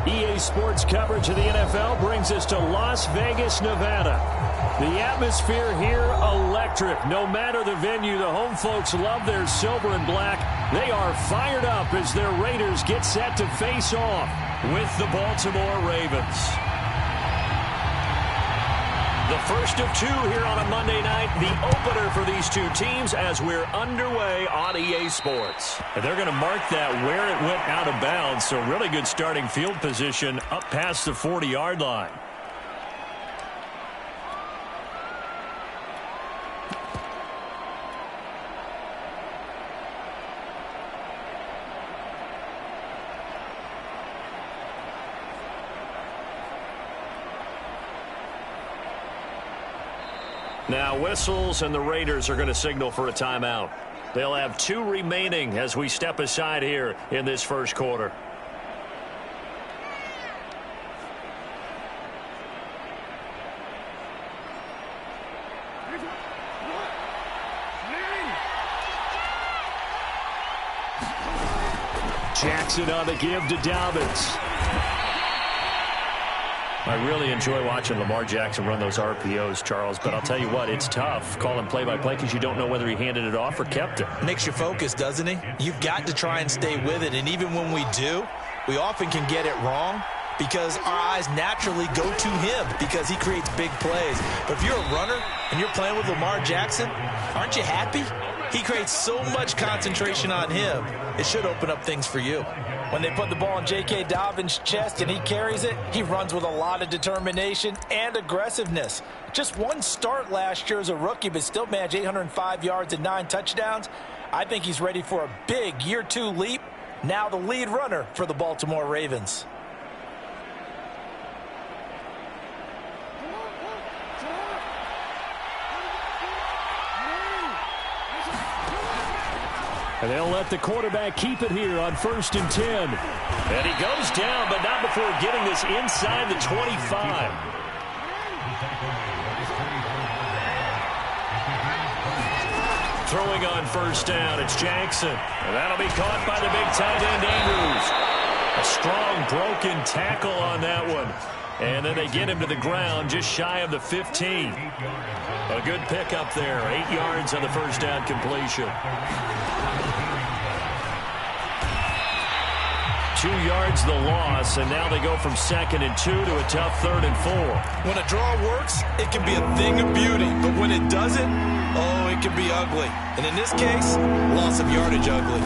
EA Sports coverage of the NFL brings us to Las Vegas, Nevada. The atmosphere here, electric. No matter the venue, the home folks love their silver and black. They are fired up as their Raiders get set to face off with the Baltimore Ravens. The first of two here on a Monday night, the opener for these two teams as we're underway on EA Sports. And they're going to mark that where it went out of bounds, so really good starting field position up past the 40-yard line. Now whistles, and the Raiders are going to signal for a timeout. They'll have 2 remaining as we step aside here in this first quarter. Jackson on the give to Dobbins. I really enjoy watching Lamar Jackson run those RPOs, Charles, but I'll tell you what, it's tough calling play-by-play because you don't know whether he handed it off or kept it. Makes you focus, doesn't he? You've got to try and stay with it, and even when we do, we often can get it wrong because our eyes naturally go to him because he creates big plays. But if you're a runner and you're playing with Lamar Jackson, aren't you happy? He creates so much concentration on him, it should open up things for you. When they put the ball in J.K. Dobbins' chest and he carries it, he runs with a lot of determination and aggressiveness. Just one start last year as a rookie, but still managed 805 yards and 9 touchdowns. I think he's ready for a big year 2 leap. Now the lead runner for the Baltimore Ravens. And they'll let the quarterback keep it here on 1st and 10. And he goes down, but not before getting this inside the 25. Throwing on 1st down, it's Jackson. And that'll be caught by the big tight end, Andrews. A strong broken tackle on that one. And then they get him to the ground just shy of the 15. A good pickup there. 8 yards on the 1st down completion. 2 yards the loss, and now they go from 2nd and 2 to a tough 3rd and 4. When a draw works, it can be a thing of beauty. But when it doesn't, oh, it can be ugly. And in this case, loss of yardage ugly.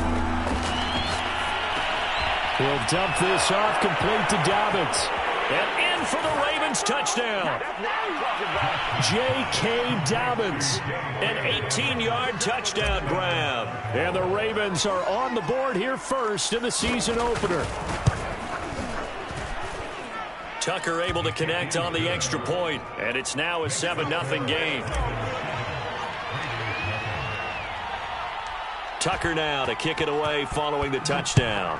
He'll dump this off, complete to Dobbins. And in for the Ravens touchdown. J.K. Dobbins, an 18-yard touchdown grab. And the Ravens are on the board here first in the season opener. Tucker able to connect on the extra point, and it's now a 7-0 game. Tucker now to kick it away following the touchdown.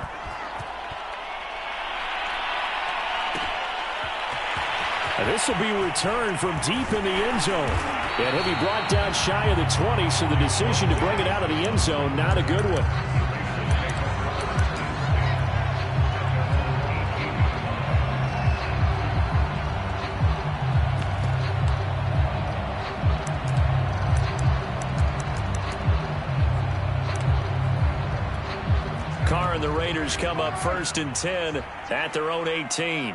And this will be returned from deep in the end zone. And he'll be brought down shy of the 20, so the decision to bring it out of the end zone, not a good one. Carr and the Raiders come up 1st and 10 at their own 18.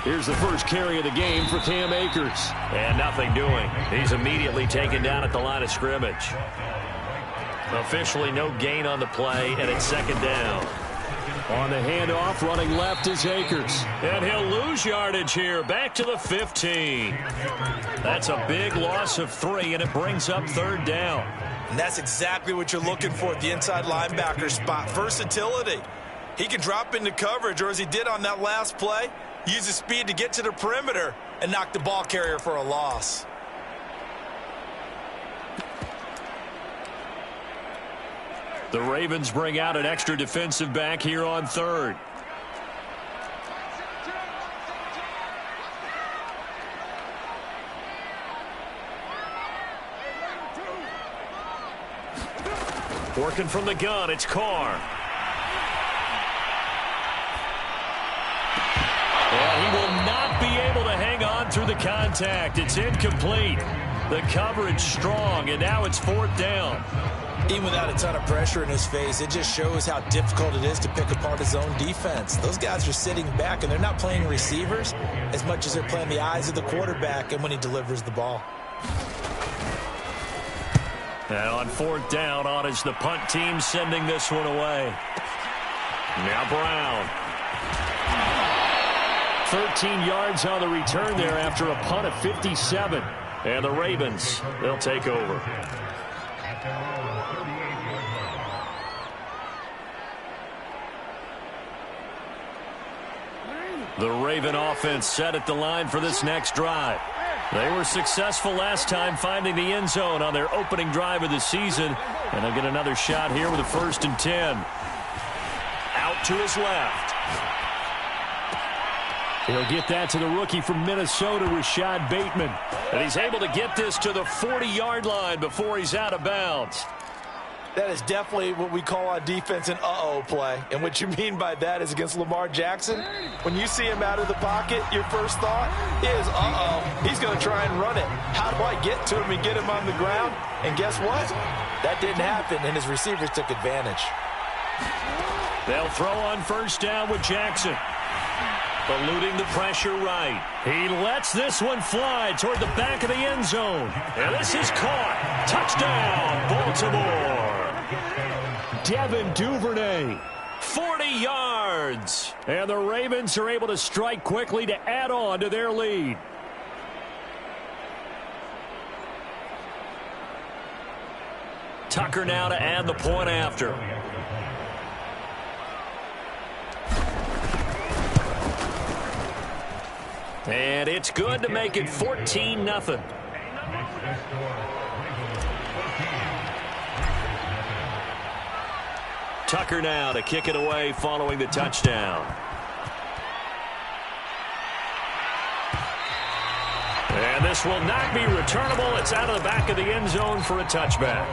Here's the first carry of the game for Cam Akers. And nothing doing. He's immediately taken down at the line of scrimmage. Officially no gain on the play, and it's 2nd down. On the handoff, running left is Akers. And he'll lose yardage here, back to the 15. That's a big loss of 3, and it brings up 3rd down. And that's exactly what you're looking for at the inside linebacker spot. Versatility. He can drop into coverage, or as he did on that last play, use his speed to get to the perimeter and knock the ball carrier for a loss. The Ravens bring out an extra defensive back here on 3rd. Working from the gun, it's Carr. And he will not be able to hang on through the contact. It's incomplete. The coverage strong, and now it's 4th down. Even without a ton of pressure in his face, it just shows how difficult it is to pick apart his own defense. Those guys are sitting back, and they're not playing receivers as much as they're playing the eyes of the quarterback and when he delivers the ball. And on 4th down, on is the punt team sending this one away. Now Brown. 13 yards on the return there after a punt of 57. And the Ravens, they'll take over. The Raven offense set at the line for this next drive. They were successful last time finding the end zone on their opening drive of the season. And they'll get another shot here with a 1st and 10. Out to his left. He'll get that to the rookie from Minnesota, Rashad Bateman. And he's able to get this to the 40-yard line before he's out of bounds. That is definitely what we call on defense an uh-oh play. And what you mean by that is against Lamar Jackson, when you see him out of the pocket, your first thought is, uh-oh, he's going to try and run it. How do I get to him and get him on the ground? And guess what? That didn't happen, and his receivers took advantage. They'll throw on 1st down with Jackson. Eluding the pressure right. He lets this one fly toward the back of the end zone. And this is caught. Touchdown, Baltimore. Devin Duvernay, 40 yards. And the Ravens are able to strike quickly to add on to their lead. Tucker now to add the point after. And it's good to make it 14-0. Tucker now to kick it away following the touchdown. And this will not be returnable. It's out of the back of the end zone for a touchback.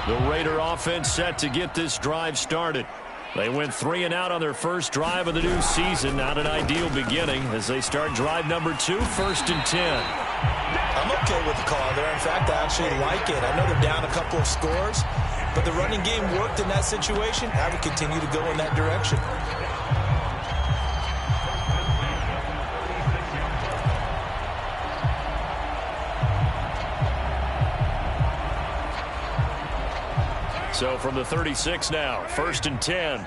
The Raider offense set to get this drive started. They went 3 and out on their first drive of the new season. Not an ideal beginning as they start drive number 2, 1st and 10. I'm okay with the call there. In fact, I actually like it. I know they're down a couple of scores, but the running game worked in that situation. I would continue to go in that direction. So from the 36 now, 1st and 10.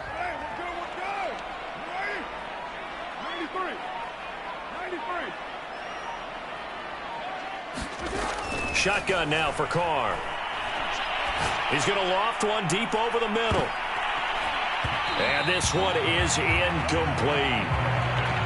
Shotgun now for Carr. He's going to loft one deep over the middle. And this one is incomplete.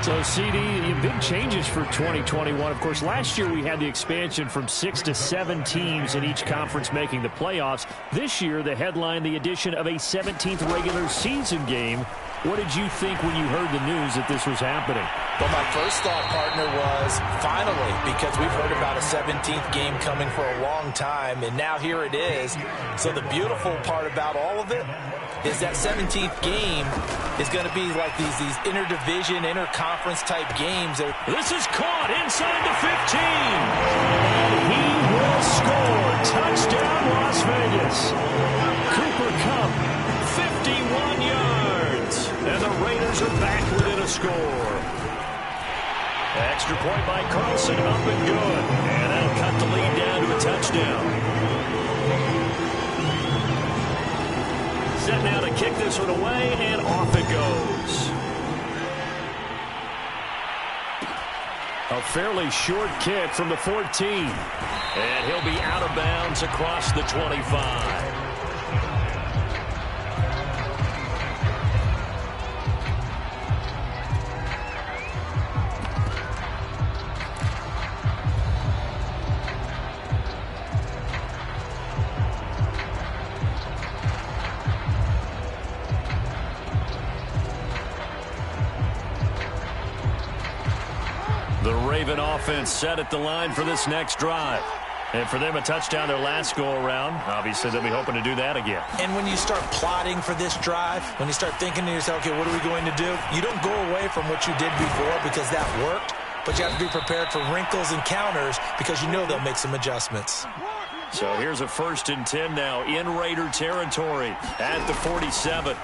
So, CD, big changes for 2021. Of course, last year we had the expansion from 6 to 7 teams in each conference making the playoffs. This year, the headline, the addition of a 17th regular season game. What did you think when you heard the news that this was happening? Well, my first thought, partner, was finally, because we've heard about a 17th game coming for a long time, and now here it is. So the beautiful part about all of it is that 17th game is going to be like these interdivision, interconference type games. This is caught inside the 15. And he will score. Touchdown, Las Vegas. Cooper Kupp, 51 yards. And the Raiders are back within a score. Extra point by Carlson, up and good. And that'll cut the lead down to a touchdown. Set now to kick this one away, and off it goes. A fairly short kick from the 14. And he'll be out of bounds across the 25. The Raven offense set at the line for this next drive. And for them, a touchdown their last go-around. Obviously, they'll be hoping to do that again. And when you start plotting for this drive, when you start thinking to yourself, okay, what are we going to do? You don't go away from what you did before because that worked, but you have to be prepared for wrinkles and counters because you know they'll make some adjustments. So here's a 1st and 10 now in Raider territory at the 47.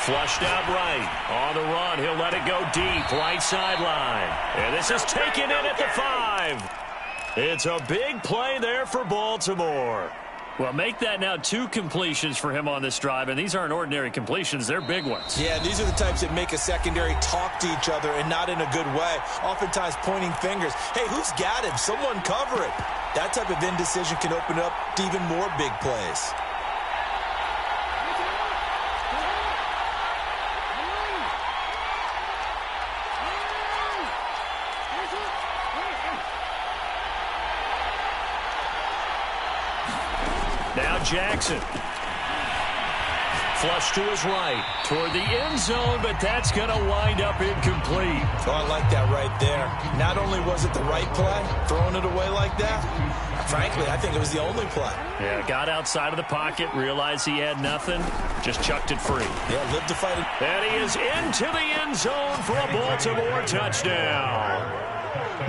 Flushed out right. On the run, he'll let it go deep. Right sideline. And this is taken in at the 5. It's a big play there for Baltimore. Well, make that now 2 completions for him on this drive, and these aren't ordinary completions. They're big ones. Yeah, these are the types that make a secondary talk to each other and not in a good way. Oftentimes pointing fingers. Hey, who's got him? Someone cover it. That type of indecision can open up to even more big plays. Now Jackson. Flush to his right. Toward the end zone, but that's going to wind up incomplete. Oh, I like that right there. Not only was it the right play, throwing it away like that, frankly, I think it was the only play. Yeah, got outside of the pocket, realized he had nothing, just chucked it free. Yeah, lived to fight it. And he is into the end zone for a Baltimore touchdown.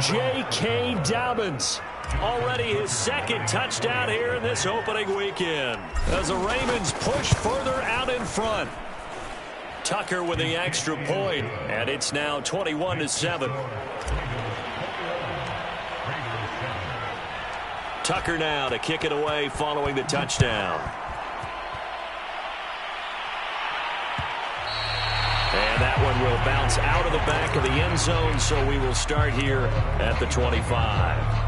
J.K. Dobbins. Already his 2nd touchdown here in this opening weekend. As the Ravens push further out in front. Tucker with the extra point, and it's now 21-7. Tucker now to kick it away following the touchdown. And that one will bounce out of the back of the end zone, so we will start here at the 25.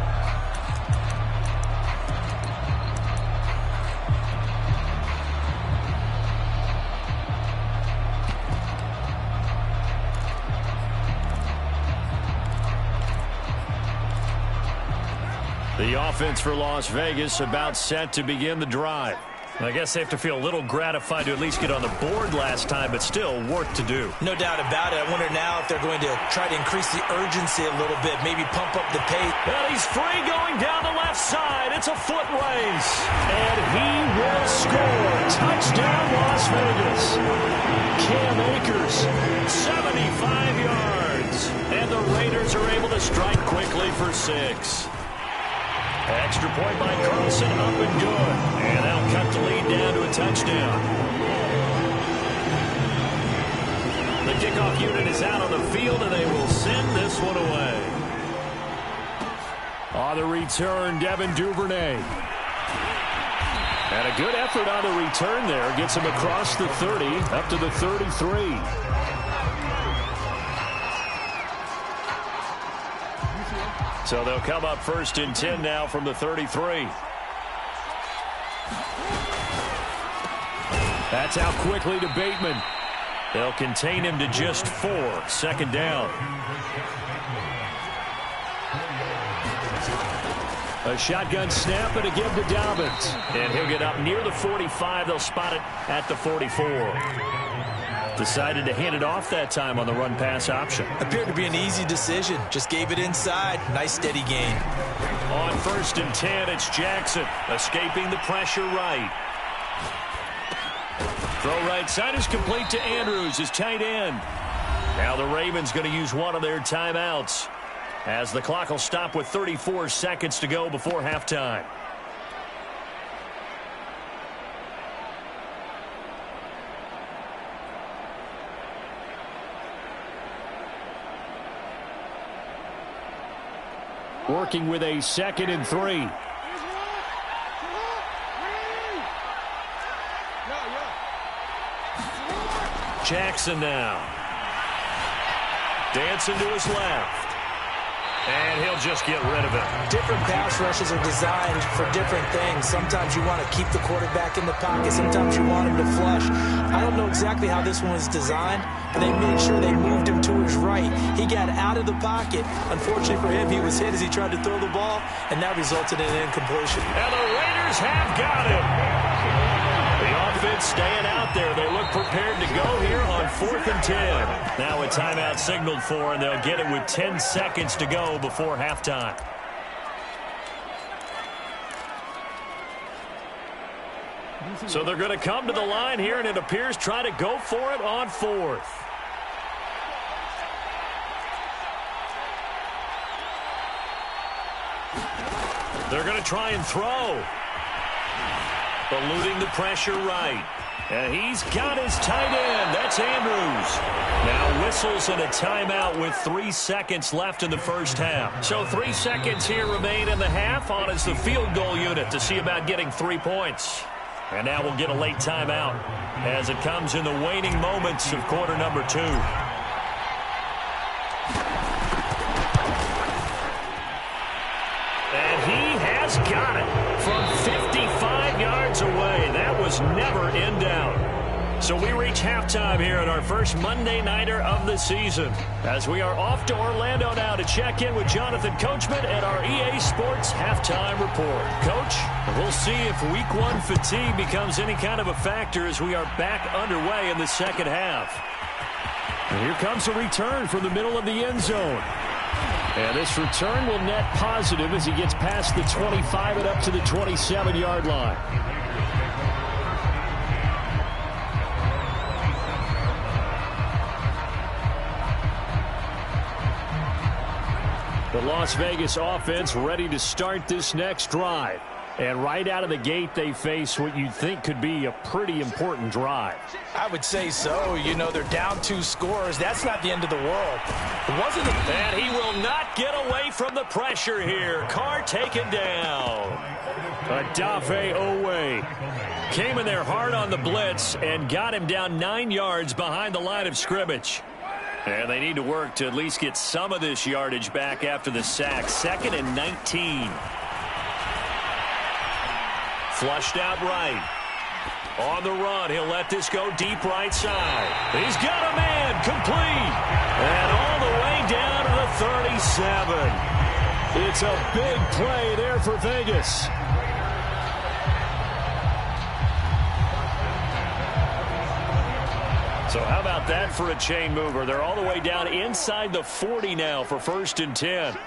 The offense for Las Vegas about set to begin the drive. I guess they have to feel a little gratified to at least get on the board last time, but still work to do. No doubt about it. I wonder now if they're going to try to increase the urgency a little bit, maybe pump up the pace. Well, he's free going down the left side. It's a foot race. And he will score. Touchdown, Las Vegas. Cam Akers, 75 yards. And the Raiders are able to strike quickly for 6. Extra point by Carlson, up and good. And that'll cut the lead down to a touchdown. The kickoff unit is out on the field, and they will send this one away. On the return, Devin Duvernay. And a good effort on the return there. Gets him across the 30, up to the 33. So they'll come up 1st and 10 now from the 33. That's out quickly to Bateman. They'll contain him to just 4. 2nd down. A shotgun snap and a give to Dobbins. And he'll get up near the 45. They'll spot it at the 44. Decided to hand it off that time on the run-pass option. Appeared to be an easy decision. Just gave it inside. Nice steady gain. On 1st and 10, it's Jackson escaping the pressure right. Throw right side is complete to Andrews, his tight end. Now the Ravens going to use one of their timeouts as the clock will stop with 34 seconds to go before halftime. Working with a 2nd and 3. Jackson now. Dancing to his left. And he'll just get rid of it. Different pass rushes are designed for different things. Sometimes you want to keep the quarterback in the pocket. Sometimes you want him to flush. I don't know exactly how this one was designed, but they made sure they moved him to his right. He got out of the pocket. Unfortunately for him, he was hit as he tried to throw the ball, and that resulted in an incompletion. And the Raiders have got him. The offense staying out there. They look prepared to go here on 4th and 10. Now a timeout signaled for, and they'll get it with 10 seconds to go before halftime. So they're going to come to the line here, and it appears try to go for it on 4th. They're going to try and throw. Eluding the pressure right. And he's got his tight end. That's Andrews. Now whistles and a timeout with 3 seconds left in the first half. So 3 seconds here remain in the half. On is the field goal unit to see about getting 3 points. And now we'll get a late timeout as it comes in the waning moments of quarter number 2. And he has got it from 55 yards away. That was never in doubt. So we reach halftime here at our first Monday Nighter of the season, as we are off to Orlando now to check in with Jonathan Coachman at our EA Sports Halftime Report. Coach, we'll see if Week 1 fatigue becomes any kind of a factor as we are back underway in the second half. And here comes a return from the middle of the end zone. And this return will net positive as he gets past the 25 and up to the 27-yard line. The Las Vegas offense ready to start this next drive. And right out of the gate, they face what you'd think could be a pretty important drive. I would say so. You know, they're down 2 scores. That's not the end of the world. It wasn't. And he will not get away from the pressure here. Carr taken down. Adafe Owe came in there hard on the blitz and got him down 9 yards behind the line of scrimmage. And they need to work to at least get some of this yardage back after the sack. 2nd and 19. Flushed out right. On the run, he'll let this go deep right side. He's got a man complete. And all the way down to the 37. It's a big play there for Vegas. So how about that for a chain mover? They're all the way down inside the 40 now for 1st and 10.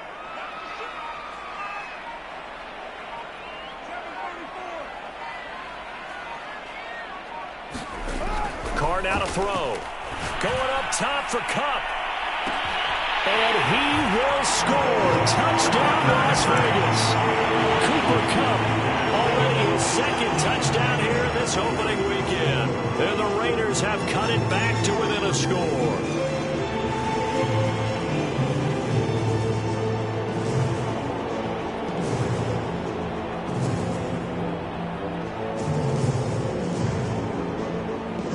Carr now to throw. Going up top for Kupp. And he will score. Touchdown, Las Vegas. Cooper Kupp already his 2nd touchdown here this opening weekend. And the Raiders have cut it back to within a score.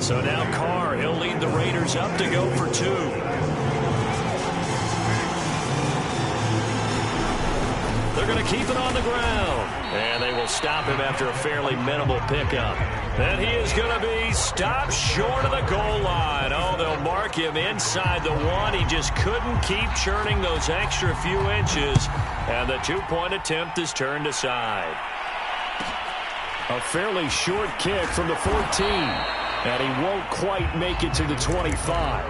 So now Carr, he'll lead the Raiders up to go for 2. They're going to keep it on the ground. And they will stop him after a fairly minimal pickup. And he is going to be stopped short of the goal line. Oh, they'll mark him inside the 1. He just couldn't keep churning those extra few inches. And the 2-point attempt is turned aside. A fairly short kick from the 14. And he won't quite make it to the 25.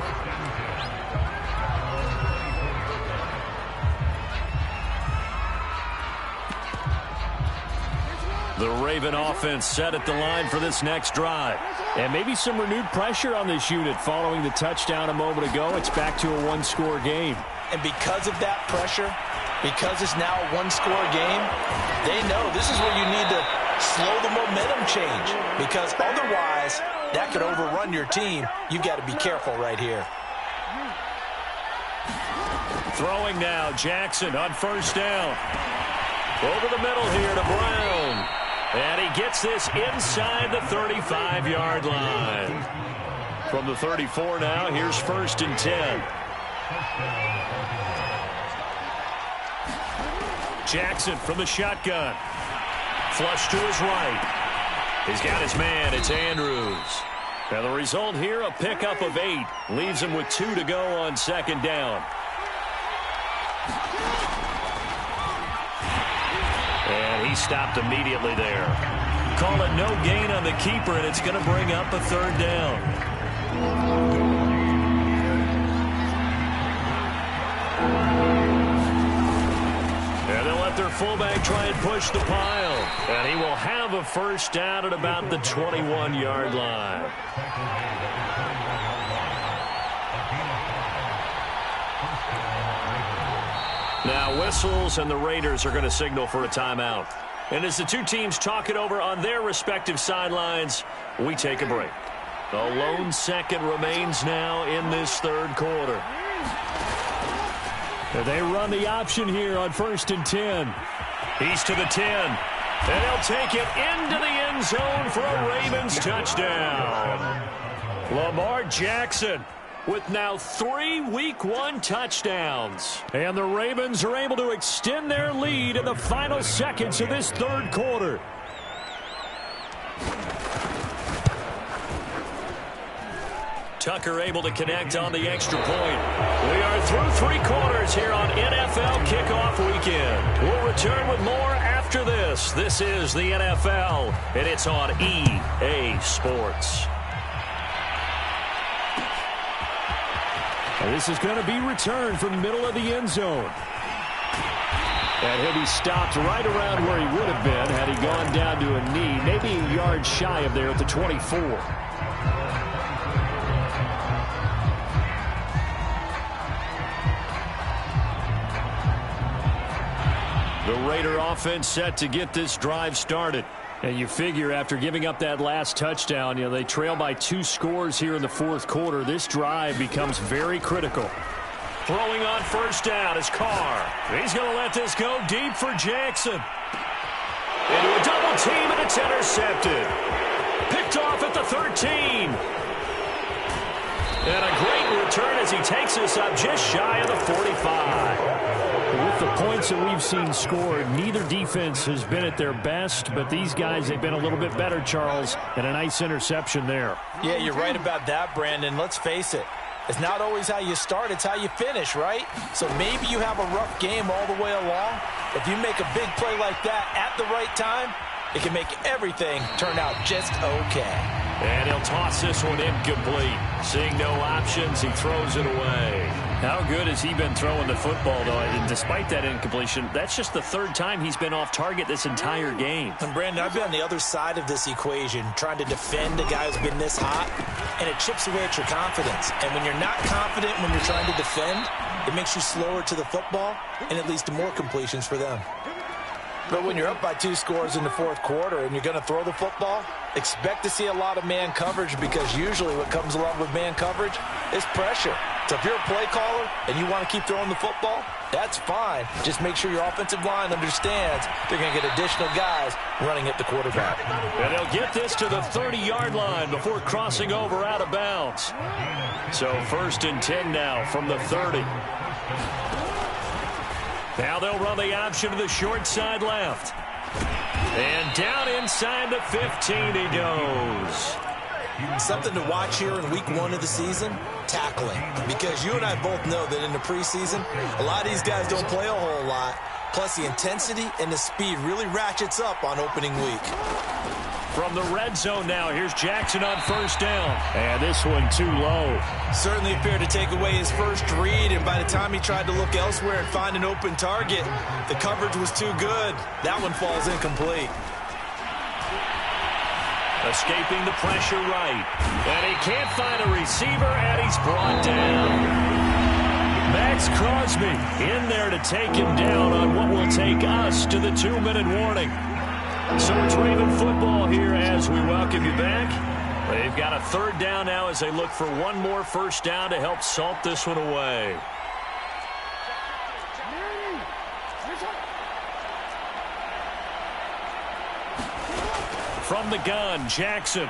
The Raven offense set at the line for this next drive. And maybe some renewed pressure on this unit following the touchdown a moment ago. It's back to a 1-score game. And because of that pressure, because it's now a 1-score game, they know this is where you need to slow the momentum change. Because otherwise, that could overrun your team. You've got to be careful right here. Throwing now, Jackson on 1st down. Over the middle here to Brown. And he gets this inside the 35-yard line. From the 34 now, here's 1st and 10. Jackson from the shotgun. Flush to his right. He's got his man. It's Andrews. Now the result here, a pickup of 8. Leaves him with 2 to go on 2nd down. And he stopped immediately there. Call it no gain on the keeper, and it's going to bring up a 3rd down. their fullback try and push the pile. And he will have a first down at about the 21-yard line. Now whistles, and the Raiders are going to signal for a timeout. And as the two teams talk it over on their respective sidelines, we take a break. The lone second remains now in this third quarter. They run the option here on 1st and 10. He's to the 10. And he'll take it into the end zone for a Ravens touchdown. Lamar Jackson with now 3 Week 1 touchdowns. And the Ravens are able to extend their lead in the final seconds of this third quarter. Tucker able to connect on the extra point. We are through 3 quarters here on NFL Kickoff Weekend. We'll return with more after this. This is the NFL, and it's on EA Sports. And this is going to be returned from the middle of the end zone. And he'll be stopped right around where he would have been had he gone down to a knee, maybe a yard shy of there at the 24. The Raider offense set to get this drive started. And you figure after giving up that last touchdown, they trail by 2 scores here in the fourth quarter. This drive becomes very critical. Throwing on first down is Carr. He's going to let this go deep for Jackson. Into a double team, and it's intercepted. Picked off at the 13. And a great return as he takes us up just shy of the 45. With the points that we've seen scored, neither defense has been at their best, but these guys have been a little bit better, Charles, and a nice interception there. Yeah, you're right about that, Brandon. Let's face it. It's not always how you start, it's how you finish, right? So maybe you have a rough game all the way along. If you make a big play like that at the right time, it can make everything turn out just okay. And he'll toss this one incomplete. Seeing no options, he throws it away. How good has he been throwing the football, though? And despite that incompletion, that's just the 3rd time he's been off target this entire game. And Brandon, I've been on the other side of this equation, trying to defend a guy who's been this hot, and it chips away at your confidence. And when you're not confident when you're trying to defend, it makes you slower to the football, and it leads to more completions for them. But when you're up by 2 scores in the fourth quarter and you're going to throw the football, expect to see a lot of man coverage, because usually what comes along with man coverage is pressure. So if you're a play caller and you want to keep throwing the football, that's fine. Just make sure your offensive line understands they're going to get additional guys running at the quarterback. And they'll get this to the 30-yard line before crossing over out of bounds. So 1st and 10 now from the 30. Now they'll run the option to the short side left. And down inside the 15 he goes. Something to watch here in week 1 of the season, tackling. Because you and I both know that in the preseason, a lot of these guys don't play a whole lot. Plus the intensity and the speed really ratchets up on opening week. From the red zone now, here's Jackson on first down. And this one too low. Certainly appeared to take away his first read, and by the time he tried to look elsewhere and find an open target, the coverage was too good. That one falls incomplete. Escaping the pressure right. And he can't find a receiver, and he's brought down. Max Crosby in there to take him down on what will take us to the 2-minute warning. So it's Raven football here as we welcome you back. They've got a 3rd down now as they look for one more first down to help salt this one away. From the gun, Jackson.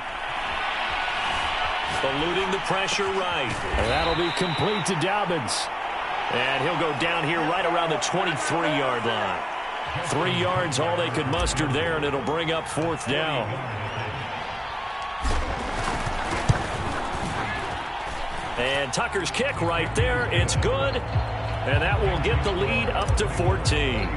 Eluding the pressure right. And that'll be complete to Dobbins. And he'll go down here right around the 23-yard line. 3 yards, all they could muster there, and it'll bring up 4th down. And Tucker's kick right there. It's good. And that will get the lead up to 14.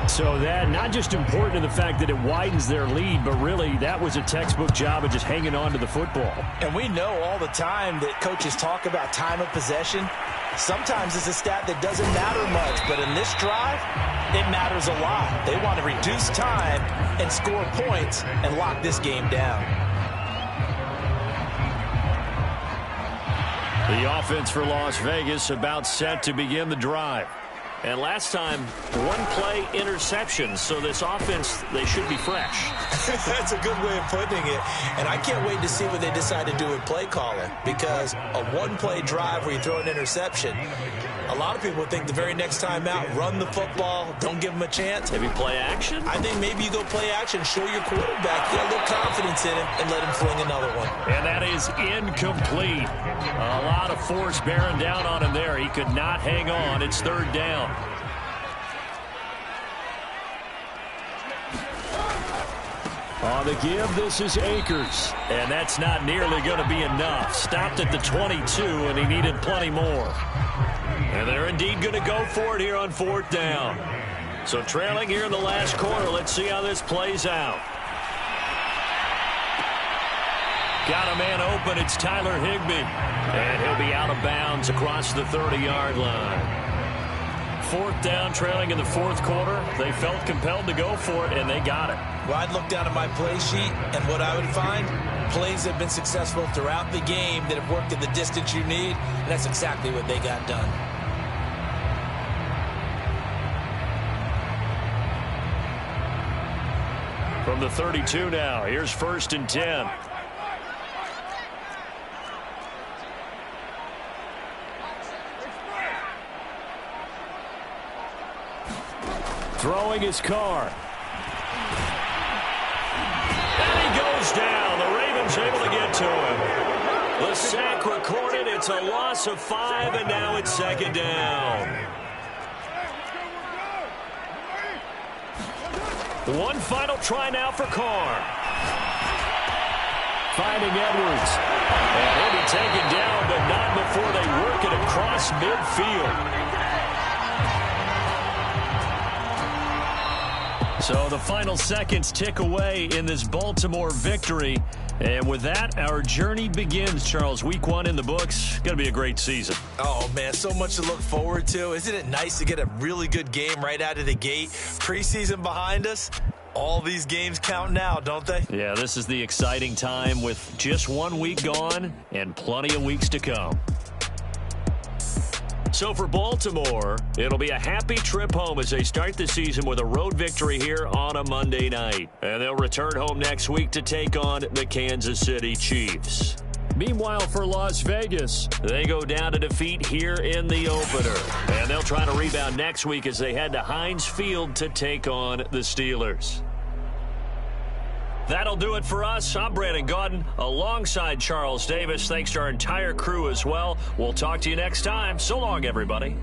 So that, not just important in the fact that it widens their lead, but really that was a textbook job of just hanging on to the football. And we know all the time that coaches talk about time of possession. Sometimes it's a stat that doesn't matter much, but in this drive, It matters a lot. They want to reduce time and score points and lock this game down. The offense for Las Vegas about set to begin the drive. And last time, one-play interception. So this offense, they should be fresh. That's a good way of putting it. And I can't wait to see what they decide to do with play calling. Because a one-play drive where you throw an interception, a lot of people think the very next time out, run the football, don't give them a chance. Maybe play action? I think maybe you go play action, show your quarterback, get a little confidence in him, and let him fling another one. And that is incomplete. A lot of force bearing down on him there. He could not hang on. It's third down. On the give, this is Akers. And that's not nearly going to be enough. Stopped at the 22, and he needed plenty more. And they're indeed going to go for it here on fourth down. So trailing here in the last quarter. Let's see how this plays out. Got a man open. It's Tyler Higbee. And he'll be out of bounds across the 30-yard line. Fourth down, trailing in the fourth quarter. They felt compelled to go for it, and they got it. Well, I'd look down at my play sheet, and what I would find, plays have been successful throughout the game that have worked at the distance you need, and that's exactly what they got done. From the 32 now, here's first and 10. Throwing his car. And he goes down. The Ravens able to get to him. The sack recorded. It's a loss of 5, and now it's second down. One final try now for Carr. Finding Edwards. And he'll be taken down, but not before they work it across midfield. So the final seconds tick away in this Baltimore victory. And with that, our journey begins, Charles. Week 1 in the books. Going to be a great season. Oh, man, so much to look forward to. Isn't it nice to get a really good game right out of the gate? Preseason behind us. All these games count now, don't they? Yeah, this is the exciting time with just 1 week gone and plenty of weeks to come. So for Baltimore, it'll be a happy trip home as they start the season with a road victory here on a Monday night. And they'll return home next week to take on the Kansas City Chiefs. Meanwhile, for Las Vegas, they go down to defeat here in the opener. And they'll try to rebound next week as they head to Heinz Field to take on the Steelers. That'll do it for us. I'm Brandon Gaudin alongside Charles Davis. Thanks to our entire crew as well. We'll talk to you next time. So long, everybody.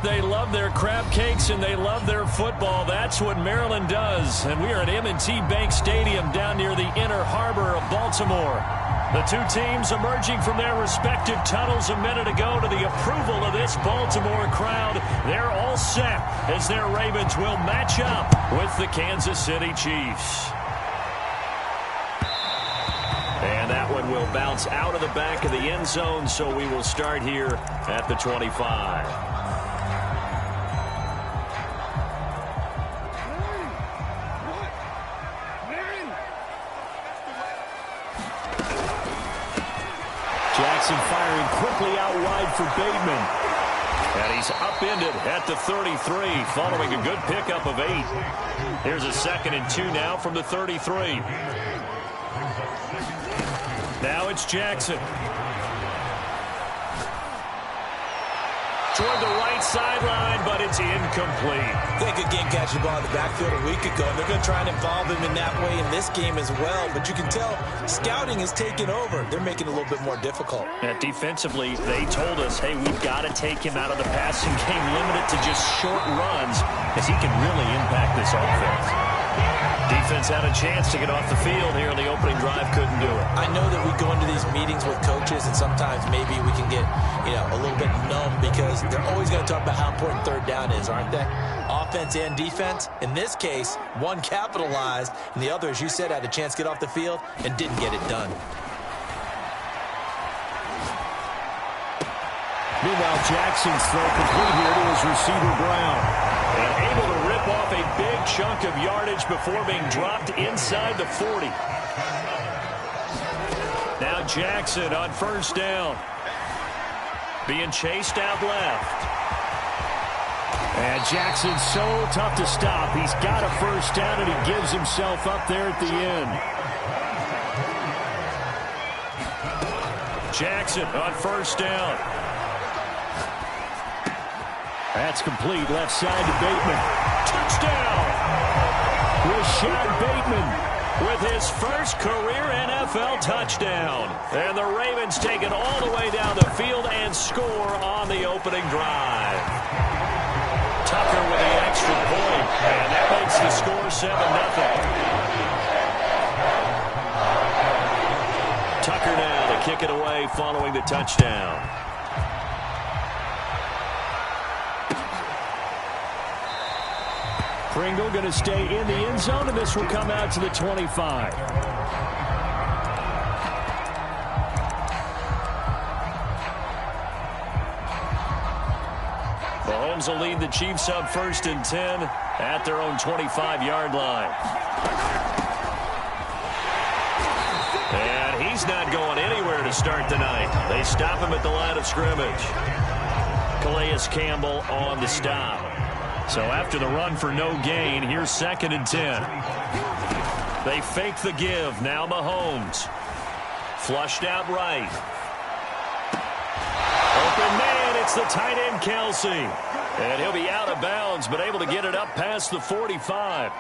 they love their crab cakes and they love their football. That's what Maryland does. And we are at M&T Bank Stadium down near the Inner Harbor of Baltimore. The two teams emerging from their respective tunnels a minute ago to the approval of this Baltimore crowd. They're all set as their Ravens will match up with the Kansas City Chiefs. And that one will bounce out of the back of the end zone, so we will start here at the 25. Jackson firing quickly out wide for Bateman. And he's upended at the 33 following a good pickup of 8. Here's a 2nd and 2 now from the 33. Now it's Jackson. Toward the right sideline, but it's incomplete. They could game catch the ball in the backfield a week ago, and they're going to try and involve him in that way in this game as well. But you can tell scouting is taking over. They're making it a little bit more difficult. And defensively, they told us, hey, we've got to take him out of the passing game, limit it to just short runs, as he can really impact this offense. Defense had a chance to get off the field here in the opening drive, couldn't do it. I know that we go into these meetings with coaches, and sometimes maybe we can get, a little bit numb because they're always going to talk about how important third down is, aren't they? Offense and defense. In this case, one capitalized, and the other, as you said, had a chance to get off the field and didn't get it done. Meanwhile, Jackson's throw complete here to his receiver, Brown. And able to rip off a big chunk of yardage before being dropped inside the 40. Now Jackson on first down. Being chased out left. And Jackson's so tough to stop. He's got a first down, and he gives himself up there at the end. Jackson on first down. That's complete. Left side to Bateman. Touchdown! Rashad Bateman with his first career NFL touchdown. And the Ravens take it all the way down the field and score on the opening drive. Tucker with the extra point. And that makes the score 7-0. Tucker now to kick it away following the touchdown. Pringle going to stay in the end zone, and this will come out to the 25. Mahomes will lead the Chiefs up 1st and 10 at their own 25-yard line. And he's not going anywhere to start the night. They stop him at the line of scrimmage. Calais Campbell on the stop. So after the run for no gain, here's 2nd and 10. They fake the give. Now Mahomes. Flushed out right. Open man, it's the tight end Kelsey. And he'll be out of bounds, but able to get it up past the 45.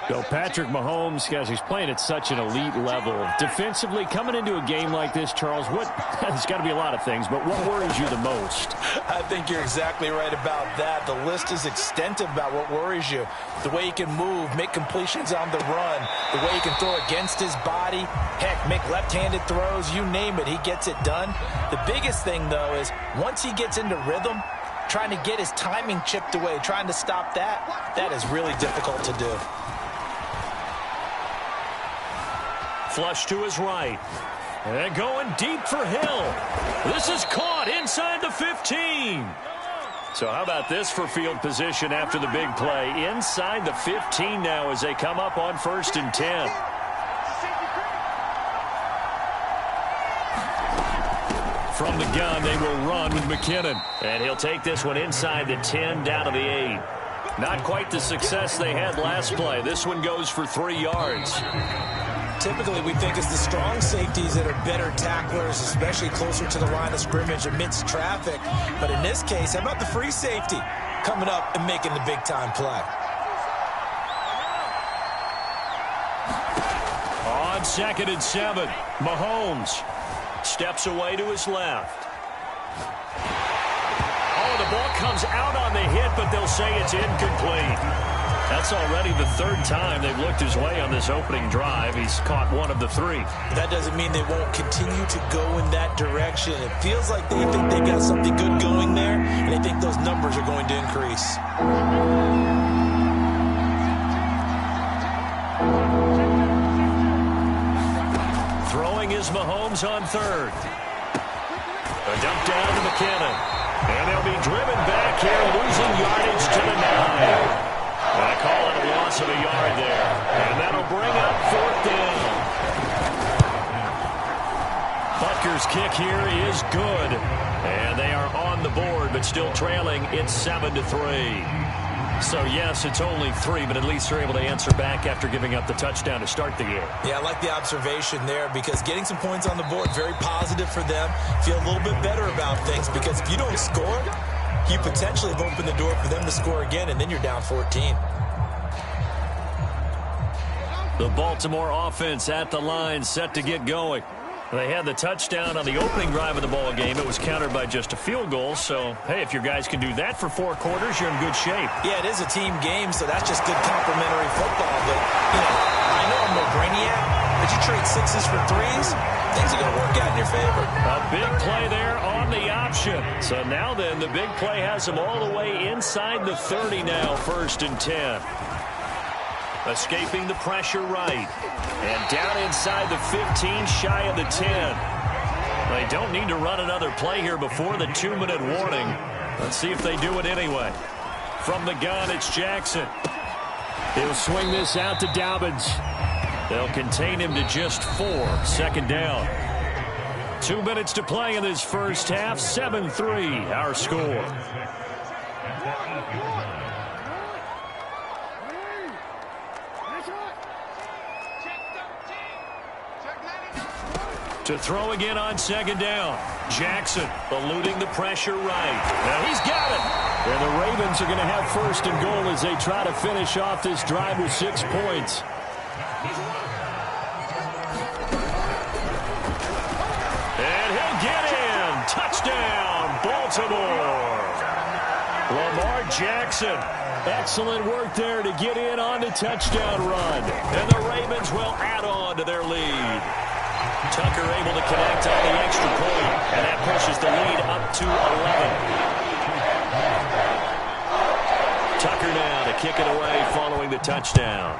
So Patrick Mahomes, guys, he's playing at such an elite level. Defensively, coming into a game like this, Charles, there's got to be a lot of things, but what worries you the most? I think you're exactly right about that. The list is extensive about what worries you. The way he can move, make completions on the run, the way he can throw against his body, heck, make left-handed throws, you name it, he gets it done. The biggest thing, though, is once he gets into rhythm, trying to get his timing chipped away, trying to stop that is really difficult to do. Flush to his right. And going deep for Hill. This is caught inside the 15. So how about this for field position after the big play? Inside the 15 now as they come up on 1st and 10. From the gun, they will run with McKinnon. And he'll take this one inside the 10, down to the 8. Not quite the success they had last play. This one goes for 3 yards. Typically, we think it's the strong safeties that are better tacklers, especially closer to the line of scrimmage amidst traffic. But in this case, how about the free safety coming up and making the big-time play? On 2nd and 7, Mahomes steps away to his left. Oh, the the ball comes out on the hit, but they'll say it's incomplete. That's already the third time they've looked his way on this opening drive. He's caught one of the three. That doesn't mean they won't continue to go in that direction. It feels like they think they got something good going there, and they think those numbers are going to increase. Throwing is Mahomes on third. A dump down to McKinnon. And they'll be driven back here, losing yardage to the 9. I call it a loss of a yard there. And that'll bring up fourth down. Butker's kick here is good. And they are on the board, but still trailing. It's 7-3. So, yes, it's only 3, but at least they're able to answer back after giving up the touchdown to start the game. Yeah, I like the observation there because getting some points on the board, very positive for them. Feel a little bit better about things because if you don't score, you potentially have opened the door for them to score again, and then you're down 14. The Baltimore offense at the line, set to get going. They had the touchdown on the opening drive of the ball game. It was countered by just a field goal. So, hey, if your guys can do that for 4 quarters, you're in good shape. Yeah, it is a team game, so that's just good complimentary football. But, I know I'm no brainiac, but you trade 6s for 3s, things are going to work out in your favor. A big play there on the option. So now then, the big play has them all the way inside the 30 now, 1st and 10. Escaping the pressure right. And down inside the 15, shy of the 10. They don't need to run another play here before the 2-minute warning. Let's see if they do it anyway. From the gun, it's Jackson. He'll swing this out to Dobbins. They'll contain him to just 4. 2nd down. 2 minutes to play in this first half. 7-3, our score. To throw again on 2nd down. Jackson eluding the pressure right. Now he's got it. And the Ravens are going to have 1st and goal as they try to finish off this drive with 6 points. And he'll get in. Touchdown, Baltimore. Lamar Jackson. Excellent work there to get in on the touchdown run. And the Ravens will add on to their lead. Tucker able to connect on the extra point, and that pushes the lead up to 11. Tucker now to kick it away following the touchdown.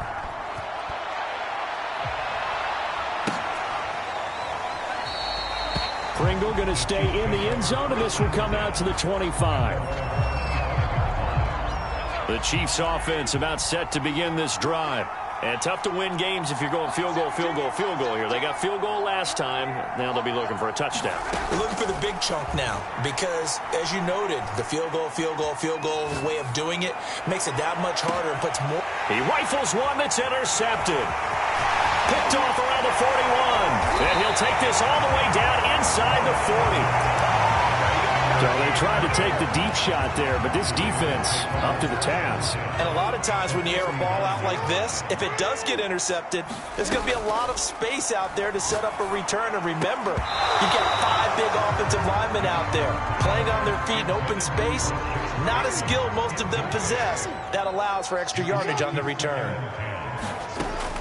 Pringle going to stay in the end zone, and this will come out to the 25. The Chiefs offense about set to begin this drive. And tough to win games if you're going field goal, field goal, field goal here. They got field goal last time. Now they'll be looking for a touchdown. They're looking for the big chunk now because, as you noted, the field goal way of doing it makes it that much harder and puts more. He rifles one that's intercepted. Picked off around the 41. And he'll take this all the way down inside the 40. So they tried to take the deep shot there, but this defense up to the task. And a lot of times when you air a ball out like this, if it does get intercepted, there's going to be a lot of space out there to set up a return. And remember, you got 5 big offensive linemen out there playing on their feet in open space. Not a skill most of them possess. That allows for extra yardage on the return.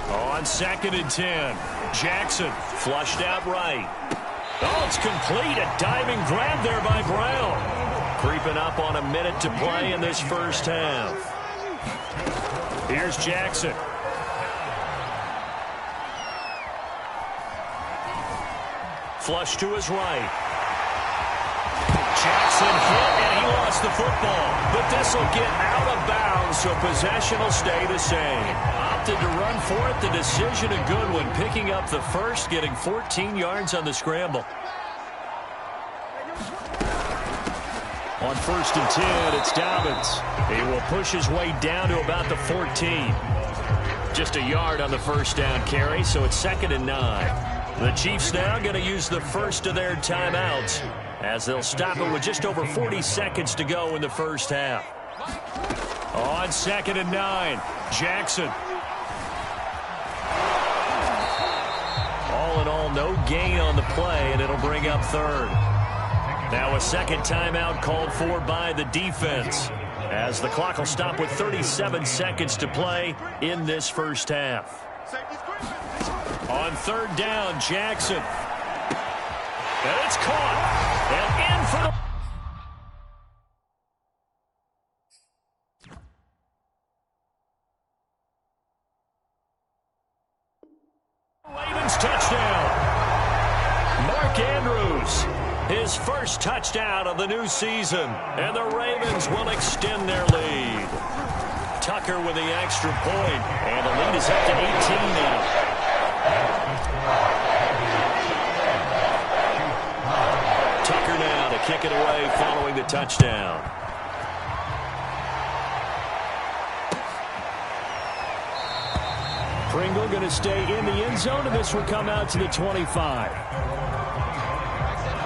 On 2nd and 10, Jackson flushed out right. Oh, it's complete. A diving grab there by Brown. Creeping up on a minute to play in this first half. Here's Jackson. Flush to his right. Jackson hit, and he lost the football. But this will get out of bounds, so possession will stay the same. Opted to run for it. The decision a good one. Picking up the first, getting 14 yards on the scramble. On 1st and 10, it's Dobbins. He will push his way down to about the 14. Just a yard on the first down carry, so it's 2nd and 9. The Chiefs now going to use the first of their timeouts as they'll stop it with just over 40 seconds to go in the first half. On 2nd and 9, Jackson. All in all, no gain on the play, and it'll bring up 3rd. Now a second timeout called for by the defense, as the clock will stop with 37 seconds to play in this first half. On third down, Jackson. And it's caught. And in for the Ravens touchdown. Mark Andrews, his first touchdown of the new season. And the Ravens will extend their lead. Tucker with the extra point. And the lead is up to 18 now. Tucker now to kick it away following the touchdown. Pringle going to stay in the end zone, and this will come out to the 25.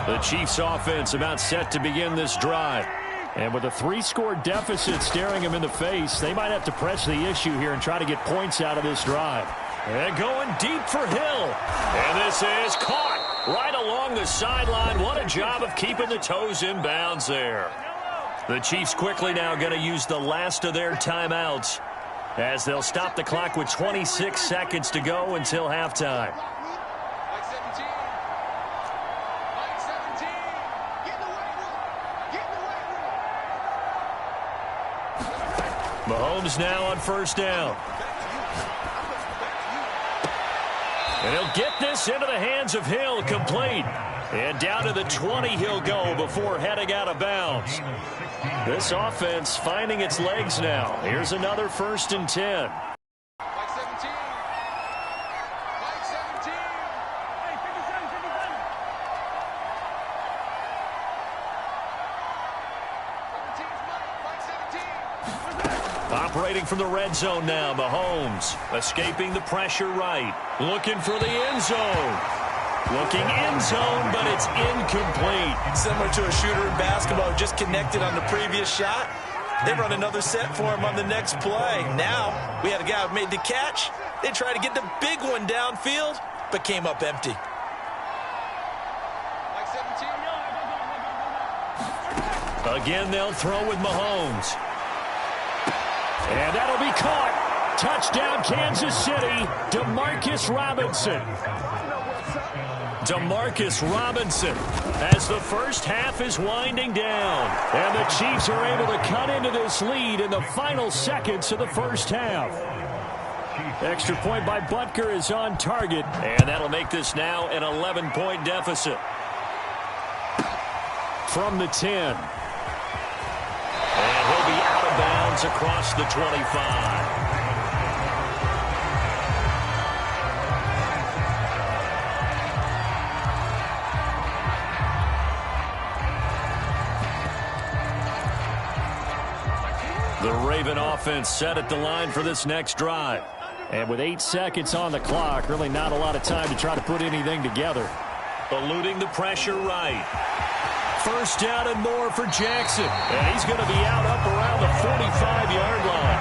The Chiefs offense about set to begin this drive. And with a 3-score deficit staring them in the face, they might have to press the issue here and try to get points out of this drive. And going deep for Hill. And this is caught right along the sideline. What a job of keeping the toes in bounds there. The Chiefs quickly now going to use the last of their timeouts, as they'll stop the clock with 26 seconds to go until halftime. Mahomes now on first down. And he'll get this into the hands of Hill, complete. And down to the 20 he'll go before heading out of bounds. This offense finding its legs now. Here's another 1st and 10. Operating from the red zone now, Mahomes. Escaping the pressure right. Looking for the end zone. Looking end zone, but it's incomplete. Similar to a shooter in basketball, just connected on the previous shot. They run another set for him on the next play. Now, we had a guy who made the catch. They tried to get the big one downfield, but came up empty. Again, they'll throw with Mahomes. And that'll be caught. Touchdown, Kansas City. DeMarcus Robinson. DeMarcus Robinson, as the first half is winding down. And the Chiefs are able to cut into this lead in the final seconds of the first half. Extra point by Butker is on target. And that'll make this now an 11-point deficit. From the 10. And he'll be out of bounds across the 25. The Raven offense set at the line for this next drive. And with 8 seconds on the clock, really not a lot of time to try to put anything together. Eluding the pressure right. First down and more for Jackson. And he's going to be out up around the 45-yard line.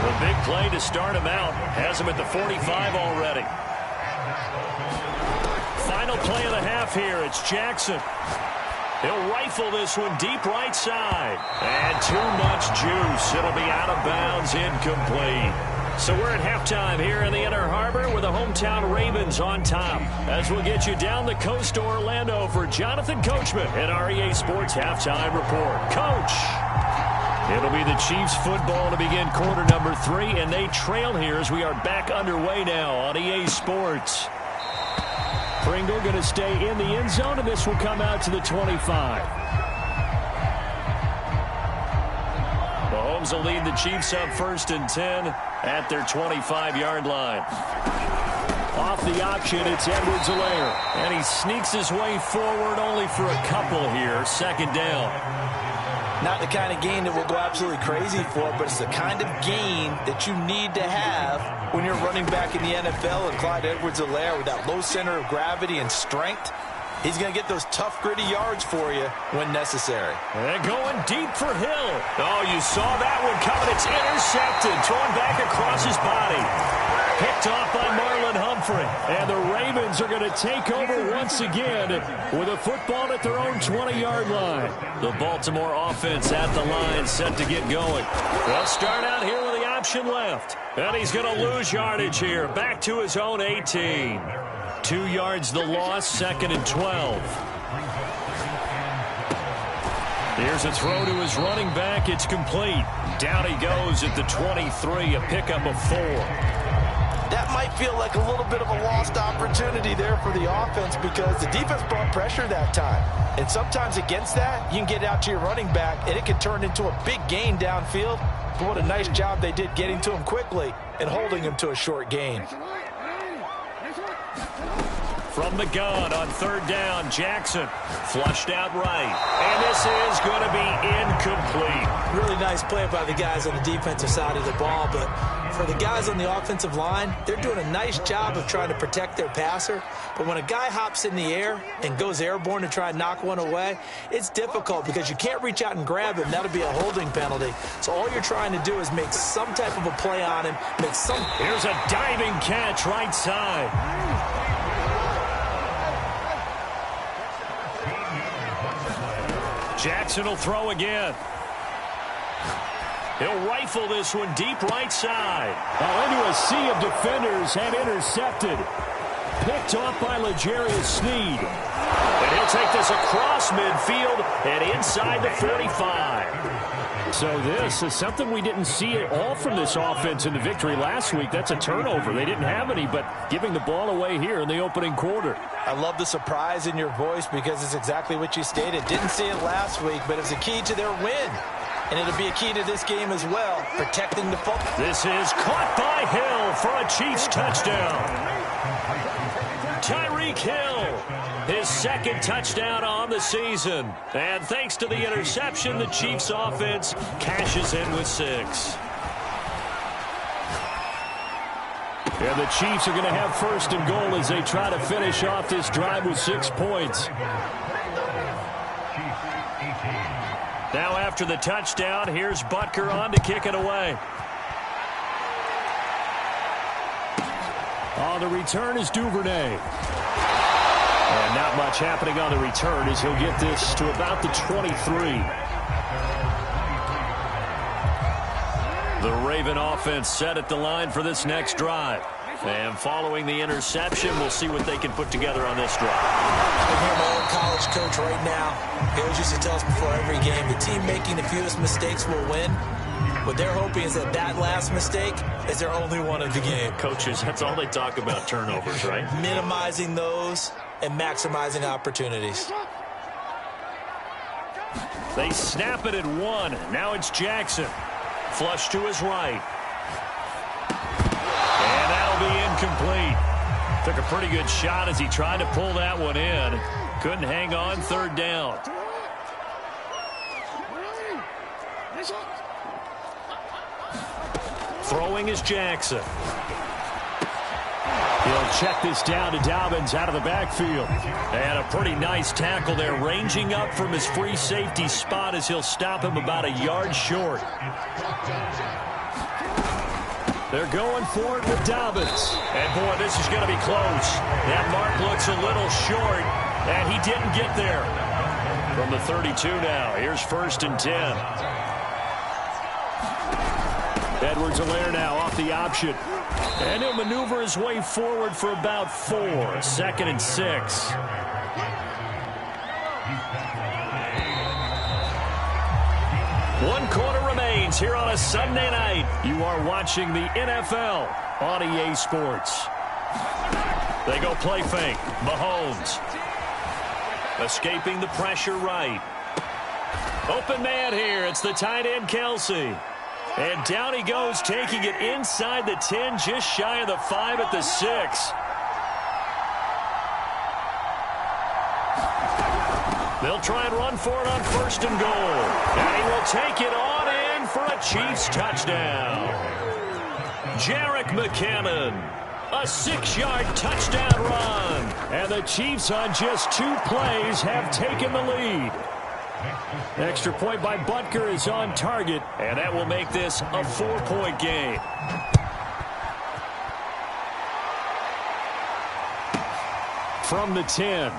The big play to start him out has him at the 45 already. Final play of the half here. It's Jackson. He'll rifle this one deep right side. And too much juice. It'll be out of bounds, incomplete. So we're at halftime here in the Inner Harbor with the hometown Ravens on top. As we'll get you down the coast to Orlando for Jonathan Coachman at our EA Sports Halftime Report. Coach! It'll be the Chiefs football to begin quarter number 3, and they trail here as we are back underway now on EA Sports. Pringle going to stay in the end zone, and this will come out to the 25. Mahomes will lead the Chiefs up 1st and 10 at their 25-yard line. Off the option, it's Edwards-Helaire. And he sneaks his way forward only for a couple here. 2nd down. Not the kind of gain that we'll go absolutely crazy for, but it's the kind of gain that you need to have when you're running back in the NFL. And Clyde Edwards-Helaire, with that low center of gravity and strength, he's going to get those tough, gritty yards for you when necessary. And going deep for Hill. Oh, you saw that one coming. It's intercepted. Thrown back across his body. Picked off by Marlon Humphrey. different. And the Ravens are going to take over once again with a football at their own 20-yard line. The Baltimore offense at the line, set to get going. They'll start out here with the option left. And he's going to lose yardage here. Back to his own 18. 2 yards the loss, 2nd and 12. Here's a throw to his running back. It's complete. Down he goes at the 23, a pickup of 4. That might feel like a little bit of a lost opportunity there for the offense because the defense brought pressure that time. And sometimes against that, you can get out to your running back, and it can turn into a big gain downfield. But what a nice job they did getting to him quickly and holding him to a short gain. From the gun on 3rd down, Jackson flushed out right. And this is going to be incomplete. Really nice play by the guys on the defensive side of the ball, but for the guys on the offensive line, they're doing a nice job of trying to protect their passer. But when a guy hops in the air and goes airborne to try and knock one away, it's difficult because you can't reach out and grab him. That'll be a holding penalty. So all you're trying to do is make some type of a play on him. Here's a diving catch right side. Jackson will throw again. He'll rifle this one deep right side. Into a sea of defenders and intercepted. Picked off by L'Jarius Sneed. And he'll take this across midfield and inside the 45. So this is something we didn't see at all from this offense in the victory last week. That's a turnover. They didn't have any, but giving the ball away here in the opening quarter. I love the surprise in your voice because it's exactly what you stated. Didn't see it last week, but it's a key to their win. And it'll be a key to this game as well, protecting the football. This is caught by Hill for a Chiefs touchdown. Tyreek Hill, his 2nd touchdown on the season. And thanks to the interception, the Chiefs offense cashes in with 6. And the Chiefs are going to have 1st and goal as they try to finish off this drive with 6 points. Now after the touchdown, here's Butker on to kick it away. On the return is Duvernay. And not much happening on the return as he'll get this to about the 23. The Raven offense set at the line for this next drive. And following the interception, we'll see what they can put together on this drive. I hear my old college coach right now. He always used to tell us before every game, the team making the fewest mistakes will win. What they're hoping is that that last mistake is their only one of the game. Coaches, that's all they talk about, turnovers, right? Minimizing those and maximizing opportunities. They snap it at 1. Now it's Jackson. Flush to his right. And that'll be incomplete. Took a pretty good shot as he tried to pull that one in. Couldn't hang on 3rd down. Throwing is Jackson. He'll check this down to Dobbins out of the backfield. And a pretty nice tackle there, ranging up from his free safety spot as he'll stop him about a yard short. They're going for it with Dobbins. And, boy, this is going to be close. That mark looks a little short, and he didn't get there. From the 32 now, here's 1st and 10. Edwards-Helaire now off the option. And he'll maneuver his way forward for about 4. 2nd and 6. One quarter remains here on a Sunday night. You are watching the NFL on EA Sports. They go play fake. Mahomes. Escaping the pressure right. Open man here. It's the tight end, Kelsey. And down he goes, taking it inside the 10, just shy of the 5 at the 6. They'll try and run for it on 1st and goal. And he will take it on in for a Chiefs touchdown. Jerick McKinnon, a 6-yard touchdown run. And the Chiefs on just 2 plays have taken the lead. Extra point by Butker is on target. And that will make this a 4-point game. from the 10.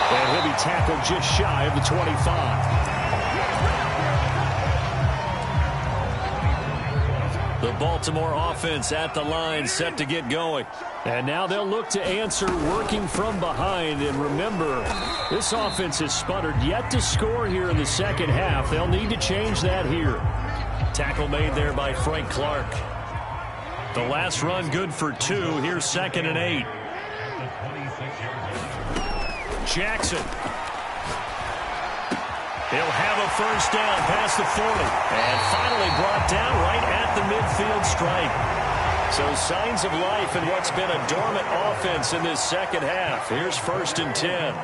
And he'll be tackled just shy of the 25. The Baltimore offense at the line, set to get going. And now they'll look to answer working from behind. And remember, this offense has sputtered yet to score here in the second half. They'll need to change that here. Tackle made there by Frank Clark. The last run good for 2. Here's 2nd and 8. Jackson. He'll have a first down past the 40. And finally brought down right at the midfield stripe. So signs of life in what's been a dormant offense in this second half. Here's 1st and 10.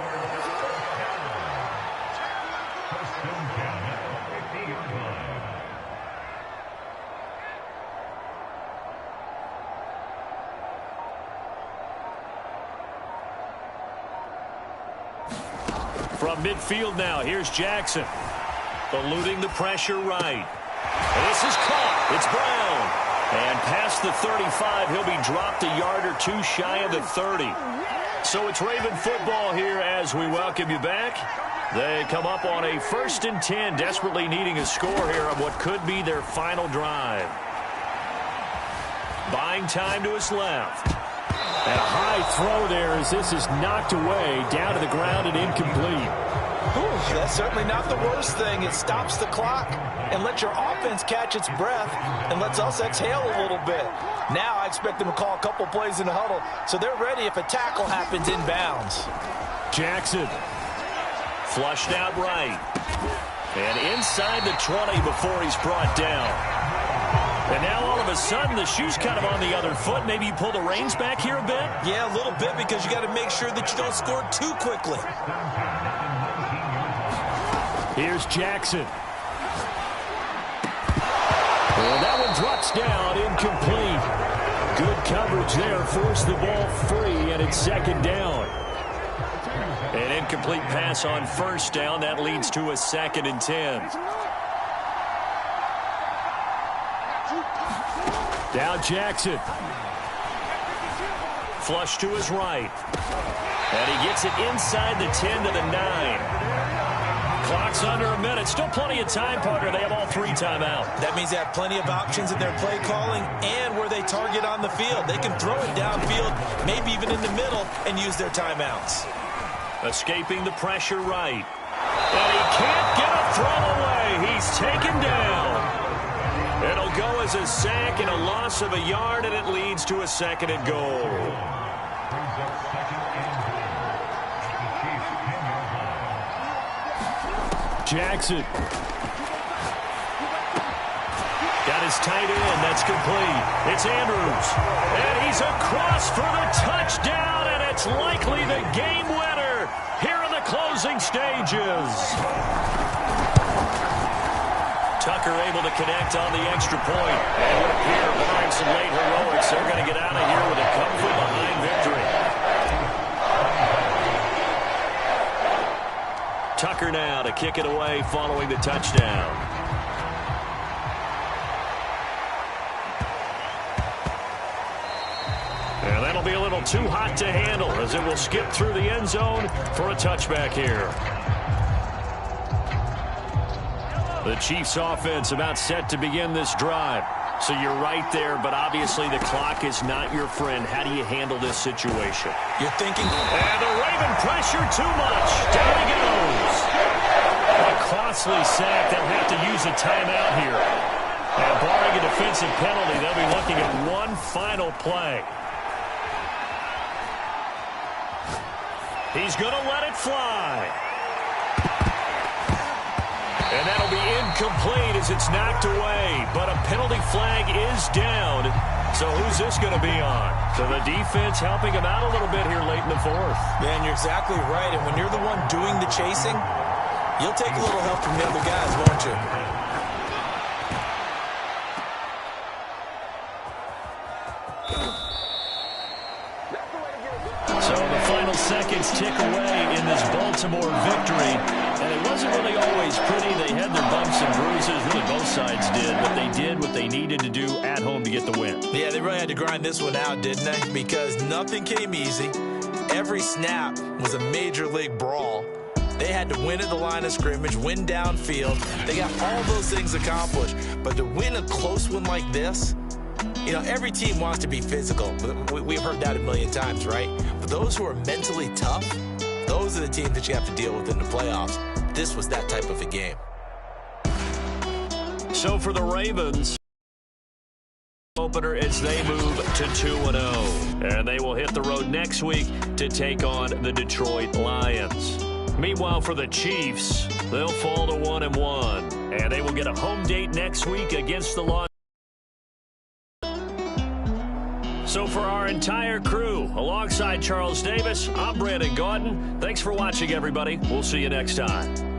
From midfield now, here's Jackson. Eluding the pressure right. And this is caught. It's Brown. And past the 35, he'll be dropped a yard or 2 shy of the 30. So it's Raven football here as we welcome you back. They come up on a 1st and 10, desperately needing a score here on what could be their final drive. Buying time to his left. And a high throw there as this is knocked away, down to the ground and incomplete. Ooh, that's certainly not the worst thing. It stops the clock and lets your offense catch its breath and lets us exhale a little bit. Now I expect them to call a couple plays in the huddle so they're ready if a tackle happens inbounds. Jackson. Flushed out right. And inside the 20 before he's brought down. And now all of a sudden the shoe's kind of on the other foot. Maybe you pull the reins back here a bit? Yeah, a little bit because you got to make sure that you don't score too quickly. Here's Jackson. And that one drops down, incomplete. Good coverage there, forced the ball free, and it's 2nd down. An incomplete pass on 1st down. That leads to a 2nd and 10. Now Jackson. Flush to his right. And he gets it inside the 10 to the 9. Clock's under a minute. Still plenty of time, partner. They have all 3 timeouts. That means they have plenty of options in their play calling and where they target on the field. They can throw it downfield, maybe even in the middle, and use their timeouts. Escaping the pressure right. And he can't get a throw away. He's taken down. It'll go as a sack and a loss of a yard, and it leads to a 2nd and goal. Jackson. Got his tight end. That's complete. It's Andrews. And he's across for the touchdown, and it's likely the game winner here in the closing stages. Tucker able to connect on the extra point. And it would appear, barring some late heroics, they're going to get out of here with a come-from-behind victory. Tucker now to kick it away following the touchdown. And that'll be a little too hot to handle as it will skip through the end zone for a touchback here. The Chiefs offense about set to begin this drive. So you're right there, but obviously the clock is not your friend. How do you handle this situation? You're thinking... And the Raven pressure too much. Down he goes. A costly sack. They'll have to use a timeout here. And barring a defensive penalty, they'll be looking at one final play. He's going to let it fly. And that'll be incomplete as it's knocked away. But a penalty flag is down. So who's this going to be on? So the defense helping him out a little bit here late in the 4th. Yeah, and you're exactly right. And when you're the one doing the chasing, you'll take a little help from the other guys, won't you? So the final seconds tick away in this Baltimore victory And it wasn't really always pretty. They had their bumps and bruises. Really, both sides did. But they did what they needed to do at home to get the win. Yeah, they really had to grind this one out, didn't they? Because nothing came easy. Every snap was a major league brawl. They had to win at the line of scrimmage, win downfield. They got all those things accomplished. But to win a close one like this, you know, every team wants to be physical. We've heard that a million times, right? But those who are mentally tough, those are the teams that you have to deal with in the playoffs. This was that type of a game. So for the Ravens, opener as they move to 2-0. And they will hit the road next week to take on the Detroit Lions. Meanwhile, for the Chiefs, they'll fall to 1-1. And they will get a home date next week against the Los. So for our entire crew, alongside Charles Davis, I'm Brandon Gaudin. Thanks for watching, everybody. We'll see you next time.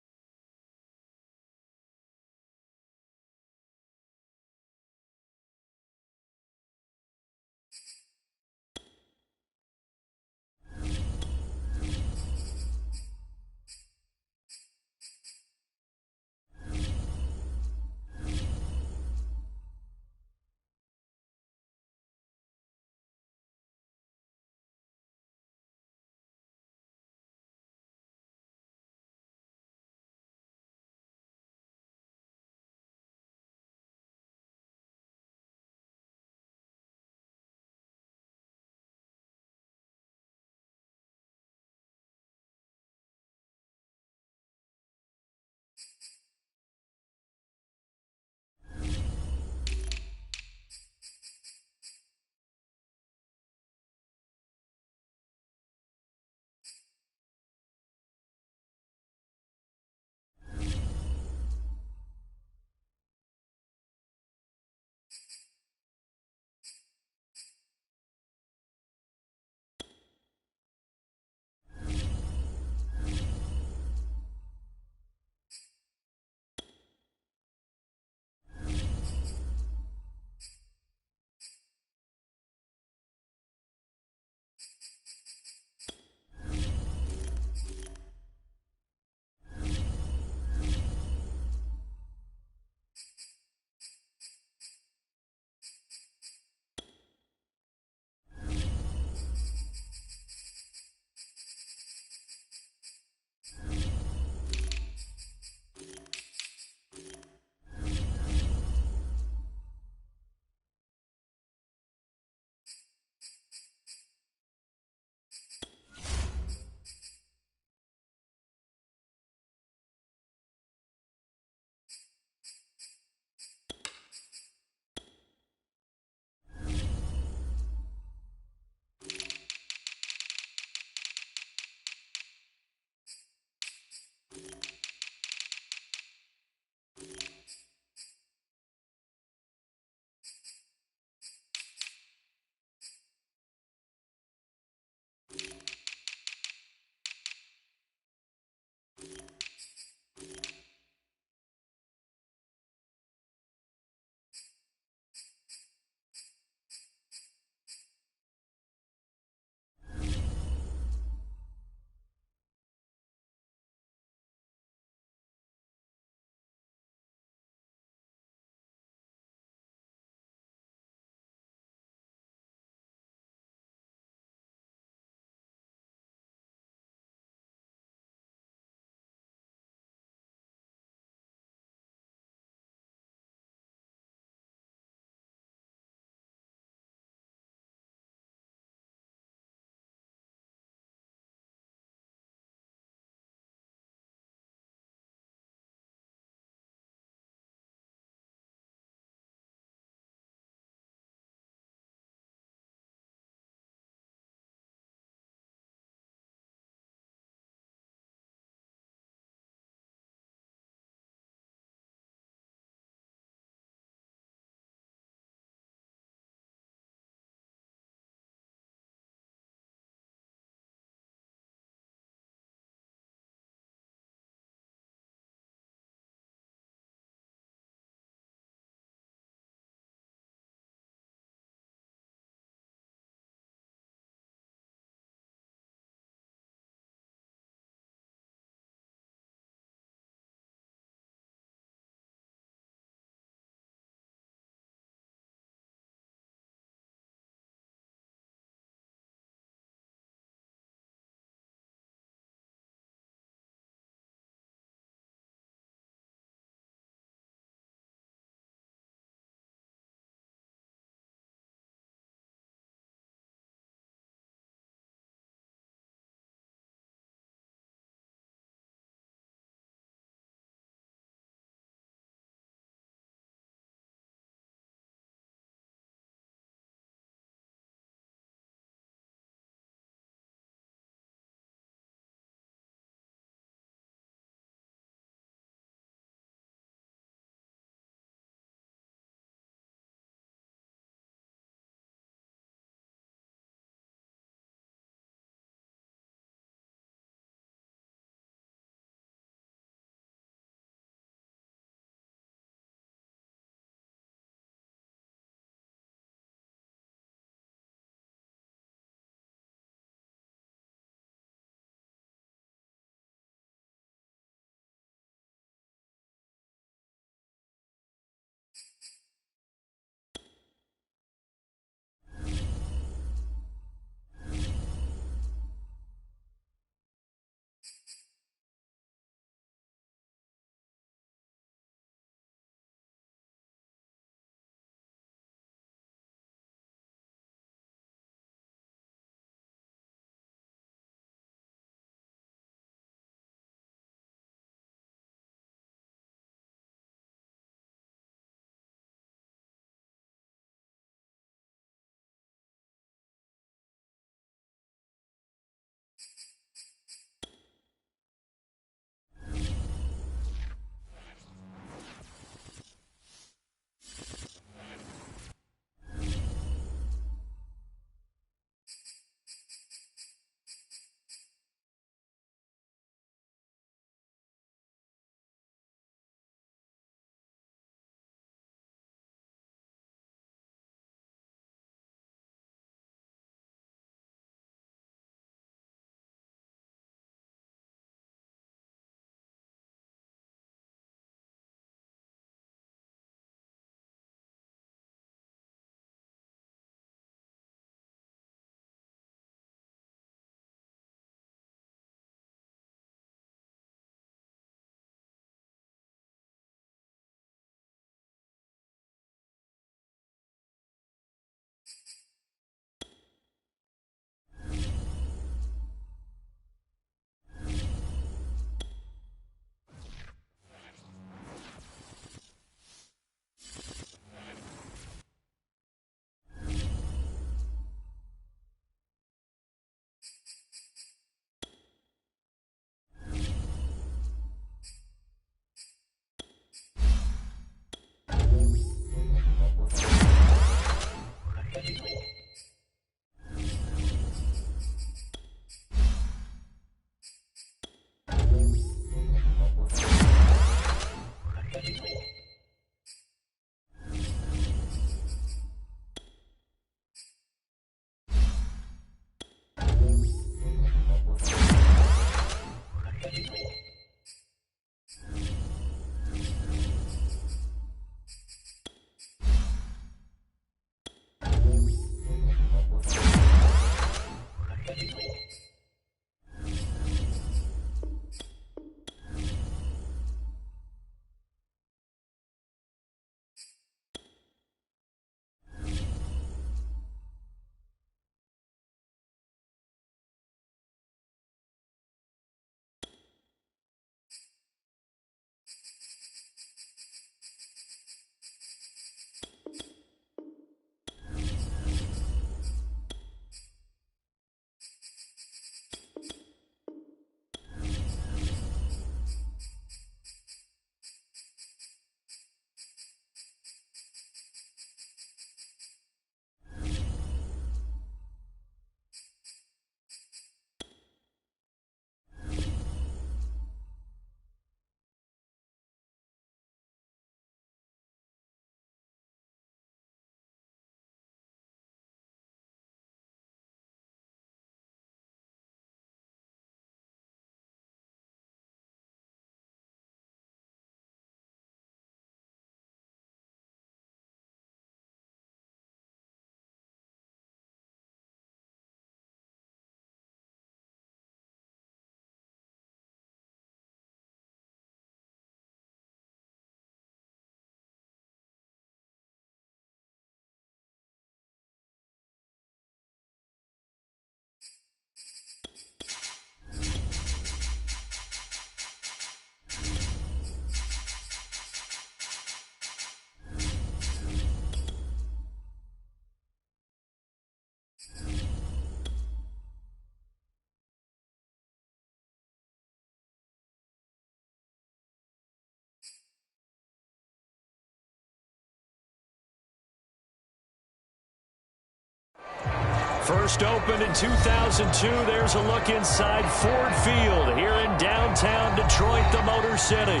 First opened in 2002, there's a look inside Ford Field here in downtown Detroit, the Motor City.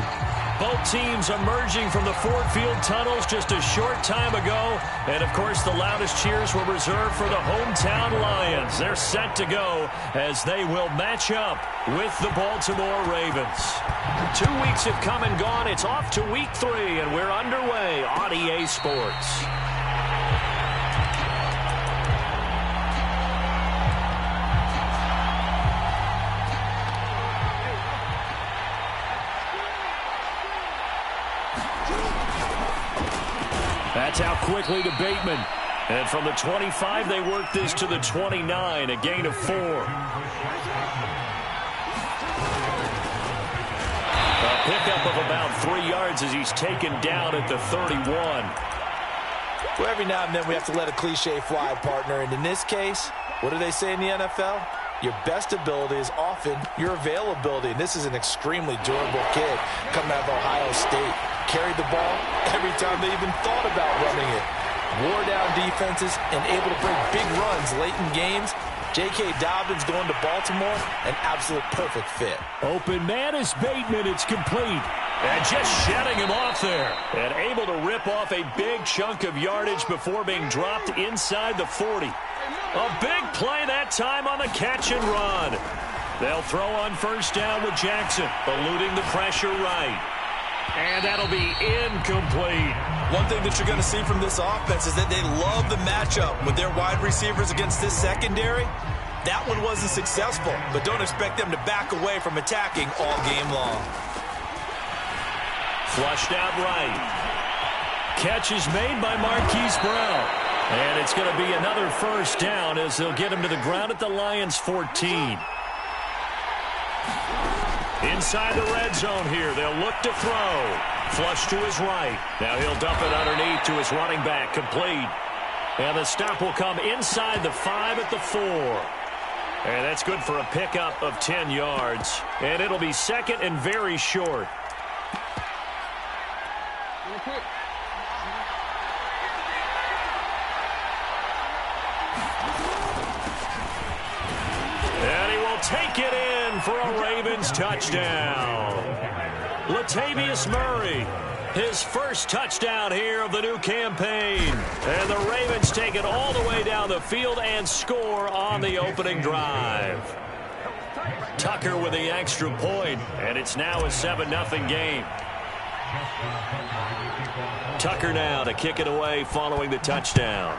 Both teams emerging from the Ford Field tunnels just a short time ago. And, of course, the loudest cheers were reserved for the hometown Lions. They're set to go as they will match up with the Baltimore Ravens. 2 weeks have come and gone. It's off to week 3, and we're underway on EA Sports. That's out quickly to Bateman. And from the 25, they work this to the 29, a gain of 4. A pickup of about 3 yards as he's taken down at the 31. Well, every now and then we have to let a cliche fly, partner. And in this case, what do they say in the NFL? Your best ability is often your availability. And this is an extremely durable kid coming out of Ohio State. Carried the ball every time they even thought about running it. Wore down defenses and able to break big runs late in games. J.K. Dobbins going to Baltimore, an absolute perfect fit. Open man is Bateman. It's complete. And just shedding him off there. And able to rip off a big chunk of yardage before being dropped inside the 40. A big play that time on the catch and run. They'll throw on first down with Jackson, eluding the pressure right. And that'll be incomplete. One thing that you're going to see from this offense is that they love the matchup with their wide receivers against this secondary. That one wasn't successful, but don't expect them to back away from attacking all game long. Flushed out right. Catch is made by Marquise Brown. And it's going to be another first down as they'll get him to the ground at the Lions' 14. Inside the red zone here, they'll look to throw. Flush to his right. Now he'll dump it underneath to his running back, complete. And the stop will come inside the 5 at the 4. And that's good for a pickup of 10 yards. And it'll be second and very short. And he will take it in for a Ravens touchdown. Latavius Murray, his first touchdown here of the new campaign. And the Ravens take it all the way down the field and score on the opening drive. Tucker with the extra point, and it's now a 7-0 game. Tucker now to kick it away following the touchdown.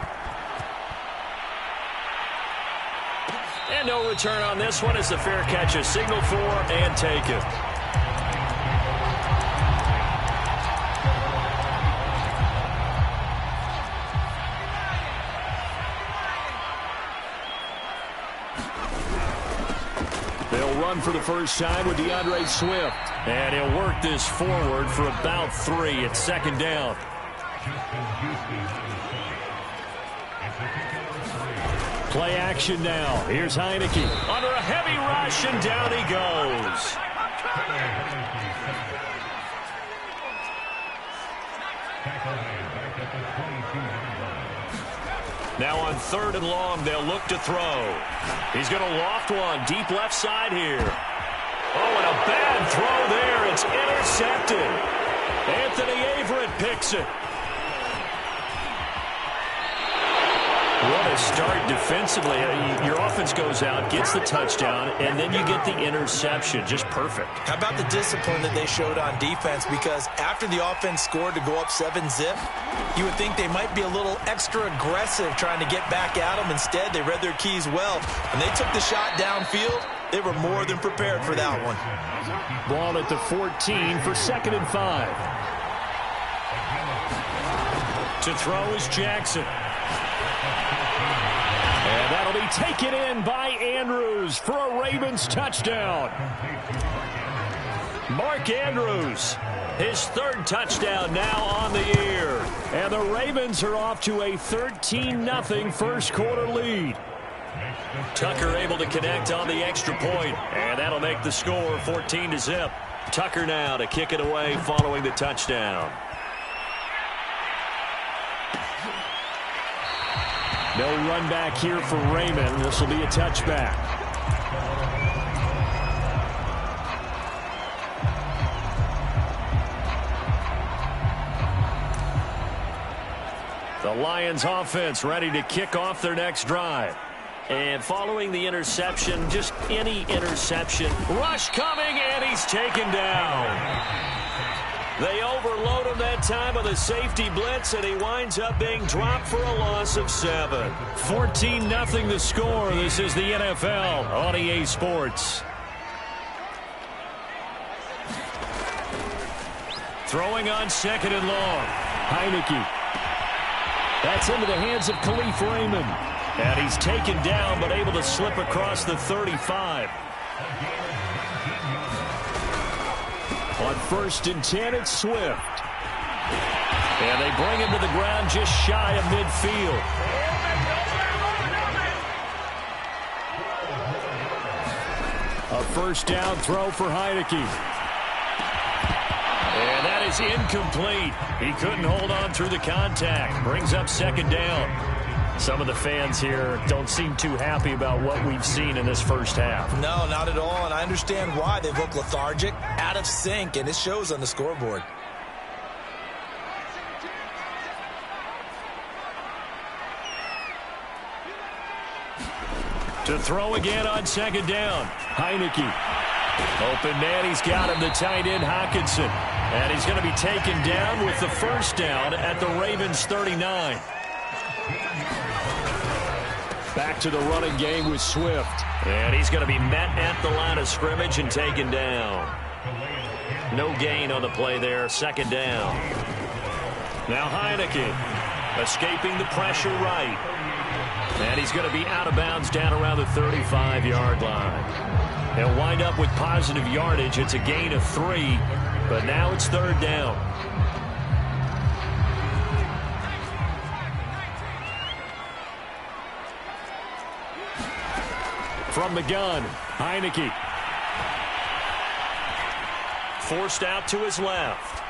And no return on this one as the fair catch is signaled for and taken. They'll run for the first time with DeAndre Swift. And he'll work this forward for about 3. It's second down. Play action now. Here's Heineke. Under a heavy rush, and down he goes. Now on 3rd and long, they'll look to throw. He's going to loft one deep left side here. Oh, and a bad throw there. It's intercepted. Anthony Averett picks it. What a start defensively. Your offense goes out, gets the touchdown, and then you get the interception. Just perfect. How about the discipline that they showed on defense? Because after the offense scored to go up 7-zip, you would think they might be a little extra aggressive trying to get back at them. Instead, they read their keys well. When they took the shot downfield, they were more than prepared for that one. Ball at the 14 for 2nd and 5. To throw is Jackson. And that'll be taken in by Andrews for a Ravens touchdown. Mark Andrews, his 3rd touchdown now on the year. And the Ravens are off to a 13-0 first quarter lead. Tucker able to connect on the extra point, and that'll make the score 14-0. Tucker now to kick it away following the touchdown. No run back here for Raymond. This will be a touchback. The Lions offense ready to kick off their next drive. And following the interception, just any interception. Rush coming, and he's taken down. They overload him that time with a safety blitz, and he winds up being dropped for a loss of 7. 14-0 the score. This is the NFL on EA Sports. Throwing on 2nd and long. Heineke. That's into the hands of Khalif Raymond. And he's taken down, but able to slip across the 35. On 1st and 10, it's Swift. And they bring him to the ground just shy of midfield. A 1st down throw for Heineke. And that is incomplete. He couldn't hold on through the contact. Brings up 2nd down. Some of the fans here don't seem too happy about what we've seen in this first half. No, not at all, and I understand why. They've looked lethargic, out of sync, and it shows on the scoreboard. To throw again on 2nd down. Heineke. Open man, he's got him, the tight end Hockenson. And he's going to be taken down with the 1st down at the Ravens 39. Back to the running game with Swift. And he's going to be met at the line of scrimmage and taken down. No gain on the play there. 2nd down. Now Heineke escaping the pressure right. And he's going to be out of bounds down around the 35-yard line. He'll wind up with positive yardage. It's a gain of 3, but now it's 3rd down. From the gun, Heineke. Forced out to his left.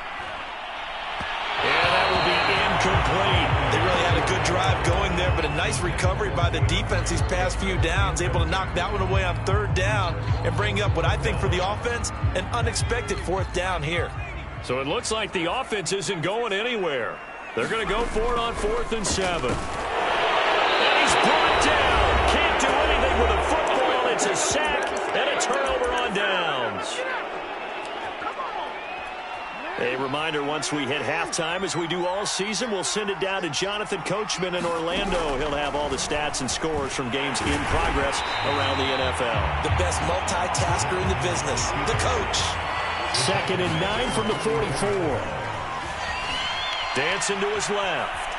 And that will be incomplete. They really had a good drive going there, but a nice recovery by the defense these past few downs, able to knock that one away on 3rd down and bring up what I think for the offense, an unexpected 4th down here. So it looks like the offense isn't going anywhere. They're going to go for it on 4th and 7. And he's brought down. Can't do anything with a football. It's a sack and a turnover on downs. A reminder, once we hit halftime, as we do all season, we'll send it down to Jonathan Coachman in Orlando. He'll have all the stats and scores from games in progress around the NFL. The best multitasker in the business, the coach. 2nd and 9 from the 44. Dancing to his left.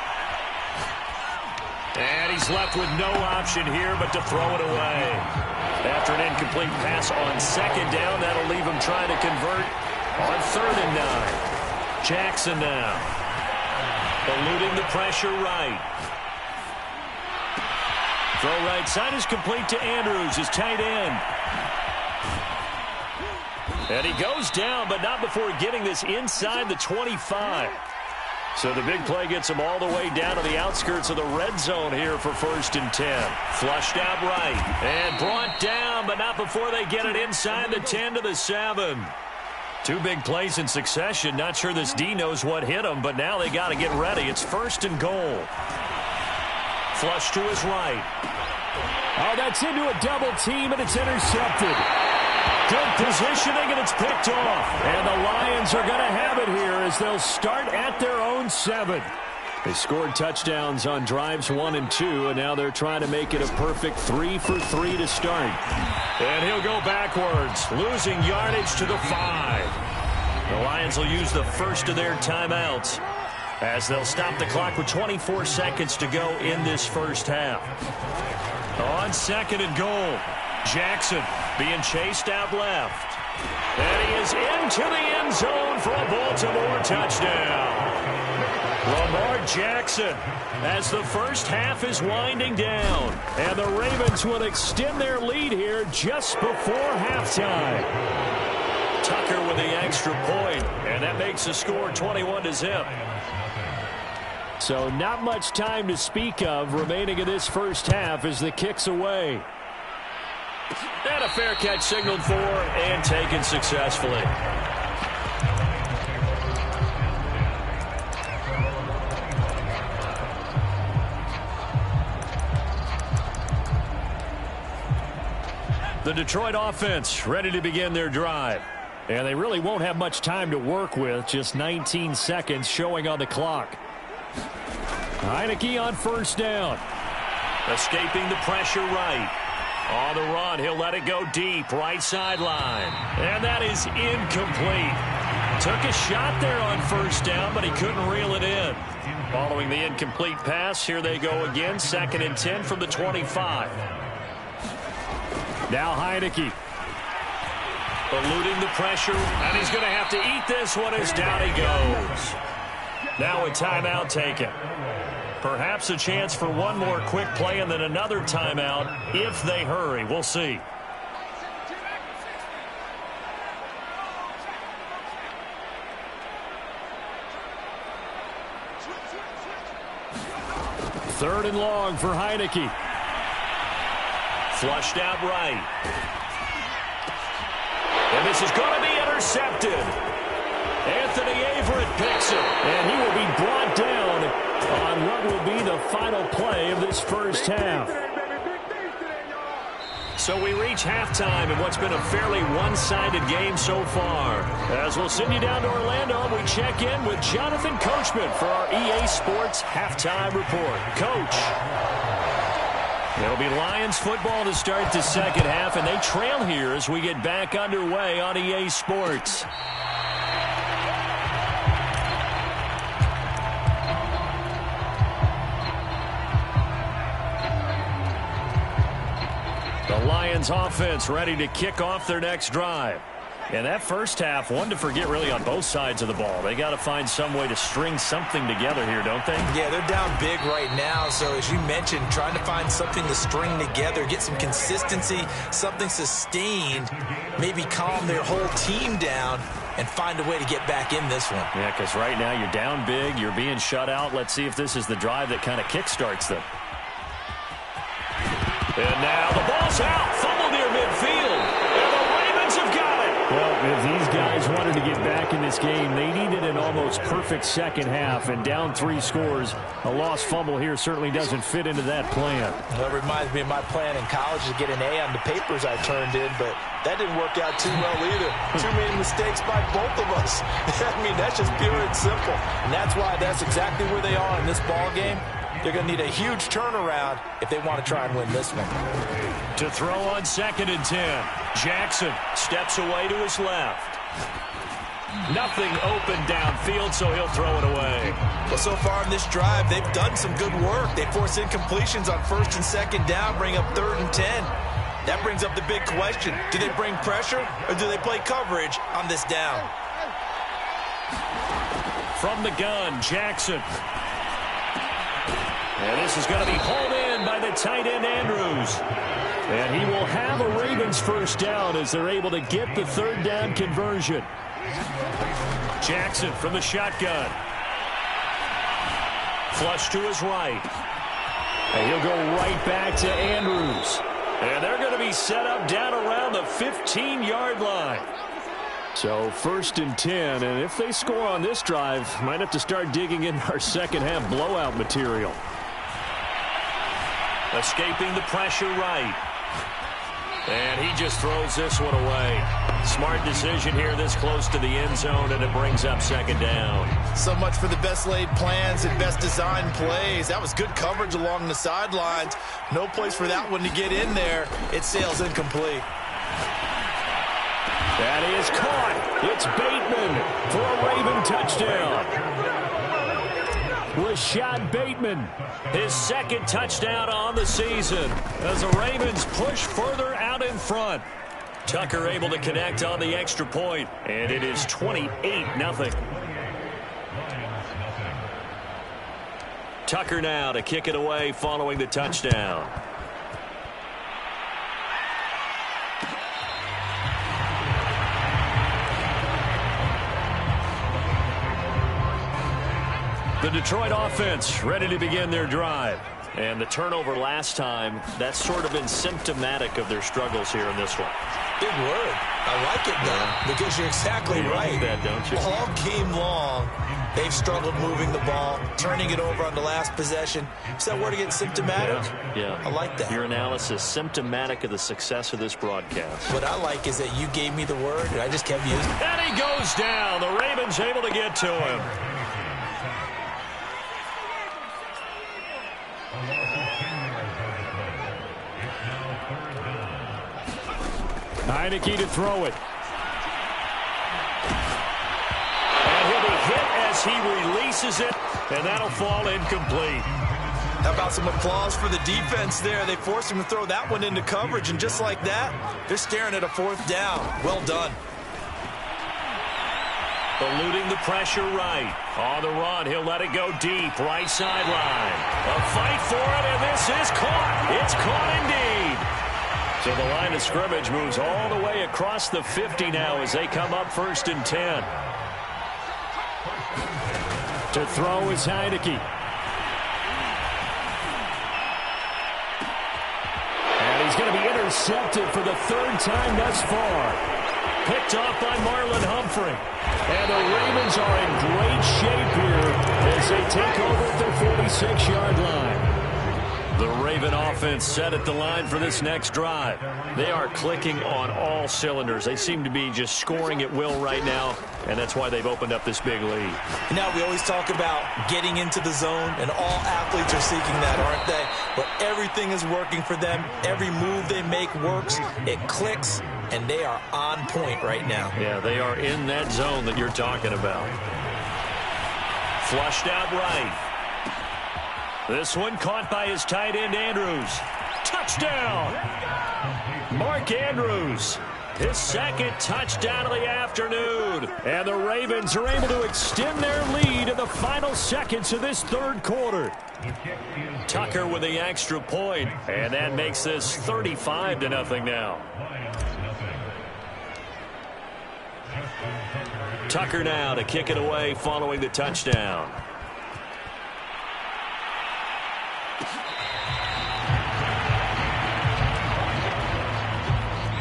And he's left with no option here but to throw it away. After an incomplete pass on 2nd down, that'll leave him trying to convert on 3rd and 9. Jackson now. Eluding the pressure right. Throw right side is complete to Andrews, his tight end. And he goes down, but not before getting this inside the 25. So the big play gets him all the way down to the outskirts of the red zone here for 1st and 10. Flushed out right. And brought down, but not before they get it inside the 10 to the 7. 2 big plays in succession. Not sure this D knows what hit him, but now they got to get ready. It's 1st and goal. Flush to his right. Oh, that's into a double team, and it's intercepted. Good positioning, and it's picked off. And the Lions are going to have it here as they'll start at their own 7. They scored touchdowns on drives 1 and 2, and now they're trying to make it a perfect 3 for 3 to start. And he'll go backwards, losing yardage to the 5. The Lions will use the first of their timeouts as they'll stop the clock with 24 seconds to go in this first half. On 2nd and goal, Jackson being chased out left. And he is into the end zone for a Baltimore touchdown. Lamar Jackson as the first half is winding down. And the Ravens will extend their lead here just before halftime. Tucker with the extra point, and that makes the score 21-0. So not much time to speak of remaining in this first half as the kick's away. And a fair catch signaled for and taken successfully. The Detroit offense ready to begin their drive. And they really won't have much time to work with. Just 19 seconds showing on the clock. Heineke on first down. Escaping the pressure right. On the run, he'll let it go deep, right sideline. And that is incomplete. Took a shot there on first down, but he couldn't reel it in. Following the incomplete pass, here they go again. 2nd and 10 from the 25. Now Heineke. Eluding the pressure, and he's going to have to eat this one as down he goes. Now a timeout taken. Perhaps a chance for one more quick play and then another timeout if they hurry. We'll see. Third and long for Heineke. Flushed out right. And this is going to be intercepted. Anthony Averett picks it. And he will be brought down on what will be the final play of this first half. So we reach halftime in what's been a fairly one-sided game so far. As we'll send you down to Orlando, we check in with Jonathan Coachman for our EA Sports Halftime Report. Coach. It'll be Lions football to start the second half, and they trail here as we get back underway on EA Sports. The Lions offense ready to kick off their next drive. And that first half, one to forget really on both sides of the ball. They got to find some way to string something together here, don't they? Yeah, they're down big right now. So as you mentioned, trying to find something to string together, get some consistency, something sustained, maybe calm their whole team down and find a way to get back in this one. Yeah, because right now you're down big, you're being shut out. Let's see if this is the drive that kind of kickstarts them. And now the ball's out, fumble near midfield, and the Ravens have got it. Well, if these guys wanted to get back in this game, they needed an almost perfect second half, and down 3 scores. A lost fumble here certainly doesn't fit into that plan. Well, it reminds me of my plan in college to get an A on the papers I turned in, but that didn't work out too well either. Too many mistakes by both of us. I mean, that's just pure and simple. And that's why that's exactly where they are in this ball game. They're going to need a huge turnaround if they want to try and win this one. To throw on 2nd and 10. Jackson steps away to his left. Nothing open downfield, so he'll throw it away. Well, so far in this drive, they've done some good work. They force incompletions on 1st and 2nd down, bring up 3rd and 10. That brings up the big question. Do they bring pressure or do they play coverage on this down? From the gun, Jackson. And this is going to be hauled in by the tight end, Andrews. And he will have a Ravens first down as they're able to get the 3rd down conversion. Jackson from the shotgun. Flush to his right. And he'll go right back to Andrews. And they're going to be set up down around the 15-yard line. So 1st and 10, and if they score on this drive, might have to start digging in our second half blowout material. Escaping the pressure right. And he just throws this one away. Smart decision here this close to the end zone, and it brings up 2nd down. So much for the best laid plans and best designed plays. That was good coverage along the sidelines. No place for that one to get in there. It sails incomplete. That is caught. It's Bateman for a Raven touchdown. Rashad Bateman, his 2nd touchdown on the season as the Ravens push further out in front. Tucker able to connect on the extra point, and it is 28-0. Tucker now to kick it away following the touchdown. The Detroit offense ready to begin their drive. And the turnover last time, that's sort of been symptomatic of their struggles here in this one. Big word. I like it, though, because you're exactly right. Like that, don't you? All game long, they've struggled moving the ball, turning it over on the last possession. Is that word again, symptomatic? Yeah. I like that. Your analysis, symptomatic of the success of this broadcast. What I like is that you gave me the word, and I just kept using it. And he goes down. The Ravens able to get to him. Heineke to throw it. And he'll be hit as he releases it, and that'll fall incomplete. How about some applause for the defense there? They forced him to throw that one into coverage, and just like that, they're staring at a 4th down. Well done. Eluding the pressure right. On the run, he'll let it go deep. Right sideline. A fight for it, and this is caught. It's caught indeed. So the line of scrimmage moves all the way across the 50 now as they come up 1st and 10. To throw is Heineke. And he's going to be intercepted for the 3rd time thus far. Picked off by Marlon Humphrey. And the Ravens are in great shape here as they take over at their 46-yard line. The Raven offense set at the line for this next drive. They are clicking on all cylinders. They seem to be just scoring at will right now, and that's why they've opened up this big lead. Now, we always talk about getting into the zone, and all athletes are seeking that, aren't they? But everything is working for them. Every move they make works. It clicks, and they are on point right now. Yeah, they are in that zone that you're talking about. Flushed out right. This one caught by his tight end, Andrews. Touchdown! Mark Andrews, his 2nd touchdown of the afternoon. And the Ravens are able to extend their lead in the final seconds of this 3rd quarter. Tucker with the extra point, and that makes this 35-0 now. Tucker now to kick it away following the touchdown.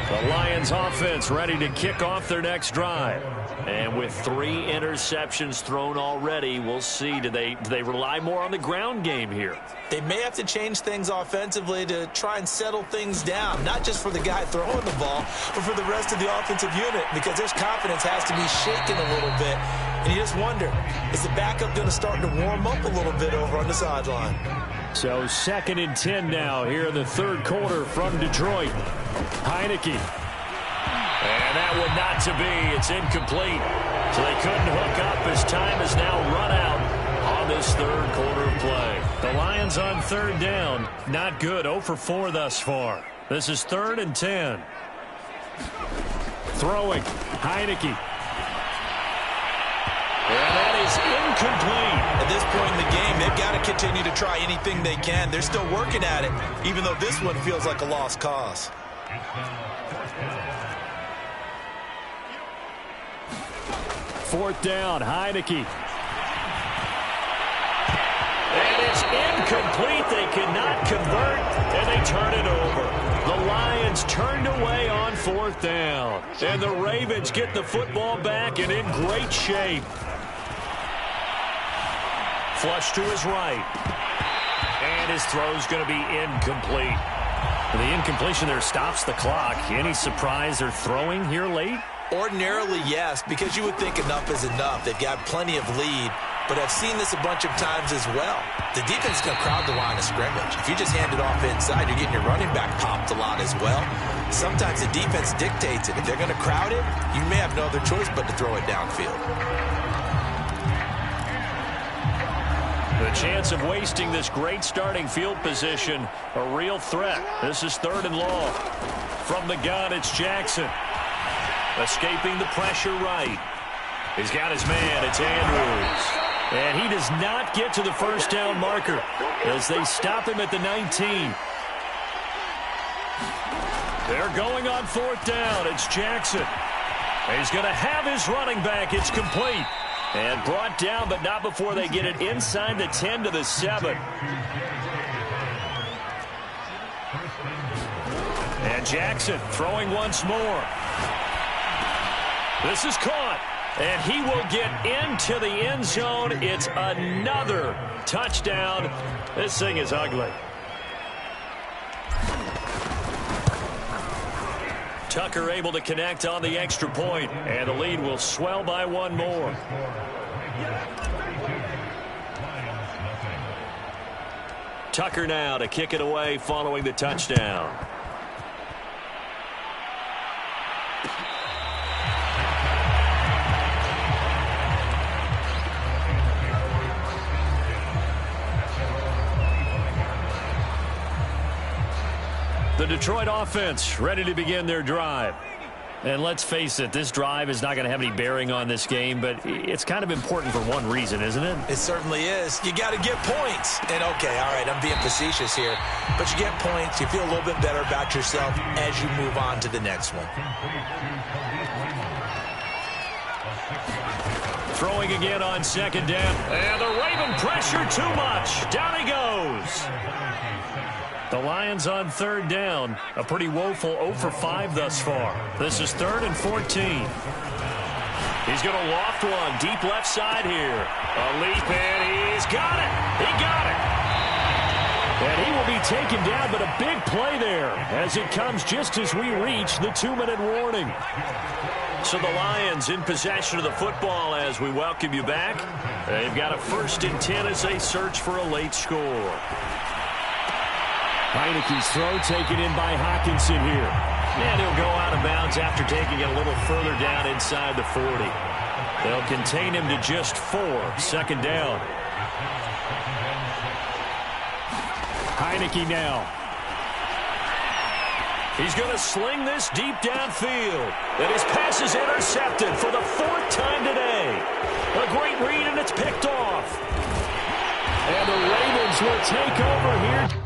The Lions offense ready to kick off their next drive. And with 3 interceptions thrown already, we'll see. Do they rely more on the ground game here? They may have to change things offensively to try and settle things down, not just for the guy throwing the ball, but for the rest of the offensive unit, because their confidence has to be shaken a little bit. And you just wonder, is the backup going to start to warm up a little bit over on the sideline? So 2nd and 10 now here in the 3rd quarter from Detroit. Heineke. And that one not to be. It's incomplete. So they couldn't hook up as time has now run out on this 3rd quarter of play. The Lions on 3rd down. Not good. 0 for 4 thus far. This is 3rd and 10. Throwing. Heineke. And that is incomplete. At this point in the game, they've got to continue to try anything they can. They're still working at it, even though this one feels like a lost cause. 4th down, Heineke. And it's incomplete. They cannot convert, and they turn it over. The Lions turned away on 4th down. And the Ravens get the football back and in great shape. Flush to his right. And his throw's going to be incomplete. The incompletion there stops the clock. Any surprise they're throwing here late? Ordinarily, yes, because you would think enough is enough. They've got plenty of lead, but I've seen this a bunch of times as well. The defense is going to crowd the line of scrimmage. If you just hand it off inside, you're getting your running back popped a lot as well. Sometimes the defense dictates it. If they're going to crowd it, you may have no other choice but to throw it downfield. The chance of wasting this great starting field position, a real threat. This is 3rd and long. From the gun, it's Jackson. Escaping the pressure right. He's got his man. It's Andrews. And he does not get to the 1st down marker as they stop him at the 19. They're going on 4th down. It's Jackson. He's going to have his running back. It's complete. And brought down, but not before they get it inside the 10 to the 7. And Jackson throwing once more. This is caught. And he will get into the end zone. It's another touchdown. This thing is ugly. Tucker able to connect on the extra point, and the lead will swell by one more. Tucker now to kick it away following the touchdown. The Detroit offense ready to begin their drive. And let's face it, this drive is not going to have any bearing on this game, but it's kind of important for one reason, isn't it? It certainly is. You got to get points. And, okay, all right, I'm being facetious here. But you get points, you feel a little bit better about yourself as you move on to the next one. Throwing again on second down. And the Raven pressure too much. Down he goes. The Lions on third down. A pretty woeful 0 for 5 thus far. This is 3rd and 14. He's going to loft one deep left side here. A leap, and he's got it. He got it. And he will be taken down, but a big play there as it comes just as we reach the 2-minute warning. So the Lions in possession of the football as we welcome you back. They've got a 1st and 10 as they search for a late score. Heineke's throw taken in by Hockenson here. And he'll go out of bounds after taking it a little further down inside the 40. They'll contain him to just 4. 2nd down. Heineke now. He's going to sling this deep downfield. And his pass is intercepted for the 4th time today. A great read, and it's picked off. And the Ravens will take over here.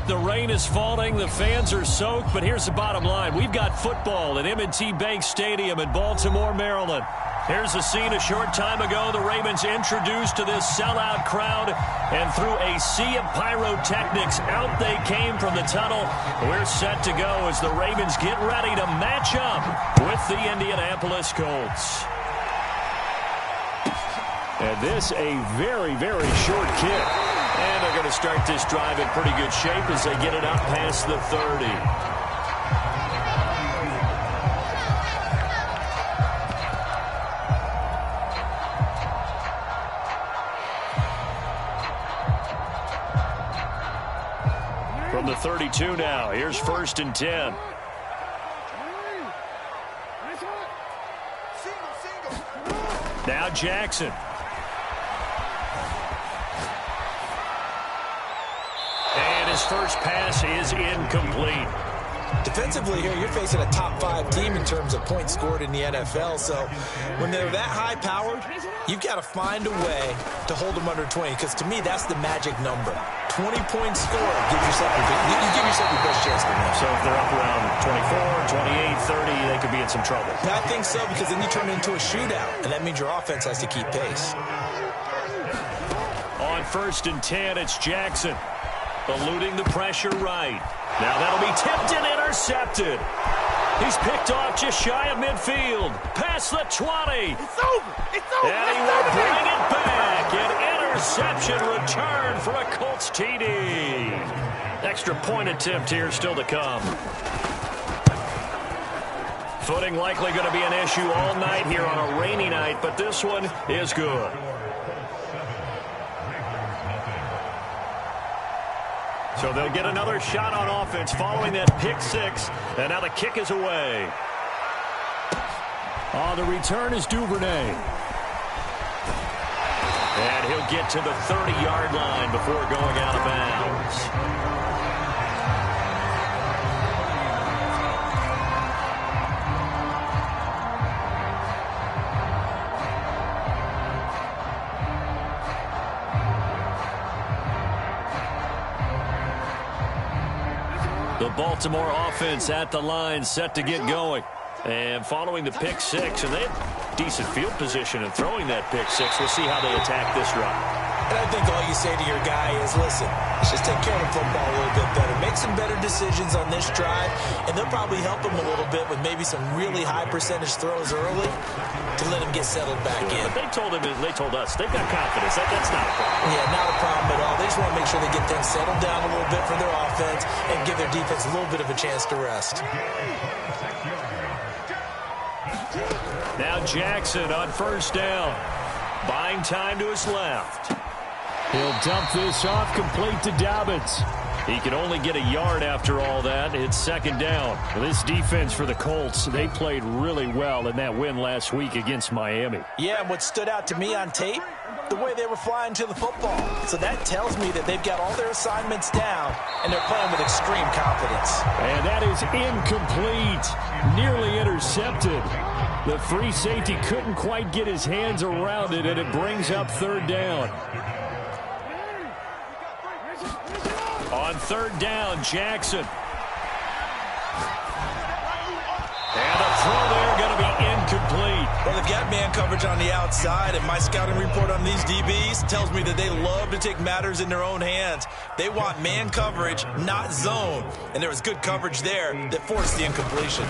The rain is falling. The fans are soaked. But here's the bottom line. We've got football at M&T Bank Stadium in Baltimore, Maryland. Here's the scene a short time ago. The Ravens introduced to this sellout crowd. And through a sea of pyrotechnics, out they came from the tunnel. We're set to go as the Ravens get ready to match up with the Indianapolis Colts. And this a very, very short kick. And they're going to start this drive in pretty good shape as they get it up past the 30. From the 32 now, here's 1st and 10. Now Jackson. And his first pass is incomplete. Defensively here, you're facing a top-5 team in terms of points scored in the NFL. So when they're that high-powered, you've got to find a way to hold them under 20. Because to me, that's the magic number. 20 points scored. You give yourself your best chance to win. So if they're up around 24, 28, 30, they could be in some trouble. I think so, because then you turn it into a shootout, and that means your offense has to keep pace. On 1st and 10, it's Jackson. Eluding the pressure right. Now that'll be tipped and intercepted. He's picked off just shy of midfield. Past the 20. It's over. It's over. And he will bring it back. An interception return for a Colts TD. Extra point attempt here still to come. Footing likely going to be an issue all night here on a rainy night, but this one is good. So they'll get another shot on offense following that pick 6. And now the kick is away. The return is Duvernay. And he'll get to the 30-yard line before going out of bounds. The Baltimore offense at the line, set to get going. And following the pick 6, and they have decent field position in throwing that pick 6. We'll see how they attack this drive. And I think all you say to your guy is, listen, let's just take care of the football a little bit better. Make some better decisions on this drive, and they'll probably help him a little bit with maybe some really high percentage throws early to let him get settled back in. But they told us, they've got confidence. That's not a problem. Yeah, not a problem at all. They just want to make sure they get things settled down a little bit for their offense and give their defense a little bit of a chance to rest. Now Jackson on 1st down. Buying time to his left. He'll dump this off complete to Dobbins. He can only get a yard after all that. It's 2nd down. This defense for the Colts, they played really well in that win last week against Miami. Yeah, and what stood out to me on tape, the way they were flying to the football. So that tells me that they've got all their assignments down, and they're playing with extreme confidence. And that is incomplete. Nearly intercepted. The free safety couldn't quite get his hands around it, and it brings up 3rd down. On 3rd down, Jackson. And a throw there going to be incomplete. Well, they've got man coverage on the outside, and my scouting report on these DBs tells me that they love to take matters in their own hands. They want man coverage, not zone. And there was good coverage there that forced the incompletion.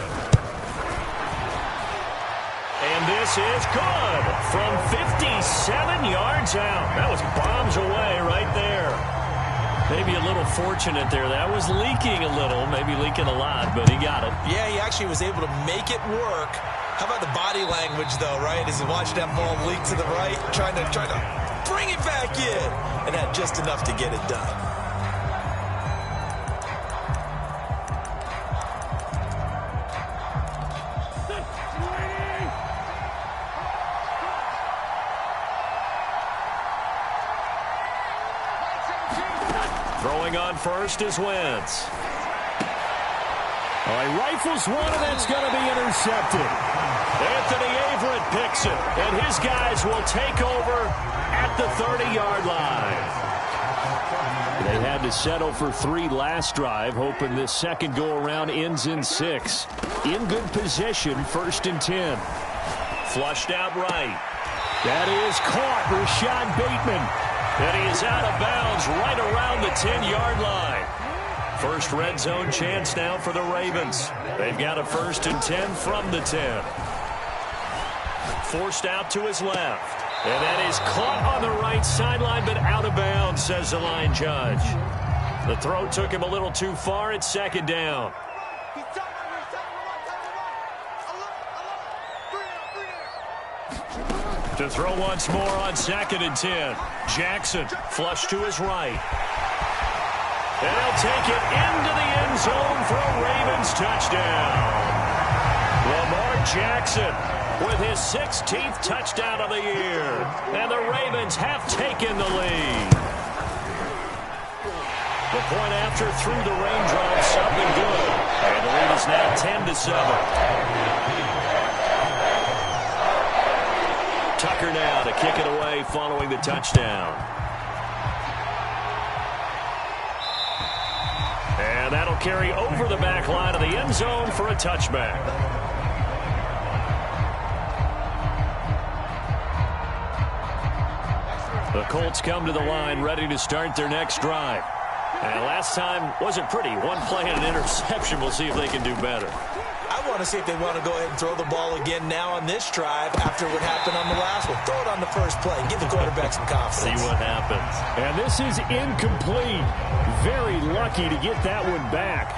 And this is good from 57 yards out. That was bombs away right there. Maybe a little fortunate there. That was leaking a little, maybe leaking a lot, but he got it. Yeah, he actually was able to make it work. How about the body language, though, right? As he watched that ball leak to the right, trying to bring it back in, and had just enough to get it done. Throwing on 1st is Wentz. He rifles one, and that's going to be intercepted. Anthony Averett picks it, and his guys will take over at the 30-yard line. They had to settle for 3 last drive, hoping this second go-around ends in 6. In good position, 1st and 10. Flushed out right. That is caught. Rashad Bateman. And he is out of bounds right around the 10-yard line. First red zone chance now for the Ravens. They've got a 1st and 10 from the 10. Forced out to his left. And that is caught on the right sideline, but out of bounds, says the line judge. The throw took him a little too far. It's 2nd down. To throw once more on 2nd and 10. Jackson flush to his right. And he'll take it into the end zone for a Ravens touchdown. Lamar Jackson with his 16th touchdown of the year. And the Ravens have taken the lead. The point after through the raindrops, something good. And the lead is now 10-7. Tucker now to kick it away following the touchdown. And that'll carry over the back line of the end zone for a touchback. The Colts come to the line ready to start their next drive. And last time wasn't pretty. 1 play and an interception. We'll see if they can do better. I want to see if they want to go ahead and throw the ball again now on this drive after what happened on the last one. Throw it on the first play. Give the quarterback some confidence. See what happens. And this is incomplete. Very lucky to get that one back.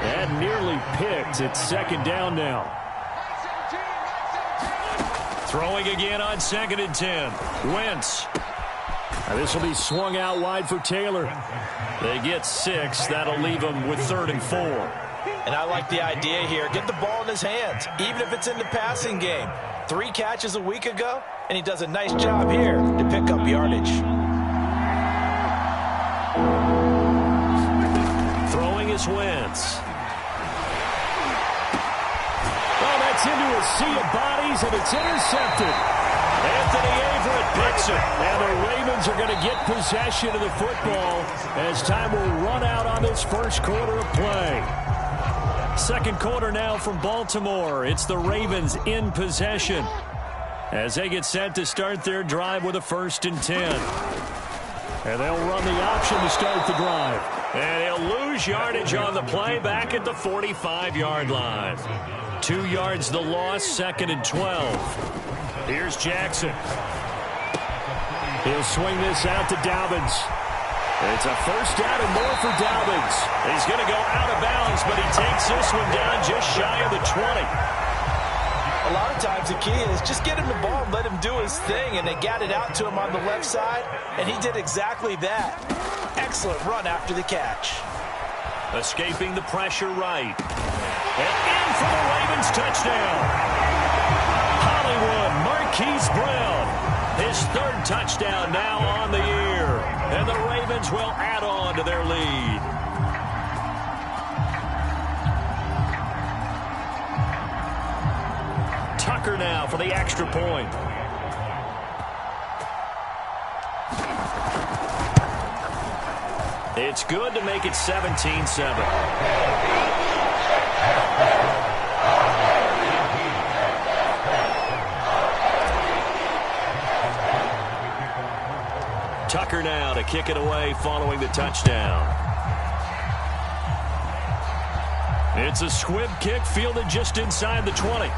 And nearly picked. It's 2nd down now. Throwing again on 2nd and 10. Wentz. This will be swung out wide for Taylor. They get 6. That'll leave them with 3rd and 4. And I like the idea here. Get the ball in his hands, even if it's in the passing game. 3 catches a week ago, and he does a nice job here to pick up yardage. Throwing is Wentz. Oh, that's into a sea of bodies, and it's intercepted. Anthony Averett picks it. And the Ravens are going to get possession of the football as time will run out on this first quarter of play. Second quarter now from Baltimore. It's the Ravens in possession as they get set to start their drive with a 1st and 10. And they'll run the option to start the drive. And he'll lose yardage on the play back at the 45-yard line. 2 yards the loss, 2nd and 12. Here's Jackson. He'll swing this out to Dobbins. It's a 1st down and more for Dobbins. He's going to go out of bounds, but he takes this one down just shy of the 20. A lot of times the key is just get him the ball and let him do his thing, and they got it out to him on the left side, and he did exactly that. Excellent run after the catch. Escaping the pressure right. And in for the Ravens touchdown. Hollywood Marquise Brown. His 3rd touchdown now on the year. And the Ravens will add on to their lead. Tucker now for the extra point. It's good to make it 17-7. Tucker now to kick it away following the touchdown. It's a squib kick fielded just inside the 20.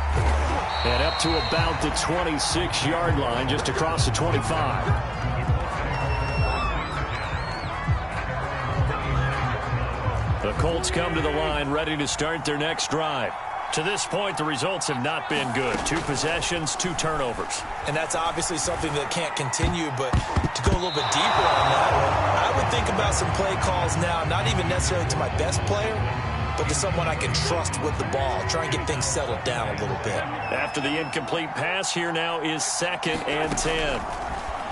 And up to about the 26-yard line, just across the 25. The Colts come to the line ready to start their next drive. To this point, the results have not been good. 2 possessions, 2 turnovers. And that's obviously something that can't continue, but to go a little bit deeper on that one, I would think about some play calls now, not even necessarily to my best player, but to someone I can trust with the ball. Try and get things settled down a little bit. After the incomplete pass, here now is 2nd and 10.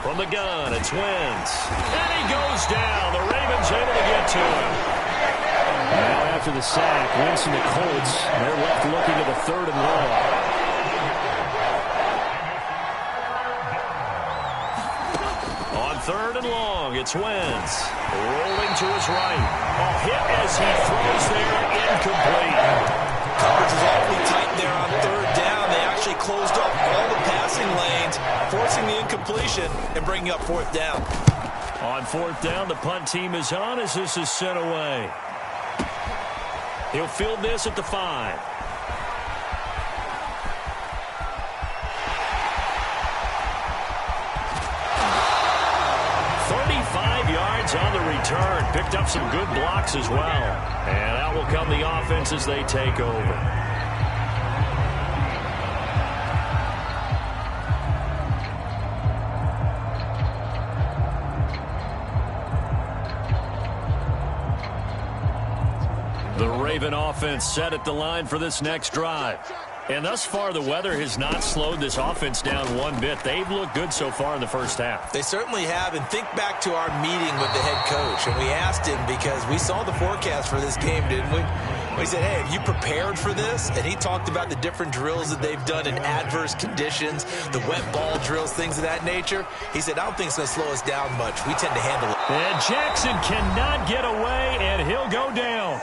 From the gun, it's Wentz. And he goes down. The Ravens able to get to him. Now after the sack, Wentz and the Colts, they're left looking to the 3rd and long. On 3rd and long, it's Wentz. Rolling right. A hit as he throws there, incomplete. Coverage is awfully tight there on third down. They actually closed up all the passing lanes, forcing the incompletion and bringing up fourth down. On fourth down, the punt team is on as this is sent away. He'll field this at the 5. On the return, picked up some good blocks as well. And out will come the offense as they take over. The Raven offense set at the line for this next drive. And thus far, the weather has not slowed this offense down one bit. They've looked good so far in the first half. They certainly have. And think back to our meeting with the head coach. And we asked him, because we saw the forecast for this game, didn't we? We said, hey, have you prepared for this? And he talked about the different drills that they've done in adverse conditions, the wet ball drills, things of that nature. He said, I don't think it's going to slow us down much. We tend to handle it. And Jackson cannot get away, and he'll go down.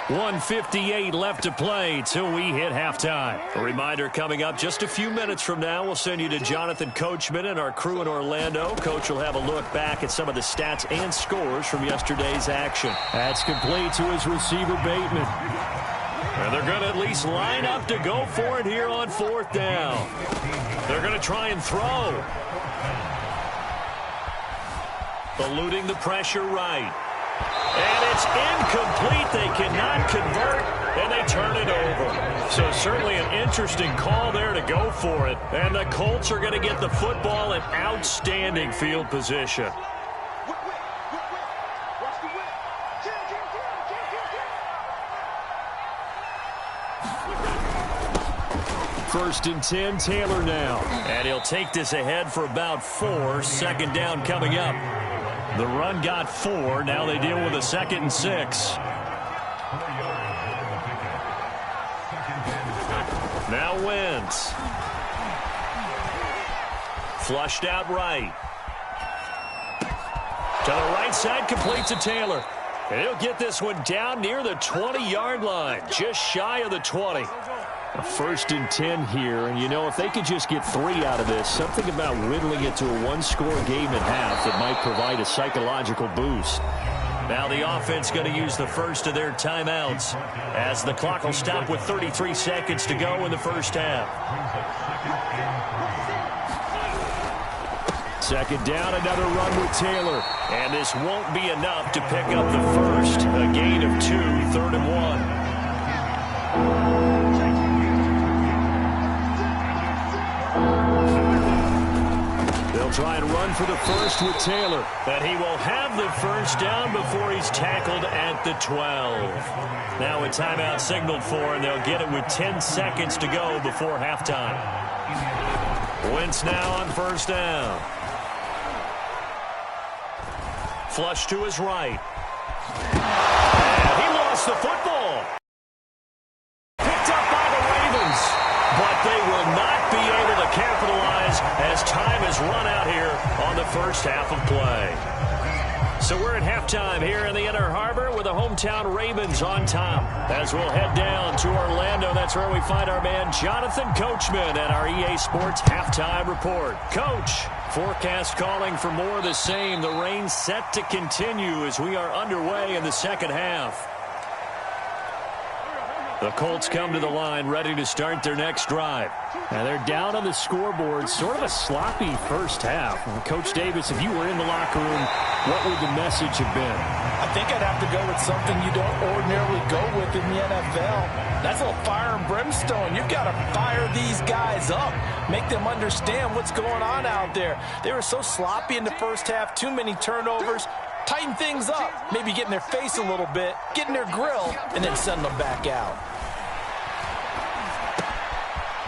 1:58 left to play till we hit halftime. A reminder, coming up just a few minutes from now, we'll send you to Jonathan Coachman and our crew in Orlando. Coach will have a look back at some of the stats and scores from yesterday's action. That's complete to his receiver, Bateman. And they're going to at least line up to go for it here on fourth down. They're going to try and throw. Eluding the pressure right. And it's incomplete. They cannot convert, and they turn it over. So certainly an interesting call there to go for it. And the Colts are going to get the football in outstanding field position. First and 10, Taylor now. And he'll take this ahead for about 4. Second down coming up. The run got 4. Now they deal with a 2nd and 6. Now Wentz. Flushed out right. To the right side, complete to Taylor. And he'll get this one down near the 20-yard line, just shy of the 20. A first and 10 here, and you know, if they could just get 3 out of this, something about whittling it to a one-score game at half that might provide a psychological boost. Now the offense going to use the first of their timeouts as the clock will stop with 33 seconds to go in the first half. Second down, another run with Taylor. And this won't be enough to pick up the first. A gain of 2, 3rd and 1. They'll try and run for the first with Taylor. And he will have the first down before he's tackled at the 12. Now a timeout signaled for, and they'll get it with 10 seconds to go before halftime. Wentz now on first down. Flush to his right. And he lost the football. Picked up by the Ravens. But they will not be able to capitalize as time has run out here on the first half of play. So we're at halftime here in the Inner Harbor with the hometown Ravens on top. As we'll head down to Orlando, that's where we find our man Jonathan Coachman at our EA Sports Halftime Report. Coach, forecast calling for more of the same. The rain set to continue as we are underway in the second half. The Colts come to the line ready to start their next drive. And they're down on the scoreboard. Sort of a sloppy first half. Coach Davis, if you were in the locker room, what would the message have been? I think I'd have to go with something you don't ordinarily go with in the NFL. That's a little fire and brimstone. You've got to fire these guys up. Make them understand what's going on out there. They were so sloppy in the first half. Too many turnovers. Tighten things up. Maybe get in their face a little bit. Get in their grill. And then send them back out.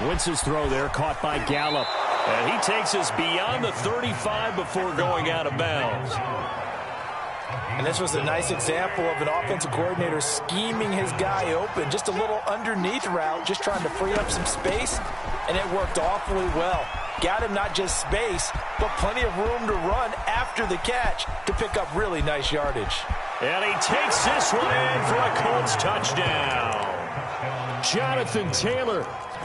Wentz's throw there caught by Gallup. And he takes us beyond the 35 before going out of bounds. And this was a nice example of an offensive coordinator scheming his guy open. Just a little underneath route, just trying to free up some space. And it worked awfully well. Got him not just space, but plenty of room to run after the catch to pick up really nice yardage. And he takes this one in for a Colts touchdown. Jonathan Taylor,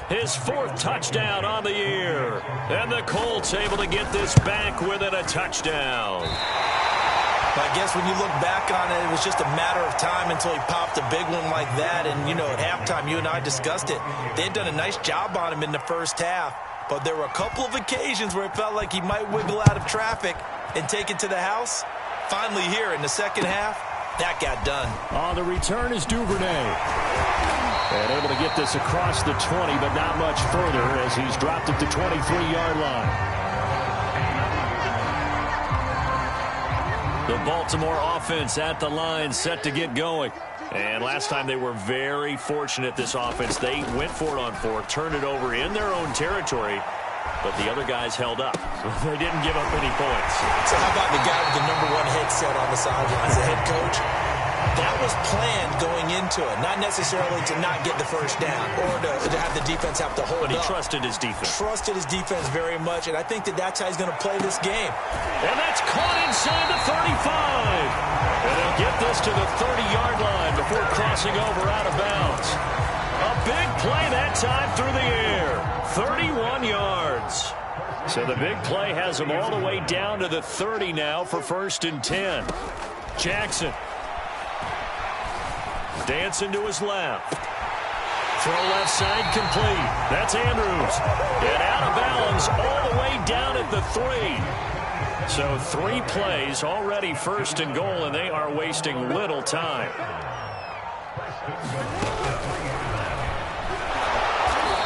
his 4th touchdown on the year. And the Colts able to get this back within a touchdown. I guess when you look back on it, it was just a matter of time until he popped a big one like that. And, you know, at halftime, you and I discussed it. They had done a nice job on him in the first half. But there were a couple of occasions where it felt like he might wiggle out of traffic and take it to the house. Finally here in the second half, that got done. On the return is Duvernay. And able to get this across the 20, but not much further as he's dropped at the 23-yard line. The Baltimore offense at the line, set to get going. And last time they were very fortunate, this offense. They went for it on 4, turned it over in their own territory, but the other guys held up. So they didn't give up any points. So how about the guy with the #1 headset on the sidelines, the head coach? That was planned going into it, not necessarily to not get the first down or to have the defense have to hold up. But he trusted his defense. Trusted his defense very much, and I think that's how he's going to play this game. And that's caught inside the 35. And they'll get this to the 30-yard line before crossing over out of bounds. A big play that time through the air. 31 yards. So the big play has them all the way down to the 30 now for 1st and 10. Jackson. Dancing to his left. Throw left side complete. That's Andrews. And out of bounds all the way down at the 3. So 3 plays already 1st and goal, and they are wasting little time.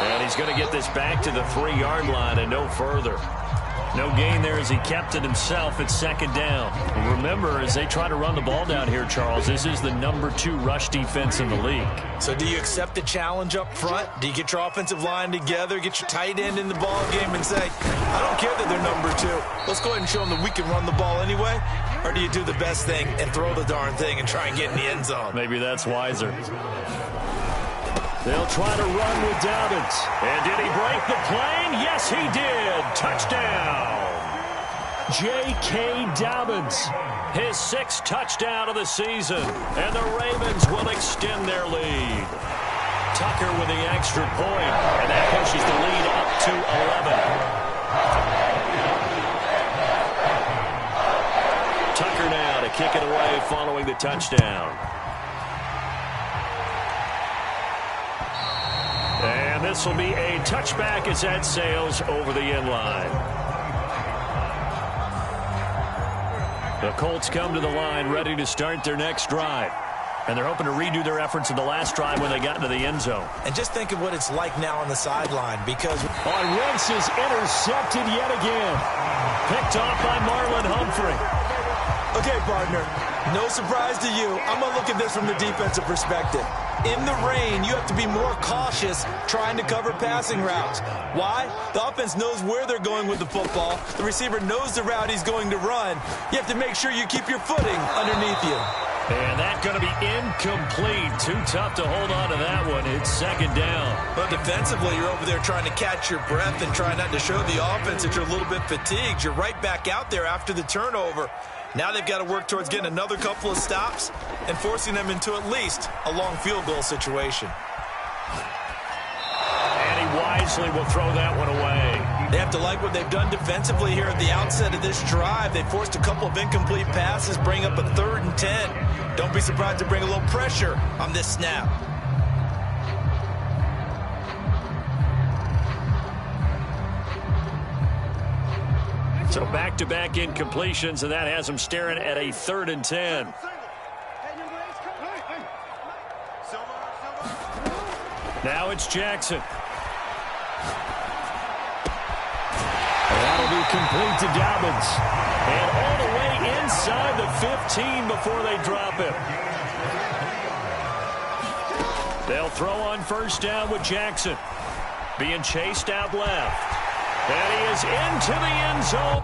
And he's going to get this back to the 3-yard line and no further. No gain there as he kept it himself at 2nd down. And remember, as they try to run the ball down here, Charles, this is the #2 rush defense in the league. So do you accept the challenge up front? Do you get your offensive line together, get your tight end in the ball game and say, I don't care that they're #2. Let's go ahead and show them that we can run the ball anyway? Or do you do the best thing and throw the darn thing and try and get in the end zone? Maybe that's wiser. They'll try to run with Dobbins. And did he break the plane? Yes, he did. Touchdown. J.K. Dobbins. His 6th touchdown of the season. And the Ravens will extend their lead. Tucker with the extra point. And that pushes the lead up to 11. Tucker now to kick it away following the touchdown. And this will be a touchback as that sails over the end line. The Colts come to the line ready to start their next drive. And they're hoping to redo their efforts in the last drive when they got into the end zone. And just think of what it's like now on the sideline because Wentz is intercepted yet again. Picked off by Marlon Humphrey. Okay, partner, no surprise to you. I'm going to look at this from the defensive perspective. In the rain, you have to be more cautious trying to cover passing routes. Why? The offense knows where they're going with the football. The receiver knows the route he's going to run. You have to make sure you keep your footing underneath you. And that's going to be incomplete. Too tough to hold on to that one. It's 2nd down. But defensively, you're over there trying to catch your breath and try not to show the offense that you're a little bit fatigued. You're right back out there after the turnover. Now they've got to work towards getting another couple of stops and forcing them into at least a long field goal situation. And he wisely will throw that one away. They have to like what they've done defensively here at the outset of this drive. They forced a couple of incomplete passes, bring up a 3rd and 10. Don't be surprised to bring a little pressure on this snap. So back-to-back incompletions, and that has them staring at a 3rd and 10. Now it's Jackson. That'll be complete to Dobbins. And all the way inside the 15 before they drop him. They'll throw on 1st down with Jackson. Being chased out left. And he is into the end zone.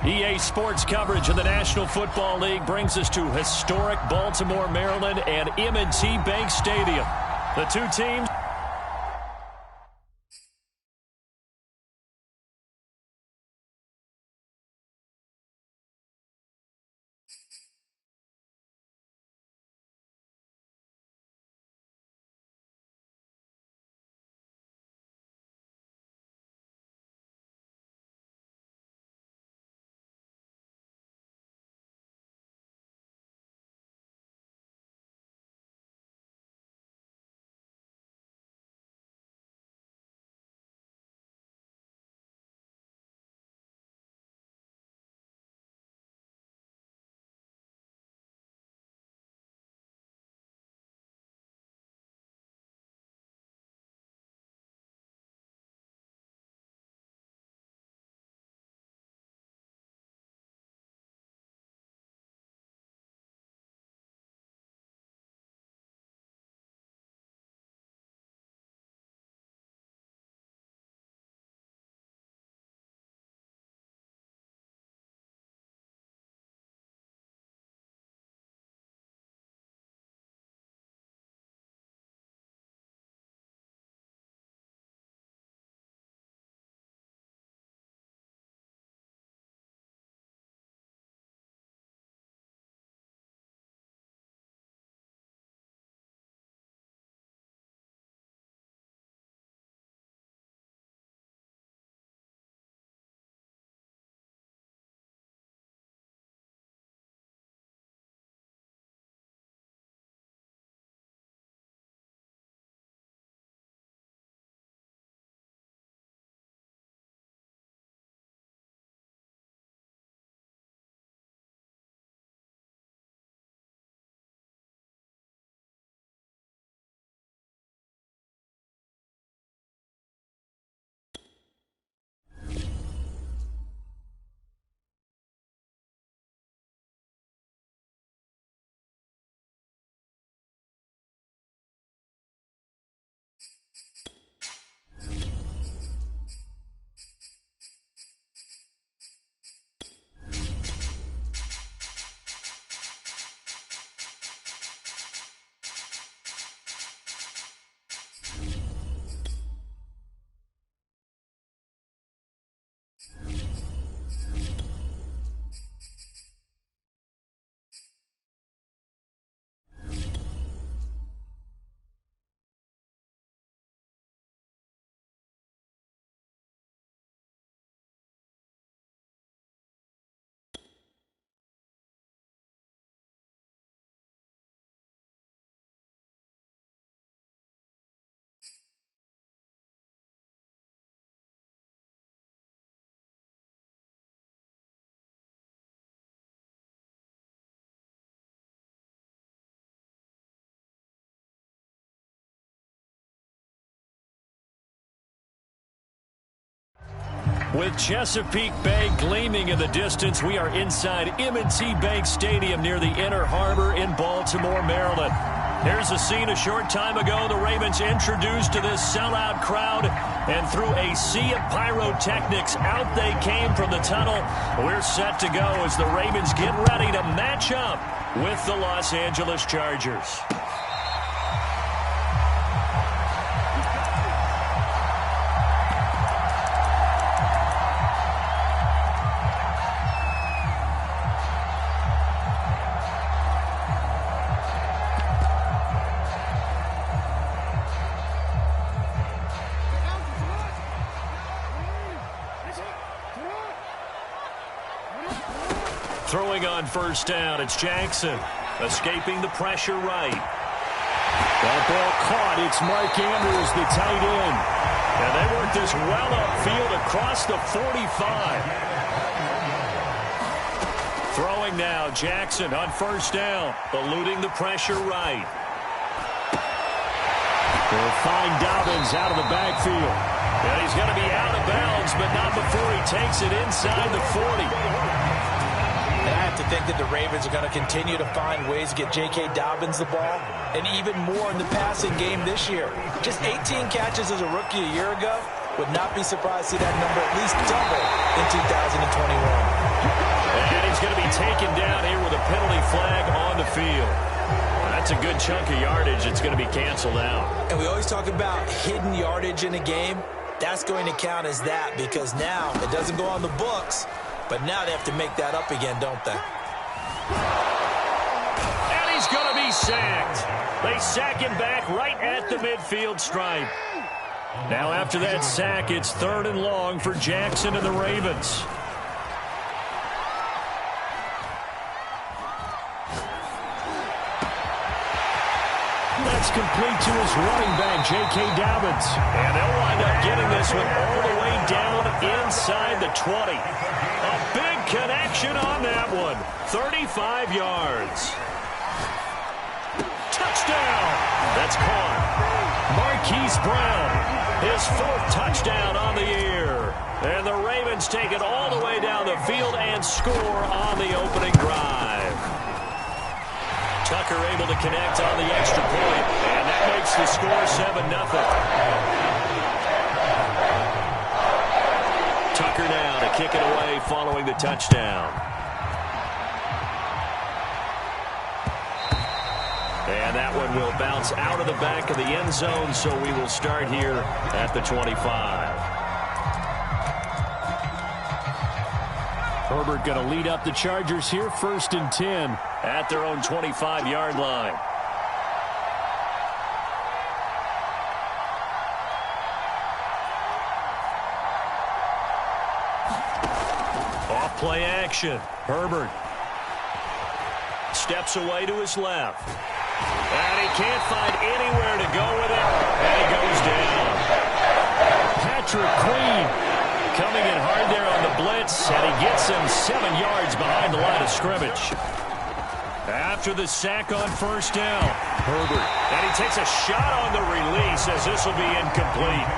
EA Sports coverage of the National Football League brings us to historic Baltimore, Maryland, and M&T Bank Stadium. The two teams. With Chesapeake Bay gleaming in the distance, we are inside M&T Bank Stadium near the Inner Harbor in Baltimore, Maryland. Here's a scene a short time ago. The Ravens introduced to this sellout crowd, and through a sea of pyrotechnics, out they came from the tunnel. We're set to go as the Ravens get ready to match up with the Los Angeles Chargers. Throwing on first down, it's Jackson. Escaping the pressure right. That ball caught. It's Mark Andrews, the tight end. And they work this well upfield across the 45. Throwing now, Jackson on first down. Eluding the pressure right. They'll find Dobbins out of the backfield. And he's going to be out of bounds, but not before he takes it inside the 40. And I have to think that the Ravens are going to continue to find ways to get J.K. Dobbins the ball, and even more in the passing game this year. Just 18 catches as a rookie a year ago. Would not be surprised to see that number at least double in 2021. taken down here with a penalty flag on the field. That's a good chunk of yardage. It's going to be canceled out. And we always talk about hidden yardage in a game. That's going to count as that because now it doesn't go on the books, but now they have to make that up again, don't they? And he's going to be sacked. They sack him back right at the midfield stripe. Now after that sack, it's 3rd and long for Jackson and the Ravens. That's complete to his running back, J.K. Dobbins. And they'll wind up getting this one all the way down inside the 20. A big connection on that one. 35 yards. Touchdown. That's caught. Marquise Brown, his 4th touchdown on the year. And the Ravens take it all the way down the field and score on the opening drive. Tucker able to connect on the extra point, and that makes the score 7-0. Tucker now to kick it away following the touchdown. And that one will bounce out of the back of the end zone, so we will start here at the 25. Herbert going to lead up the Chargers here, 1st and 10. At their own 25-yard line. Off play action. Herbert steps away to his left. And he can't find anywhere to go with it. And he goes down. Patrick Queen coming in hard there on the blitz. And he gets him 7 yards behind the line of scrimmage. After the sack on 1st down, Herbert. And he takes a shot on the release as this will be incomplete.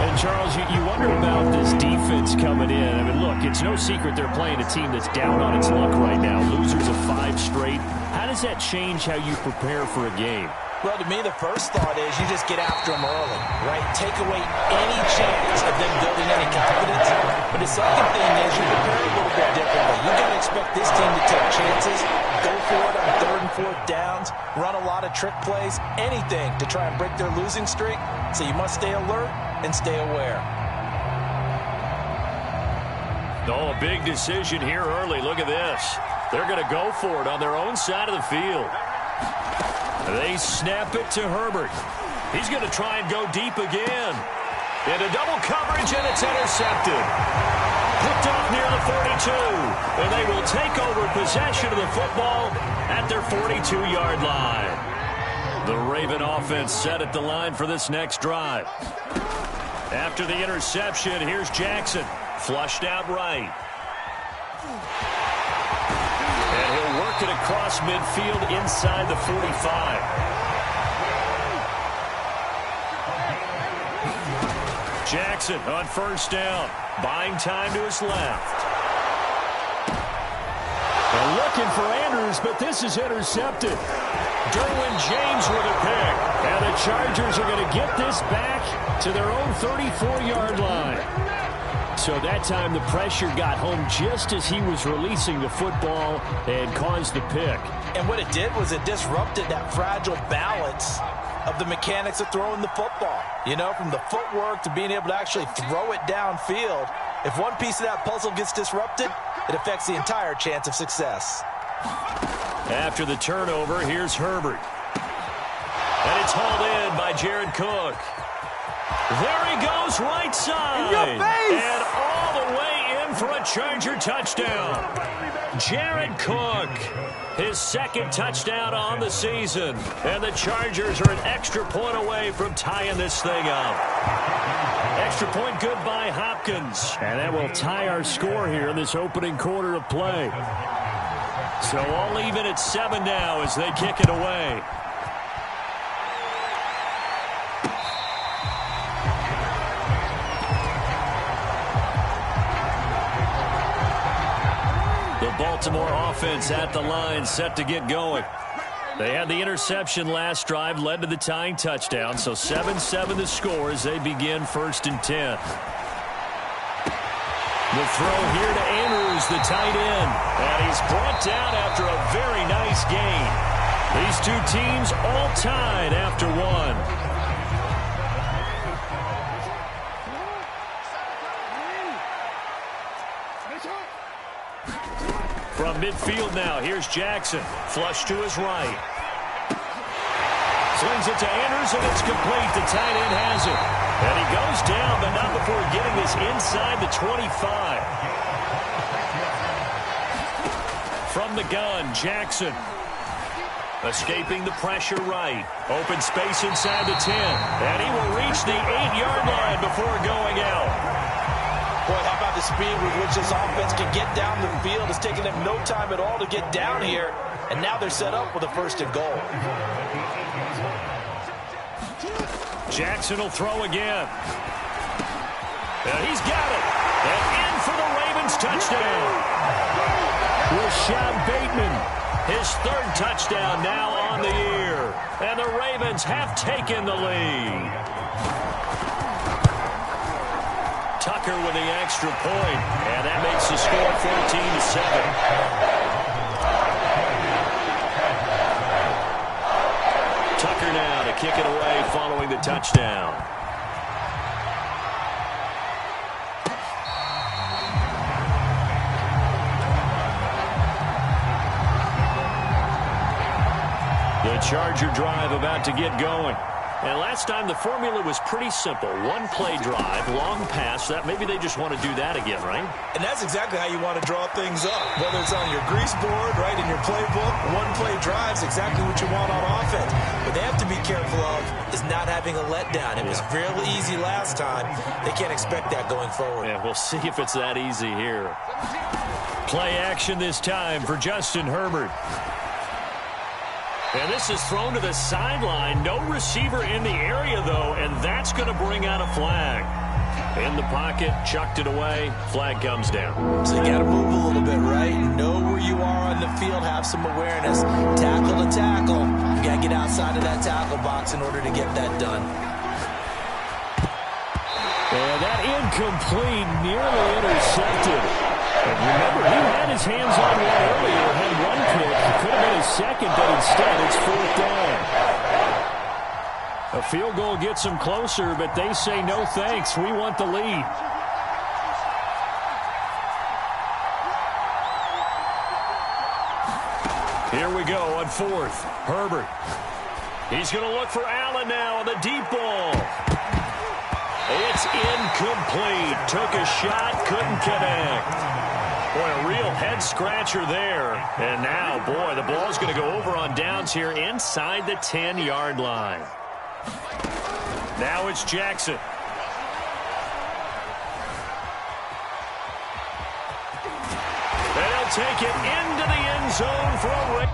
And, Charles, you wonder about this defense coming in. I mean, look, it's no secret they're playing a team that's down on its luck right now. Losers of 5 straight. How does that change how you prepare for a game? Well, to me, the first thought is you just get after them early, right? Take away any chance of them building any confidence. But the second thing is you prepare a little bit differently. You got to expect this team to take chances, go for it on 3rd and 4th downs, run a lot of trick plays, anything to try and break their losing streak. So you must stay alert and stay aware. Oh, a big decision here early. Look at this. They're going to go for it on their own side of the field. They snap it to Herbert. He's going to try and go deep again. Into double coverage, and it's intercepted. Picked off near the 42. And they will take over possession of the football at their 42-yard line. The Raven offense set at the line for this next drive. After the interception, here's Jackson. Flushed out right. And he'll work it across midfield inside the 45. Jackson on 1st down. Buying time to his left. They're looking for Andrews, but this is intercepted. Derwin James with a pick. And the Chargers are going to get this back to their own 34-yard line. So that time the pressure got home just as he was releasing the football and caused the pick. And what it did was it disrupted that fragile balance of the mechanics of throwing the football. You know, from the footwork to being able to actually throw it downfield. If one piece of that puzzle gets disrupted, it affects the entire chance of success. After the turnover, here's Herbert. And it's hauled in by Jared Cook. There he goes, right side. In your face! And all the way in for a Charger touchdown. Jared Cook, his 2nd touchdown on the season. And the Chargers are an extra point away from tying this thing up. Extra point good by Hopkins. And that will tie our score here in this opening quarter of play. So all even at 7 now as they kick it away. Baltimore offense at the line, set to get going. They had the interception last drive, led to the tying touchdown, so 7-7 the score as they begin 1st and 10. The throw here to Andrews. Andrews, the tight end. And he's brought down after a very nice gain. These two teams all tied after one. From midfield now, here's Jackson. Flush to his right. Slings it to Andrews, and it's complete. The tight end has it. And he goes down, but not before getting this inside the 25. From the gun, Jackson. Escaping the pressure right. Open space inside the 10. And he will reach the 8-yard line before going out. Boy, how about the speed with which this offense can get down the field? It's taken them no time at all to get down here. And now they're set up with a 1st and goal. Jackson will throw again. And he's got it. And in for the Ravens touchdown. Rashad Bateman. His 3rd touchdown now on the year. And the Ravens have taken the lead. Tucker with the extra point. And that makes the score 14-7. Tucker now to kick it away following the touchdown. The Charger drive about to get going. And last time the formula was pretty simple. One play drive, long pass. That maybe they just want to do that again, right? And that's exactly how you want to draw things up. Whether it's on your grease board, right, in your playbook, one play drive is exactly what you want on offense. What they have to be careful of is not having a letdown. It was fairly easy last time. They can't expect that going forward. Yeah, we'll see if it's that easy here. Play action this time for Justin Herbert. And this is thrown to the sideline. No receiver in the area, though, and that's going to bring out a flag. In the pocket, chucked it away. Flag comes down. So you got to move a little bit, right? Know where you are on the field. Have some awareness. Tackle to tackle. You got to get outside of that tackle box in order to get that done. And that incomplete, nearly intercepted. And remember, he had his hands on one earlier, had one pick. It could have been his second, but instead it's 4th down. A field goal gets them closer, but they say no thanks. We want the lead. Here we go on 4th. Herbert. He's going to look for Allen now on the deep ball. It's incomplete. Took a shot, couldn't connect. Boy, a real head-scratcher there. And now, boy, the ball's going to go over on downs here inside the 10-yard line. Now it's Jackson. And he'll take it into the end zone for a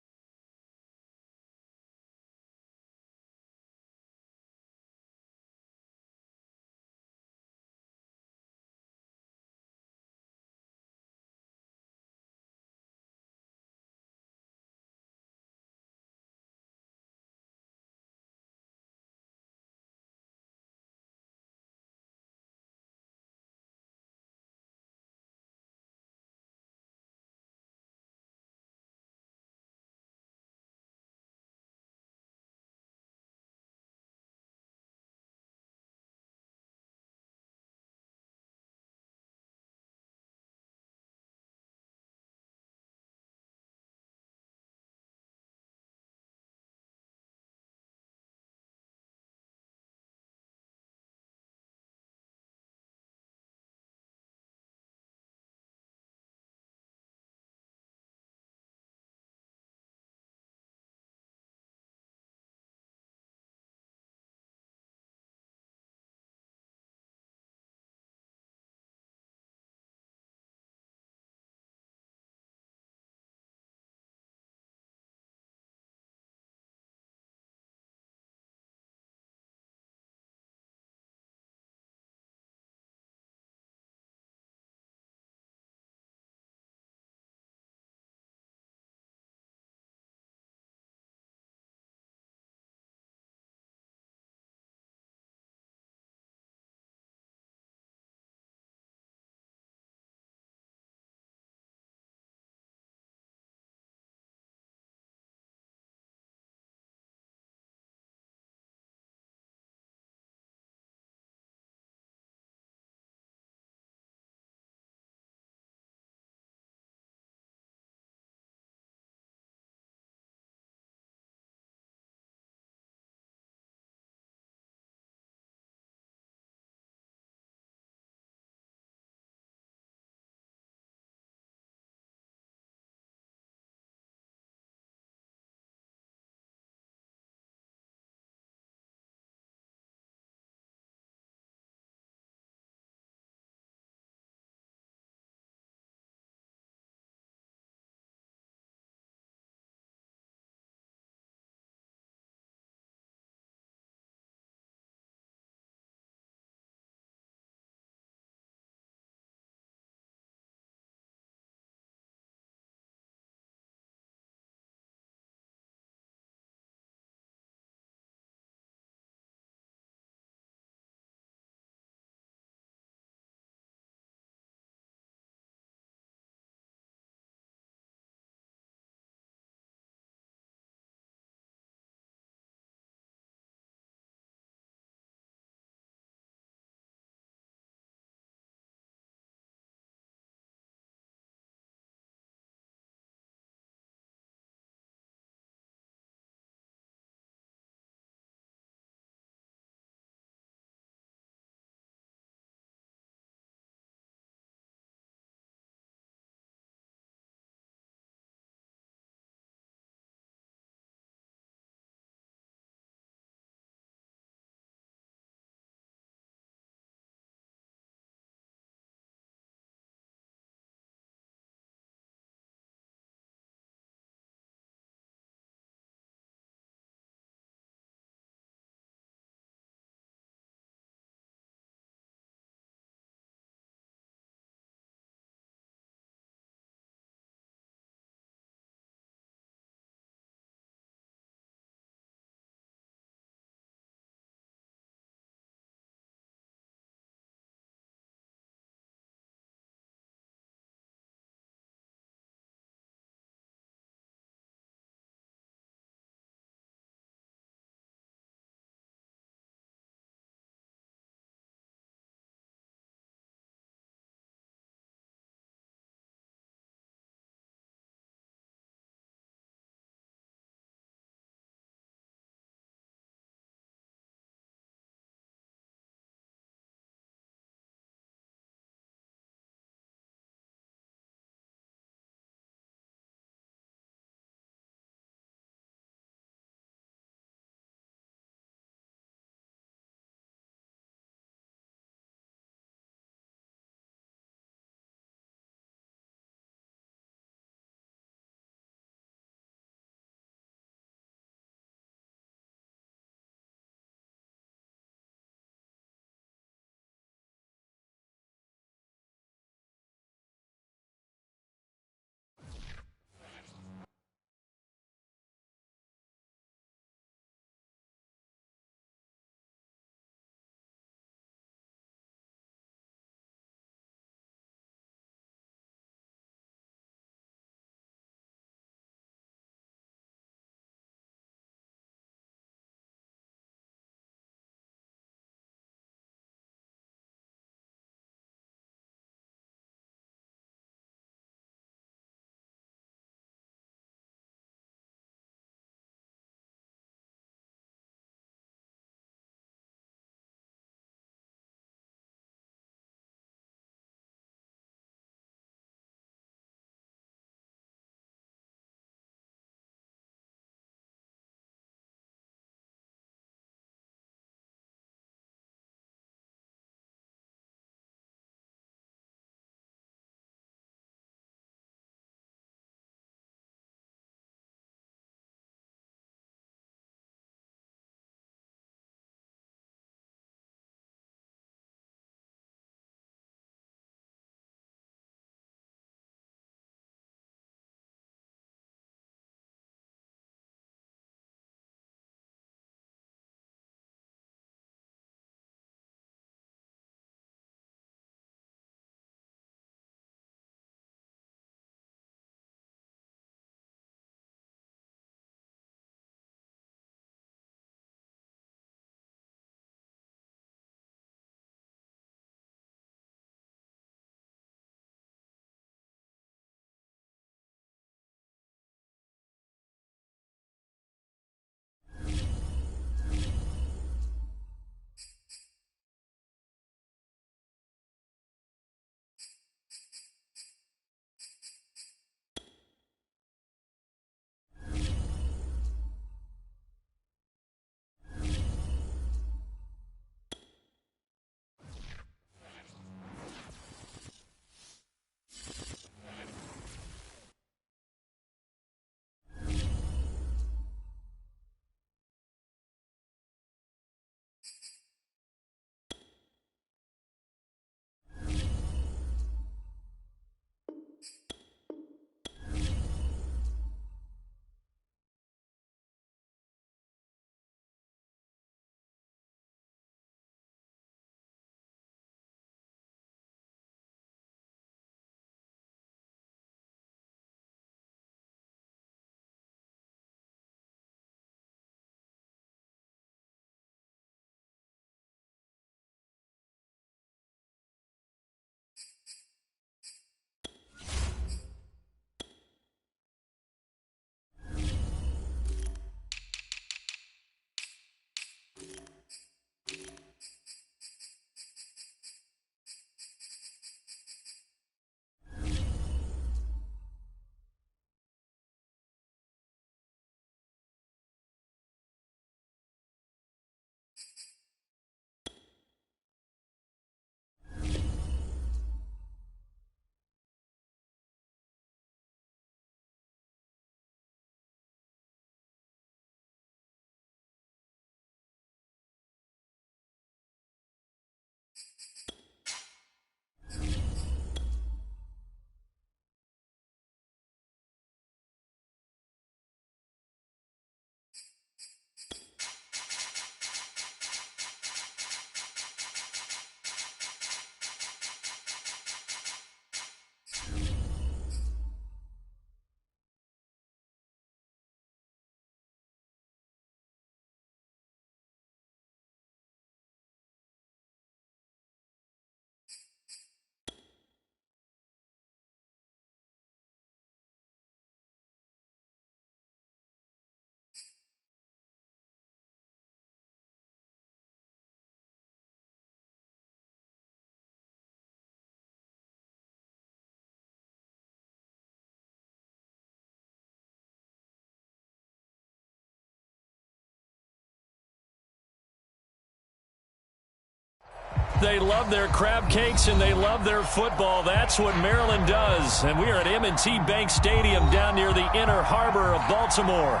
They love their crab cakes and they love their football. That's what Maryland does. And we are at M&T Bank Stadium down near the Inner Harbor of Baltimore.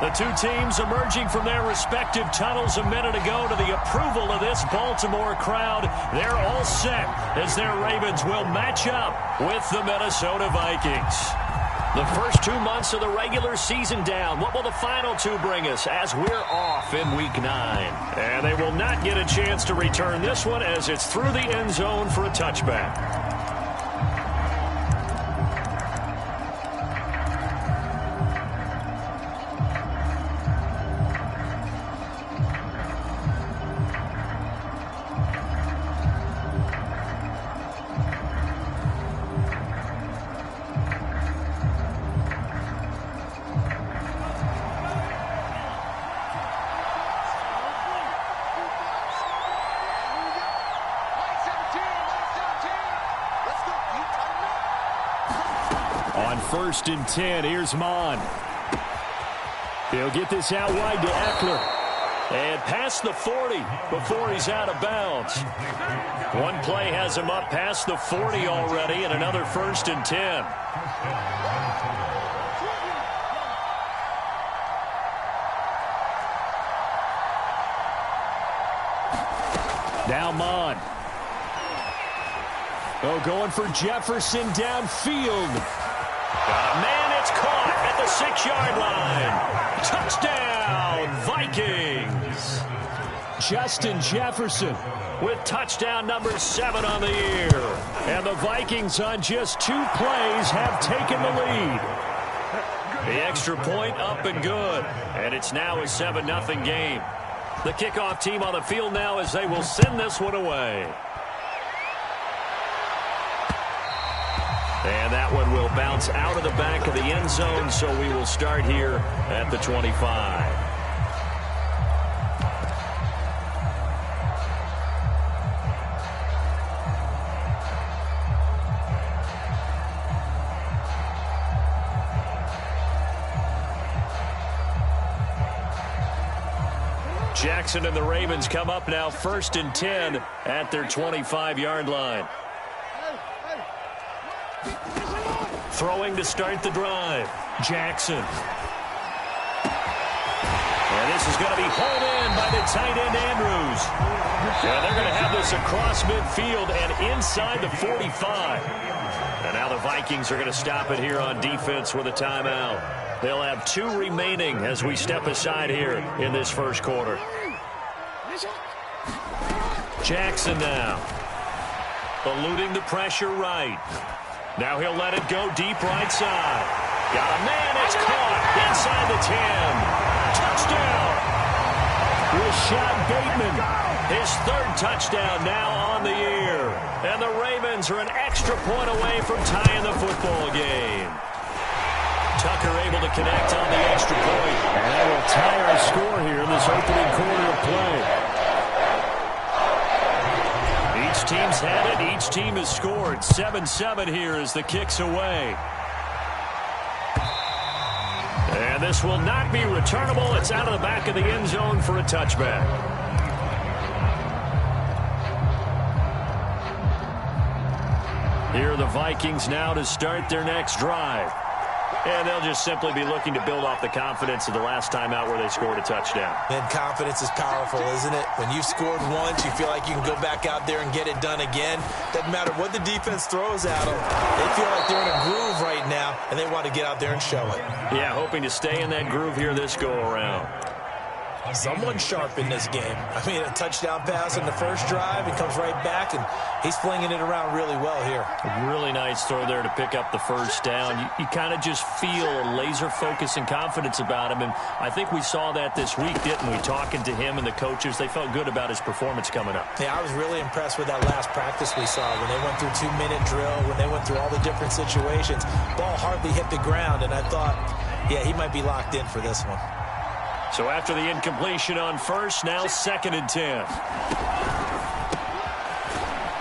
The two teams emerging from their respective tunnels a minute ago to the approval of this Baltimore crowd. They're all set as their Ravens will match up with the Minnesota Vikings. The first 2 months of the regular season down. What will the final two bring us as we're off in Week 9? And they will not get a chance to return this one as it's through the end zone for a touchback. On 1st and 10, here's Mon. He'll get this out wide to Eckler. And past the 40 before he's out of bounds. One play has him up past the 40 already, and another 1st and 10. Now Mon. Oh, going for Jefferson downfield. Man, it's caught at the 6-yard line. Touchdown, Vikings. Justin Jefferson with touchdown number 7 on the year. And the Vikings on just 2 plays have taken the lead. The extra point up and good. And it's now a 7-0 game. The kickoff team on the field now as they will send this one away. And that one will bounce out of the back of the end zone, so we will start here at the 25. Jackson and the Ravens come up now 1st and 10 at their 25-yard line. Throwing to start the drive. Jackson. And this is going to be hauled in by the tight end Andrews. And they're going to have this across midfield and inside the 45. And now the Vikings are going to stop it here on defense with a timeout. They'll have 2 remaining as we step aside here in this first quarter. Jackson now. Eluding the pressure right. Now he'll let it go deep right side. Got a man. It's caught inside the 10. Touchdown. Rashad Bateman. His 3rd touchdown now on the year. And the Ravens are an extra point away from tying the football game. Tucker able to connect on the extra point. And that will tie our score here in this opening quarter of play. Each team's had it. Each team has scored. 7-7 here as the kick's away. And this will not be returnable. It's out of the back of the end zone for a touchback. Here are the Vikings now to start their next drive. And they'll just simply be looking to build off the confidence of the last time out where they scored a touchdown. And confidence is powerful, isn't it? When you've scored once, you feel like you can go back out there and get it done again. Doesn't matter what the defense throws at them. They feel like they're in a groove right now, and they want to get out there and show it. Yeah, hoping to stay in that groove here this go-around. Someone sharp in this game. I mean, a touchdown pass in the first drive. He comes right back, and he's flinging it around really well here. A really nice throw there to pick up the first down. You kind of just feel a laser focus and confidence about him, and I think we saw that this week, didn't we? Talking to him and the coaches, they felt good about his performance coming up. Yeah, I was really impressed with that last practice we saw when they went through 2-minute drill, when they went through all the different situations. Ball hardly hit the ground, and I thought, yeah, he might be locked in for this one. So after the incompletion on first, now 2nd and 10.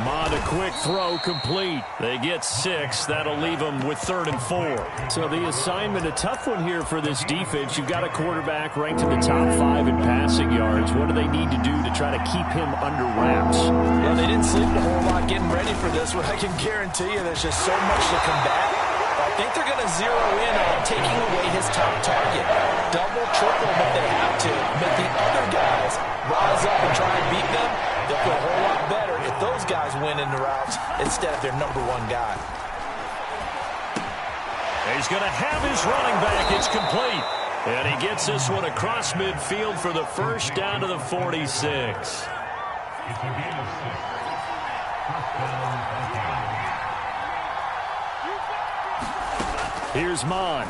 Mond, a quick throw, complete. They get 6. That'll leave them with 3rd and 4. So the assignment, a tough one here for this defense. You've got a quarterback ranked in the top 5 in passing yards. What do they need to do to try to keep him under wraps? Well, they didn't sleep a whole lot getting ready for this one. I can guarantee you there's just so much to combat. I think they're going to zero in on taking away his top target. Double, triple him if they have to. Make the other guys rise up and try and beat them. They'll feel a whole lot better if those guys win in the routes instead of their number 1 guy. He's going to have his running back. It's complete. And he gets this one across midfield for the first down to the 46. Here's Mond.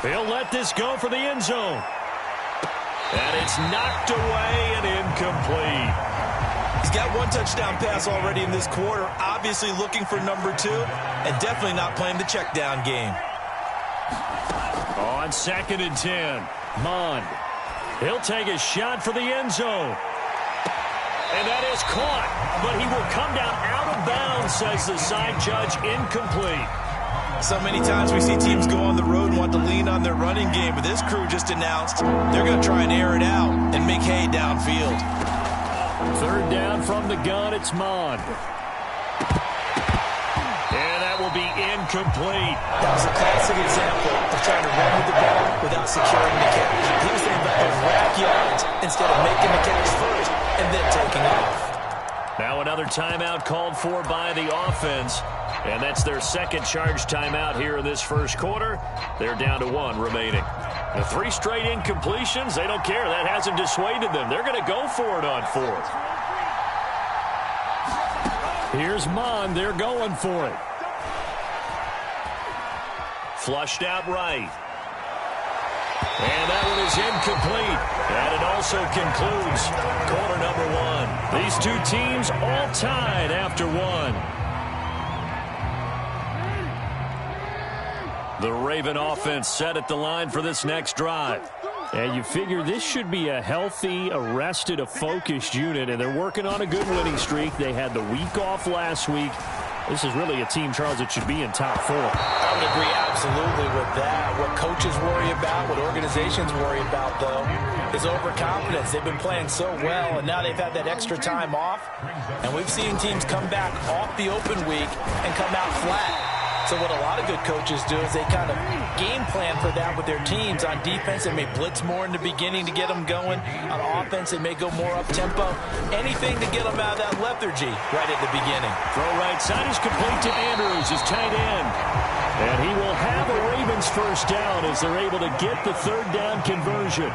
He'll let this go for the end zone. And it's knocked away and incomplete. He's got 1 touchdown pass already in this quarter, obviously looking for number 2, and definitely not playing the check down game. On 2nd and 10, Mond. he'll take a shot for the end zone. And that is caught, but he will come down out of bounds, says the side judge, incomplete. So many times we see teams go on the road and want to lean on their running game, but this crew just announced they're going to try and air it out and make hay downfield. 3rd down from the gun, it's Mond. And that will be incomplete. That was a classic example of trying to run with the ball without securing the catch. He was thinking about those rack yards instead of making the catch first and then taking off. Now another timeout called for by the offense. And that's their 2nd charge timeout here in this first quarter. They're down to 1 remaining. The 3 straight incompletions, they don't care. That hasn't dissuaded them. They're going to go for it on 4th. Here's Mond. They're going for it. Flushed out right. And that one is incomplete. And it also concludes quarter number 1. These 2 teams all tied after 1. The Raven offense set at the line for this next drive. And you figure this should be a healthy, arrested, a focused unit, and they're working on a good winning streak. They had the week off last week. This is really a team, Charles, that should be in top 4. I would agree absolutely with that. What coaches worry about, what organizations worry about, though, is overconfidence. They've been playing so well, and now they've had that extra time off. And we've seen teams come back off the open week and come out flat. So what a lot of good coaches do is they kind of game plan for that with their teams. On defense, they may blitz more in the beginning to get them going. On offense, they may go more up-tempo. Anything to get them out of that lethargy right at the beginning. Throw right side is complete to Andrews, his tight end. And he will have a Ravens first down as they're able to get the 3rd down conversion.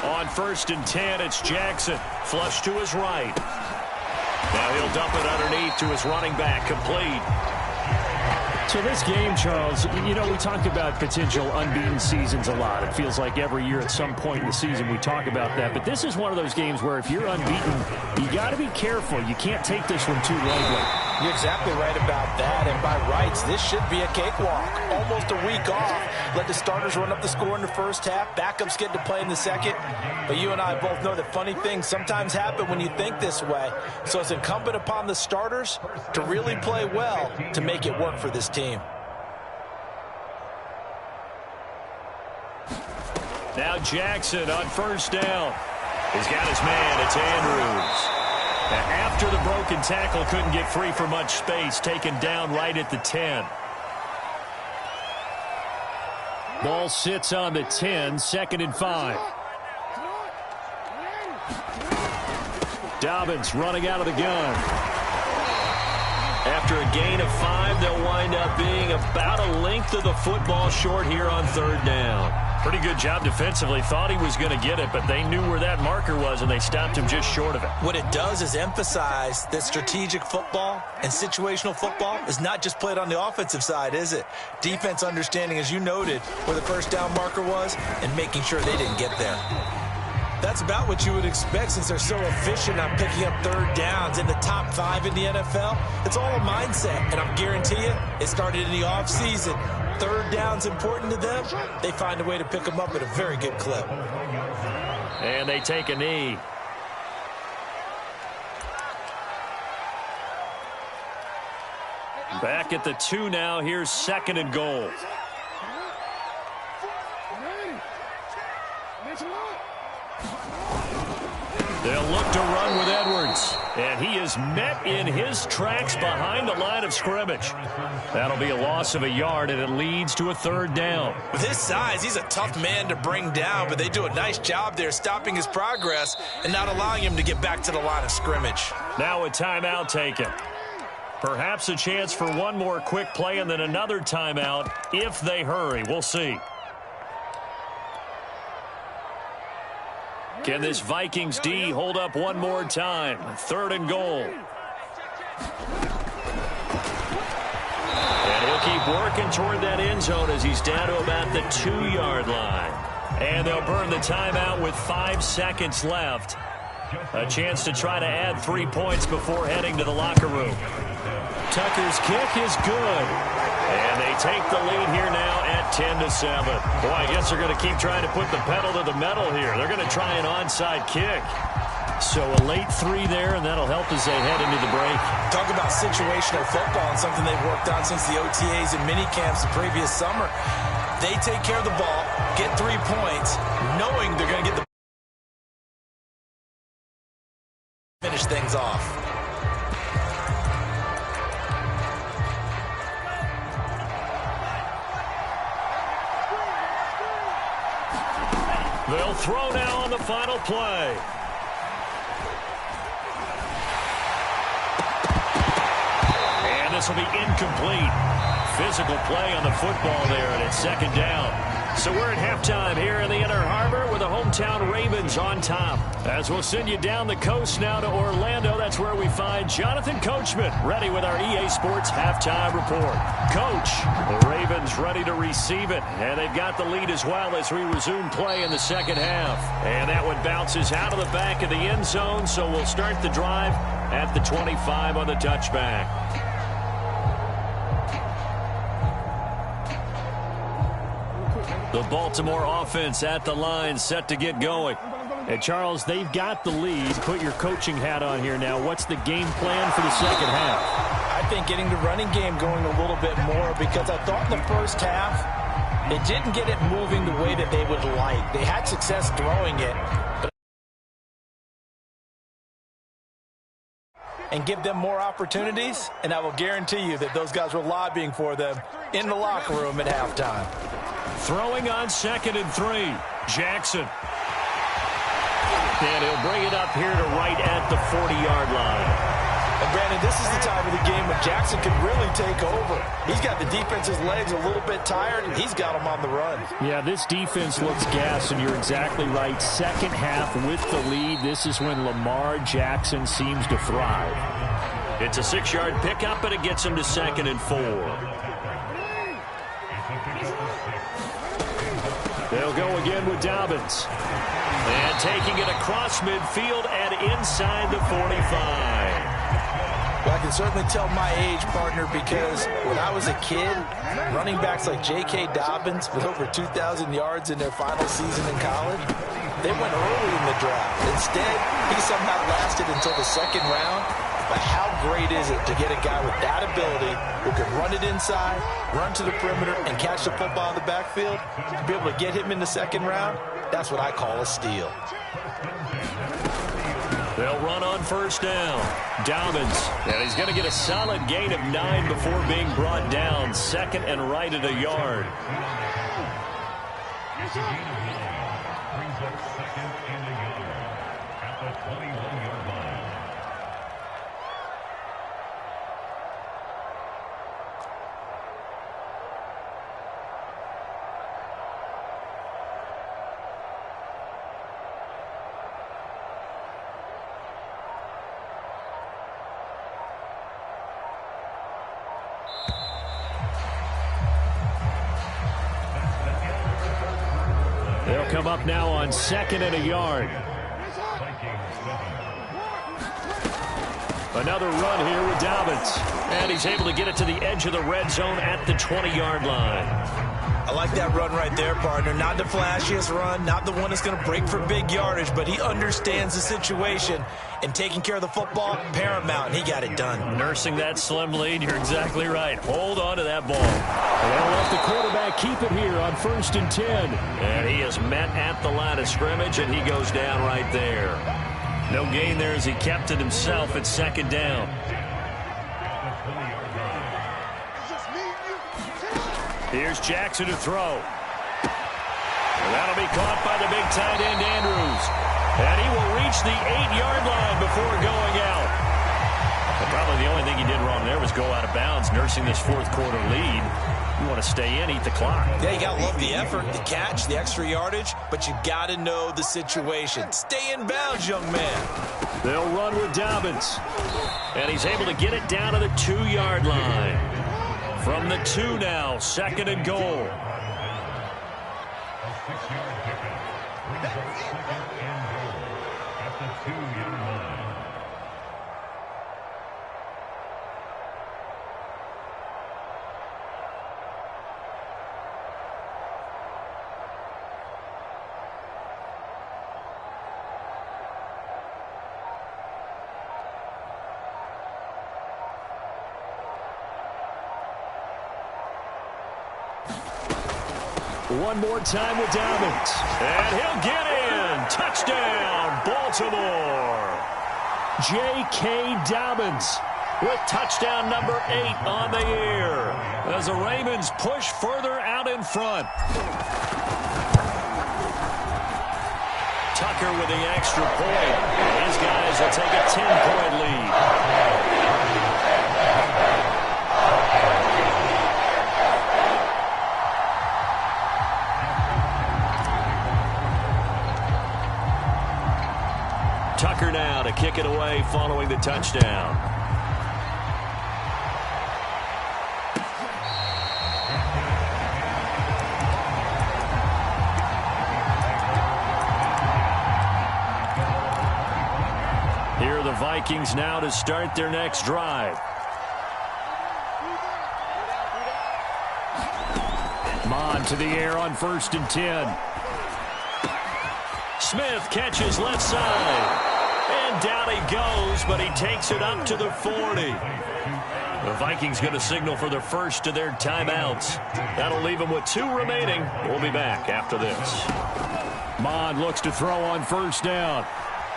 On 1st and 10, it's Jackson. Flush to his right. Now he'll dump it underneath to his running back, complete. So this game, Charles, you know, we talk about potential unbeaten seasons a lot. It feels like every year at some point in the season we talk about that. But this is one of those games where if you're unbeaten, you got to be careful. You can't take this one too lightly. You're exactly right about that. And by rights, this should be a cakewalk. Almost a week off. Let the starters run up the score in the first half. Backups get to play in the second. But you and I both know that funny things sometimes happen when you think this way. So it's incumbent upon the starters to really play well to make it work for this team. Now Jackson on 1st down. He's got his man. It's Andrews. And after the broken tackle, couldn't get free for much space. Taken down right at the 10. Ball sits on the 10, 2nd and 5. Dobbins running out of the gun. After a gain of 5, they'll wind up being about a length of the football short here on 3rd down. Pretty good job defensively. Thought he was going to get it, but they knew where that marker was, and they stopped him just short of it. What it does is emphasize that strategic football and situational football is not just played on the offensive side, is it? Defense understanding, as you noted, where the 1st down marker was and making sure they didn't get there. That's about what you would expect since they're so efficient on picking up 3rd downs in the top 5 in the NFL. It's all a mindset, and I guarantee you it started in the offseason third down's important to them, they find a way to pick them up at a very good clip. And they take a knee. Back at the 2 now. Here's 2nd and goal. They'll look to run with Edwards. And he is met in his tracks behind the line of scrimmage. That'll be a loss of a yard, and it leads to a 3rd down. With his size, he's a tough man to bring down, but they do a nice job there stopping his progress and not allowing him to get back to the line of scrimmage. Now a timeout taken. Perhaps a chance for one more quick play and then another timeout if they hurry. We'll see. Can this Vikings D hold up one more time? 3rd and goal. And he'll keep working toward that end zone as he's down to about the 2-yard line. And they'll burn the timeout with 5 seconds left. A chance to try to add 3 points before heading to the locker room. Tucker's kick is good. And they take the lead here now at 10-7. Boy, I guess they're going to keep trying to put the pedal to the metal here. They're going to try an onside kick. So a late 3 there, and that'll help as they head into the break. Talk about situational football and something they've worked on since the OTAs and mini camps the previous summer. They take care of the ball, get 3 points, knowing they're going to get the finish things off. They'll throw now on the final play. And this will be incomplete. Physical play on the football there, and it's 2nd down. So we're at halftime here in the Inner Harbor with the hometown Ravens on top. As we'll send you down the coast now to Orlando, that's where we find Jonathan Coachman ready with our EA Sports halftime report. Coach, the Ravens ready to receive it, and they've got the lead as well as we resume play in the 2nd half. And that one bounces out of the back of the end zone, so we'll start the drive at the 25 on the touchback. The Baltimore offense at the line, set to get going. And Charles, they've got the lead. Put your coaching hat on here now. What's the game plan for the 2nd half? I think getting the running game going a little bit more, because I thought in the first half they didn't get it moving the way that they would like. They had success throwing it, but and give them more opportunities, and I will guarantee you that those guys were lobbying for them in the locker room at halftime. Throwing on 2nd and 3. Jackson. And he'll bring it up here to right at the 40-yard line. And Brandon, this is the time of the game when Jackson can really take over. He's got the defense's legs a little bit tired, and he's got them on the run. Yeah, this defense looks gassed, and you're exactly right. 2nd half with the lead. This is when Lamar Jackson seems to thrive. It's a 6-yard pickup, and it gets him to 2nd and 4. They'll go again with Dobbins. And taking it across midfield and inside the 45. Well, I can certainly tell my age, partner, because when I was a kid, running backs like J.K. Dobbins with over 2,000 yards in their final season in college, they went early in the draft. Instead, he somehow lasted until the 2nd round. But how great is it to get a guy with that ability who can run it inside, run to the perimeter, and catch the football in the backfield? To be able to get him in the 2nd round, that's what I call a steal. They'll run on 1st down. Dobbins, and he's going to get a solid gain of 9 before being brought down. 2nd and right at a yard. Brings up 2nd and a yard at the 21-yard line. They'll come up now on 2nd and a yard. Another run here with Dobbins. And he's able to get it to the edge of the red zone at the 20-yard line. I like that run right there, partner. Not the flashiest run, not the one that's going to break for big yardage, but he understands the situation, and taking care of the football, paramount, and he got it done. Nursing that slim lead, you're exactly right. Hold on to that ball. They'll let the quarterback keep it here on 1st and 10. And he is met at the line of scrimmage, and he goes down right there. No gain there as he kept it himself at 2nd down. Here's Jackson to throw. That'll be caught by the big tight end, Andrews. And he will reach the 8-yard line before going out. Well, probably the only thing he did wrong there was go out of bounds, nursing this 4th quarter lead. You want to stay in, eat the clock. Yeah, you got to love the effort, the catch, the extra yardage, but you got to know the situation. Stay in bounds, young man. They'll run with Dobbins. And he's able to get it down to the 2-yard line. From the 2 now, 2nd and goal. One more time with Dobbins. And he'll get in. Touchdown, Baltimore. J.K. Dobbins with touchdown number 8 on the year as the Ravens push further out in front. Tucker with the extra point. These guys will take a 10-point lead. Tucker now to kick it away following the touchdown. Here are the Vikings now to start their next drive. Mon to the air on 1st and 10. Smith catches left side. And down he goes, but he takes it up to the 40. The Vikings going to signal for the first of their timeouts. That'll leave them with 2 remaining. We'll be back after this. Mon looks to throw on 1st down.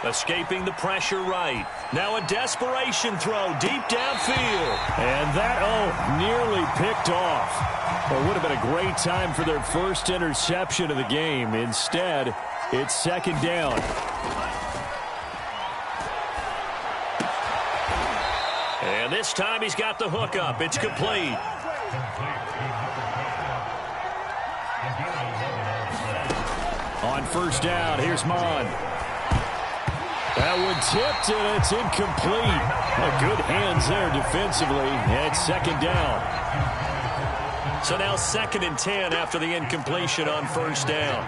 Escaping the pressure right. Now a desperation throw deep downfield. And that, nearly picked off. Well, it would have been a great time for their first interception of the game. Instead, it's 2nd down. And this time he's got the hook up. It's complete. On 1st down, here's Mon. That one tipped, and it's incomplete. Good hands there defensively, and it's 2nd down. So now 2nd and 10 after the incompletion on 1st down.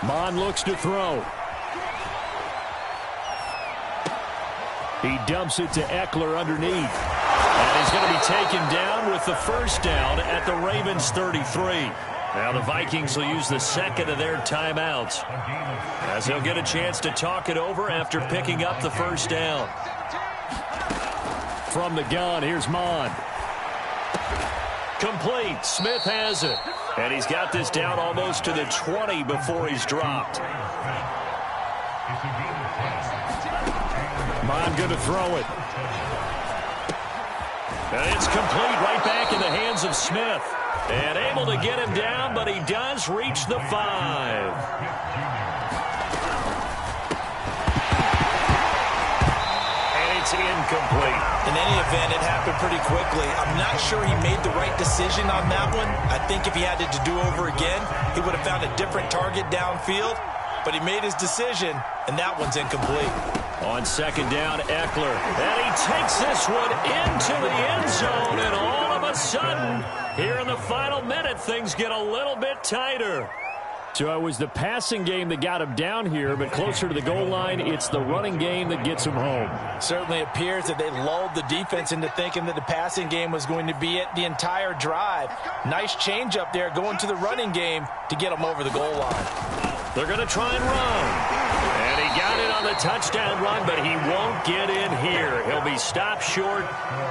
Mon looks to throw. He dumps it to Eckler underneath. And he's going to be taken down with the 1st down at the Ravens 33. Now the Vikings will use the 2nd of their timeouts, as he'll get a chance to talk it over after picking up the 1st down. From the gun, here's Mon. Complete. Smith has it. And he's got this down almost to the 20 before he's dropped. Mon going to throw it. And it's complete right back in the hands of Smith. And able to get him down, but he does reach the 5. And it's incomplete. In any event, it happened pretty quickly. I'm not sure he made the right decision on that one. I think if he had it to do over again, he would have found a different target downfield. But he made his decision, and that one's incomplete. On 2nd down, Eckler. And he takes this one into the end zone, and all of a sudden, here in the final minute, things get a little bit tighter. So it was the passing game that got him down here, but closer to the goal line, it's the running game that gets him home. Certainly appears that they lulled the defense into thinking that the passing game was going to be it the entire drive. Nice change up there going to the running game to get them over the goal line. They're going to try and run. And he got it on the touchdown run, but he won't get in here. He'll be stopped short,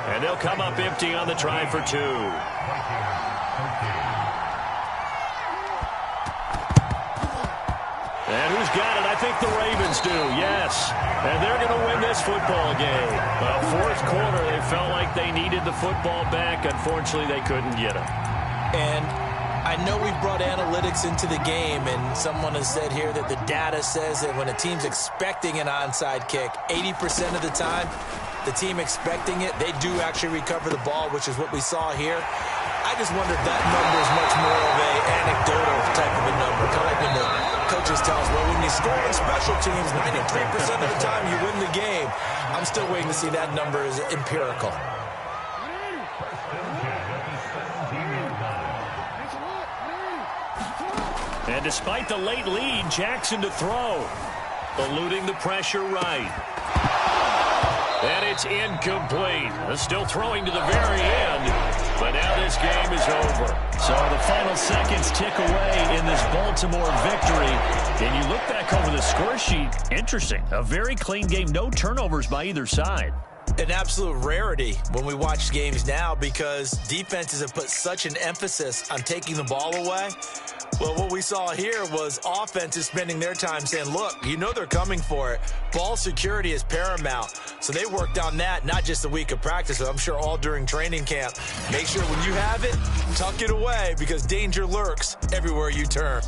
and they'll come up empty on the try for 2. And who's got it? I think the Ravens do, yes. And they're going to win this football game. Fourth quarter, they felt like they needed the football back. Unfortunately, they couldn't get it. And I know we've brought analytics into the game, and someone has said here that the data says that when a team's expecting an onside kick, 80% of the time, the team expecting it, they do actually recover the ball, which is what we saw here. I just wonder if that number is much more of an anecdotal type of a number. Kind of like when the coaches tell us, well, when you score in special teams, 93% of the time you win the game. I'm still waiting to see that number as empirical. And despite the late lead, Jackson to throw. Eluding the pressure right. And it's incomplete. Still throwing to the very end. But now this game is over. So the final seconds tick away in this Baltimore victory. And you look back over the score sheet, interesting. A very clean game, no turnovers by either side. An absolute rarity when we watch games now because defenses have put such an emphasis on taking the ball away. Well, what we saw here was offenses spending their time saying, look, you know they're coming for it. Ball security is paramount. So they worked on that, not just a week of practice, but I'm sure all during training camp. Make sure when you have it, tuck it away because danger lurks everywhere you turn.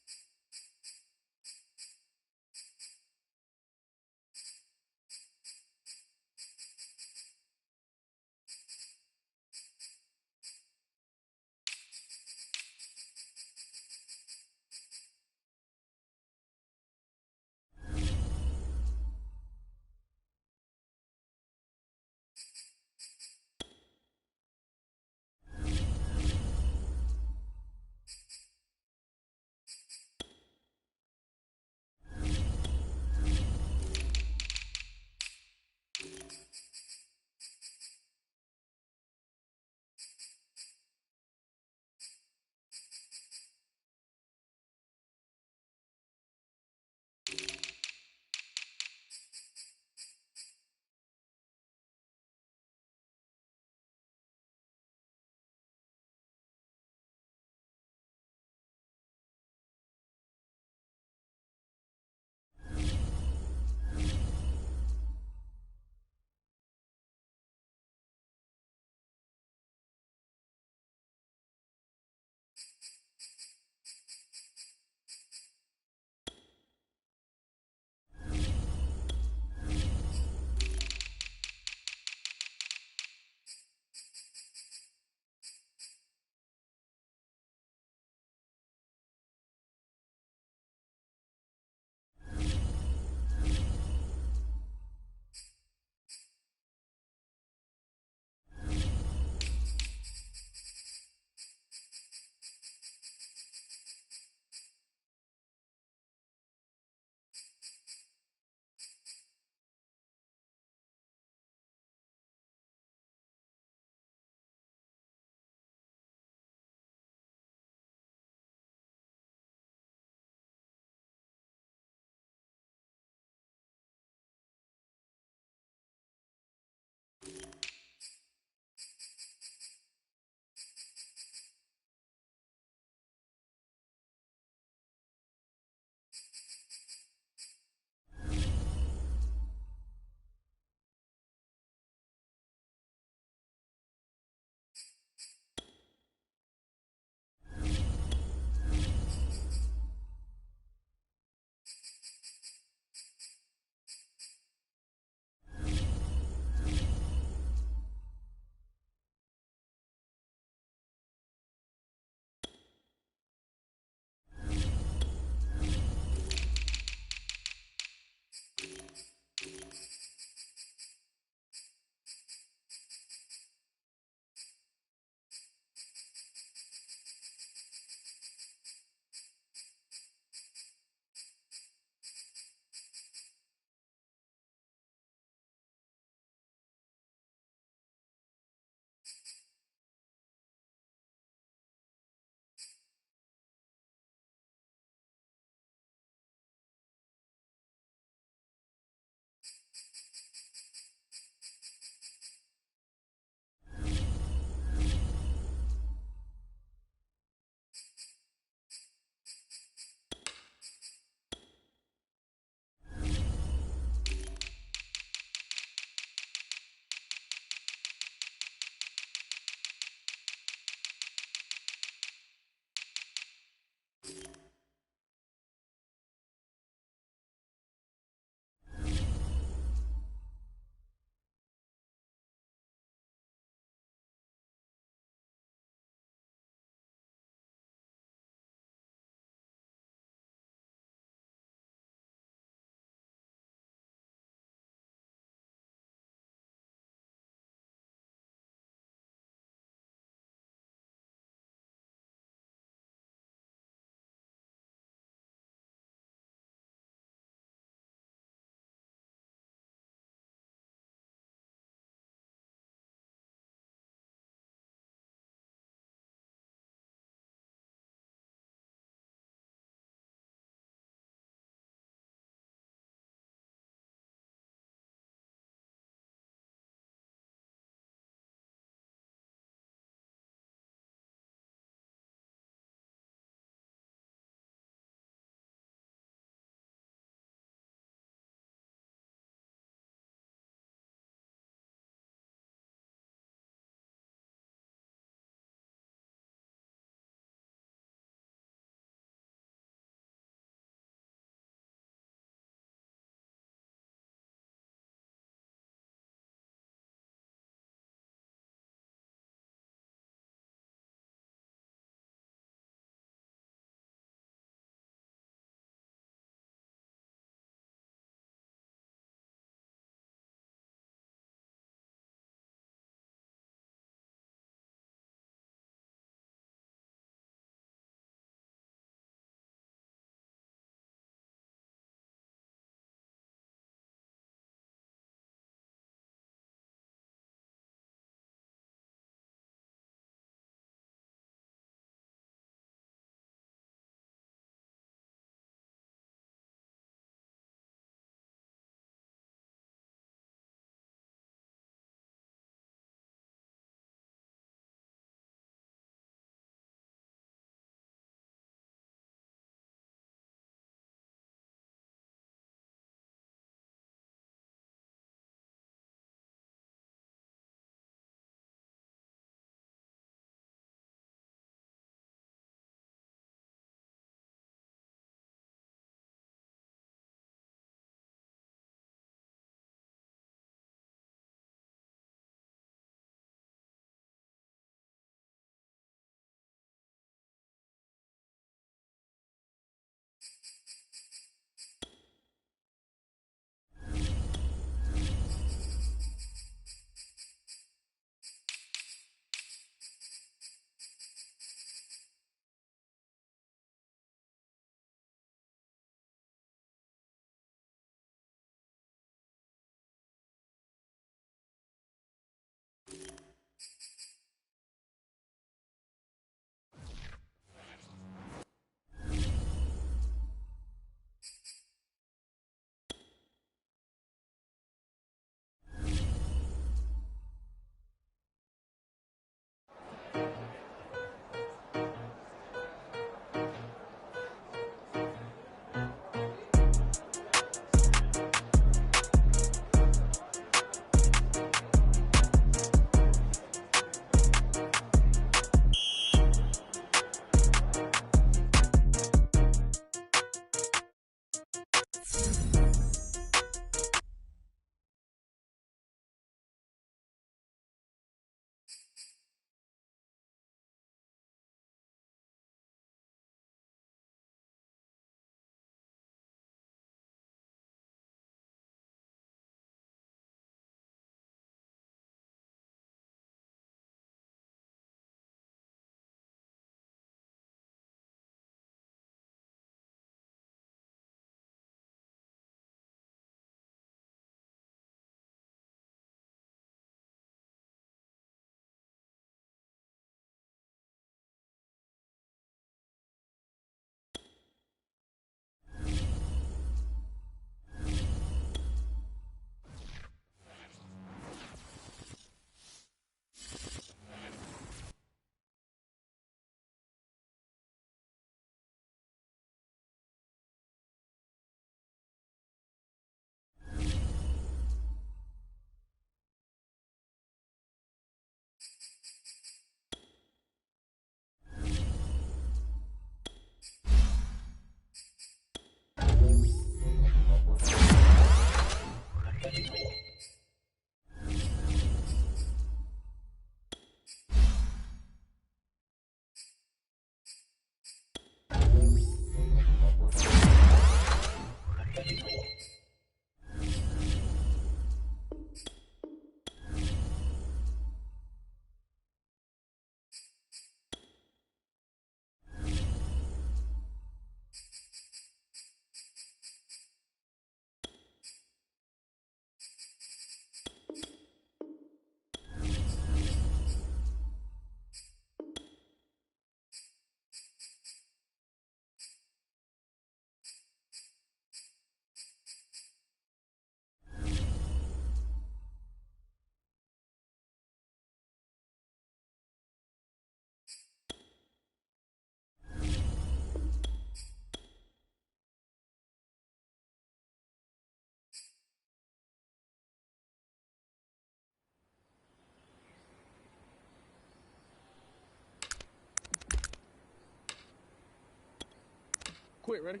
quit. Ready?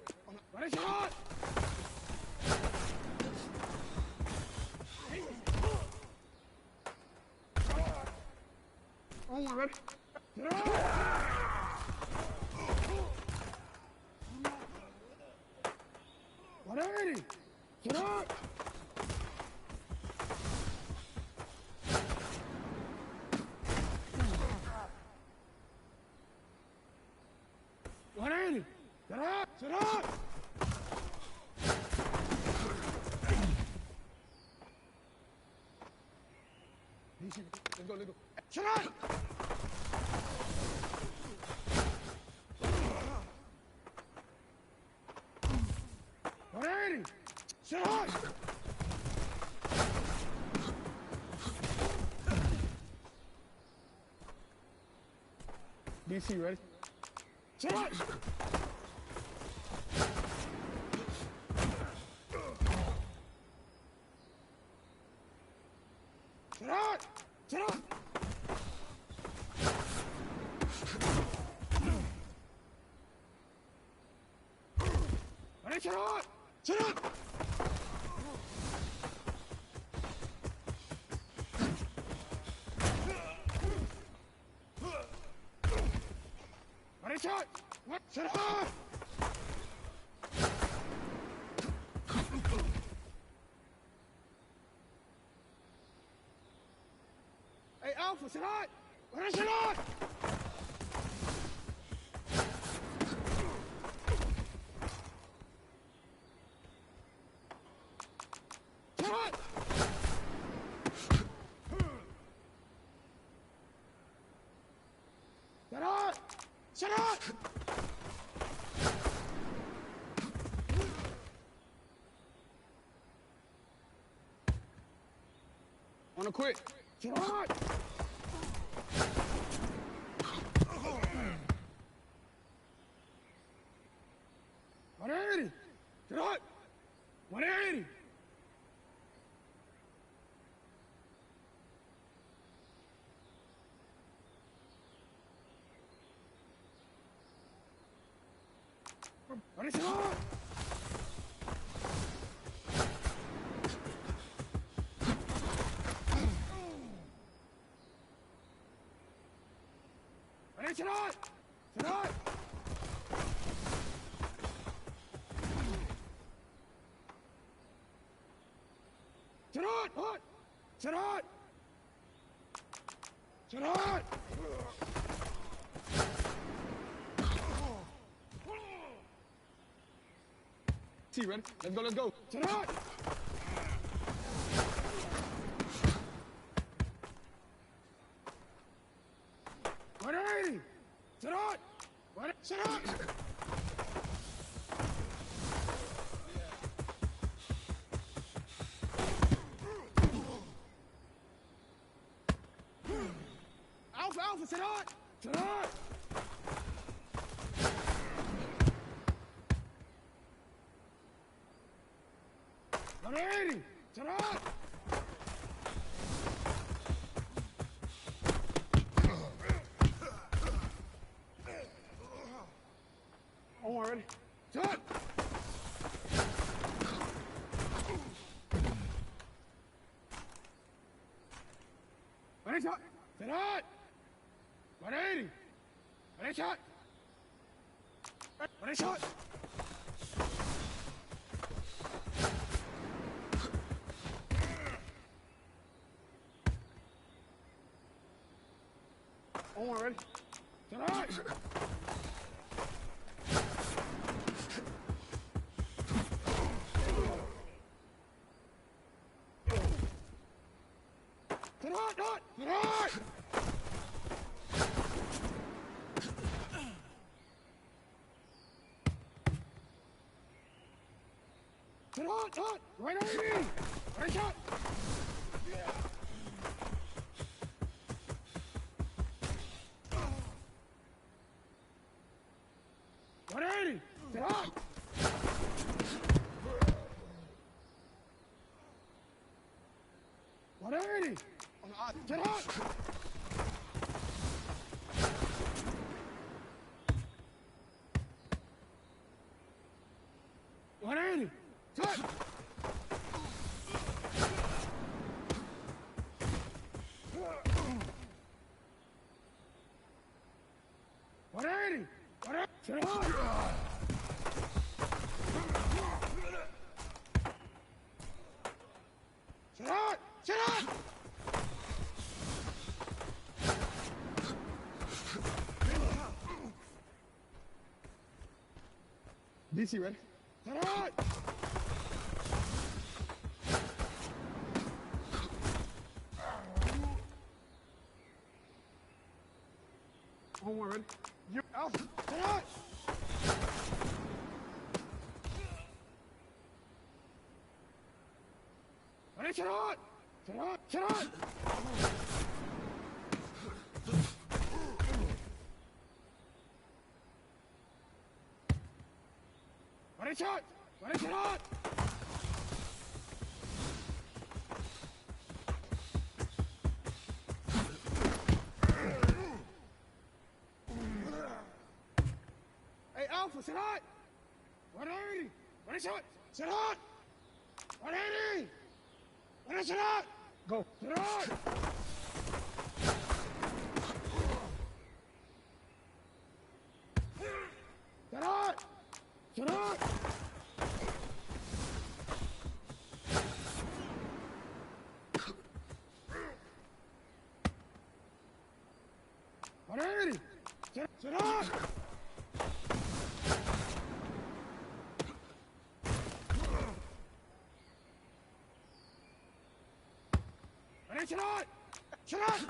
Ready, shot! On one, ready? Get up! Ready? Get up! Ready? Get up! Get up! Let's go, let's go. Shut up! Ready? Shut up! DC, ready? Shut up! Shut up! Shut up! Ready, shut up! Shut up! Ready, shot! What? Shut up! Hey, Alpha, shut up! Ready, shut up! Shut up! Shut up! Shut up! Wanna quit? Shut up! Ready? Shut up! 180! Ready, shut up! Ready, shut up! Shut up! Shut up! What? Shut up! Shut up! T, ready? Let's go, let's go. Shut up! Ready? Shut up! Ready? Shut up! Alpha, Alpha, shut up! Shut up! Ready? Shut up! Oh, ready? Shut up! Ready, shot! Shut up! 180! Ready, shot! Ready, shot! Oh, ready? Shut up! Shut up! Shut up! Shut up! Shut! Right on me! Right shot! Ready? Shut up! Ready? Shut up! Sit hot. Sit hot. Sit hot. DC ready? Sit hot. One more ready? You out. Sit hot. Ready? Sit hot. Sit hot. Sit hot. Ready? Shot. Ready? Sit hot. Hey, Alpha, sit hot! 180! Ready, shot! Sit hot! 180! Ready, sit hot! Go! Sit hot! Sit hot! Sit hot! 180! Sit hot! Ready, sit hot! Sit hot!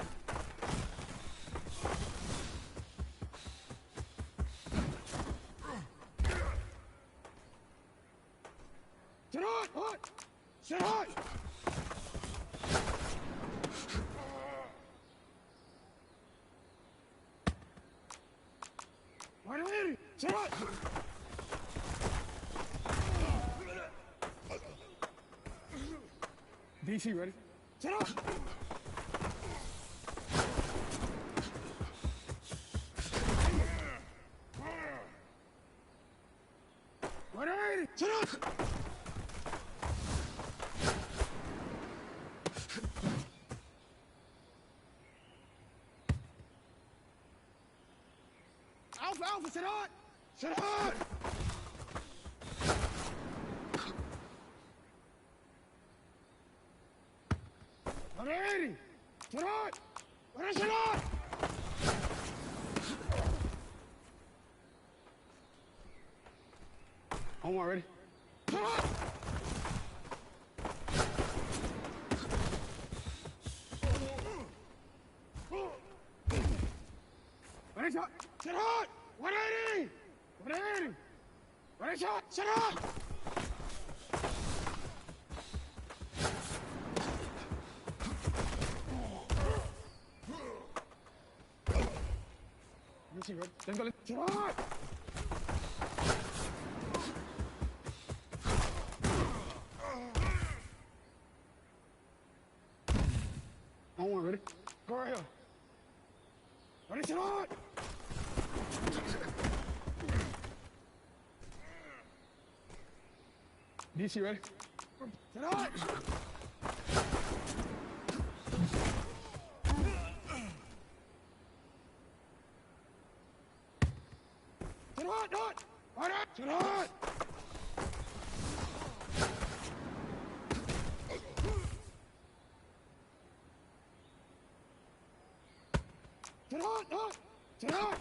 Sit hot! Hot! Sit hot! Ready, sit hot! DC ready? Sit hot! Ready, sit hot! Alpha, sit hot! Sit hot! Ready! Sit hot! Ready, sit hot! One more, ready? Sit hot! Ready, shot! Sit hot! 180! 180! Ready, shot! Sit hot! Missing, ready? Then go, sit hot! One more, ready? Go right here. Ready, sit hot! DC ready? Sit hot! Sit hot, hot! Hot, sit hot! Sit hot, hot! Sit hot!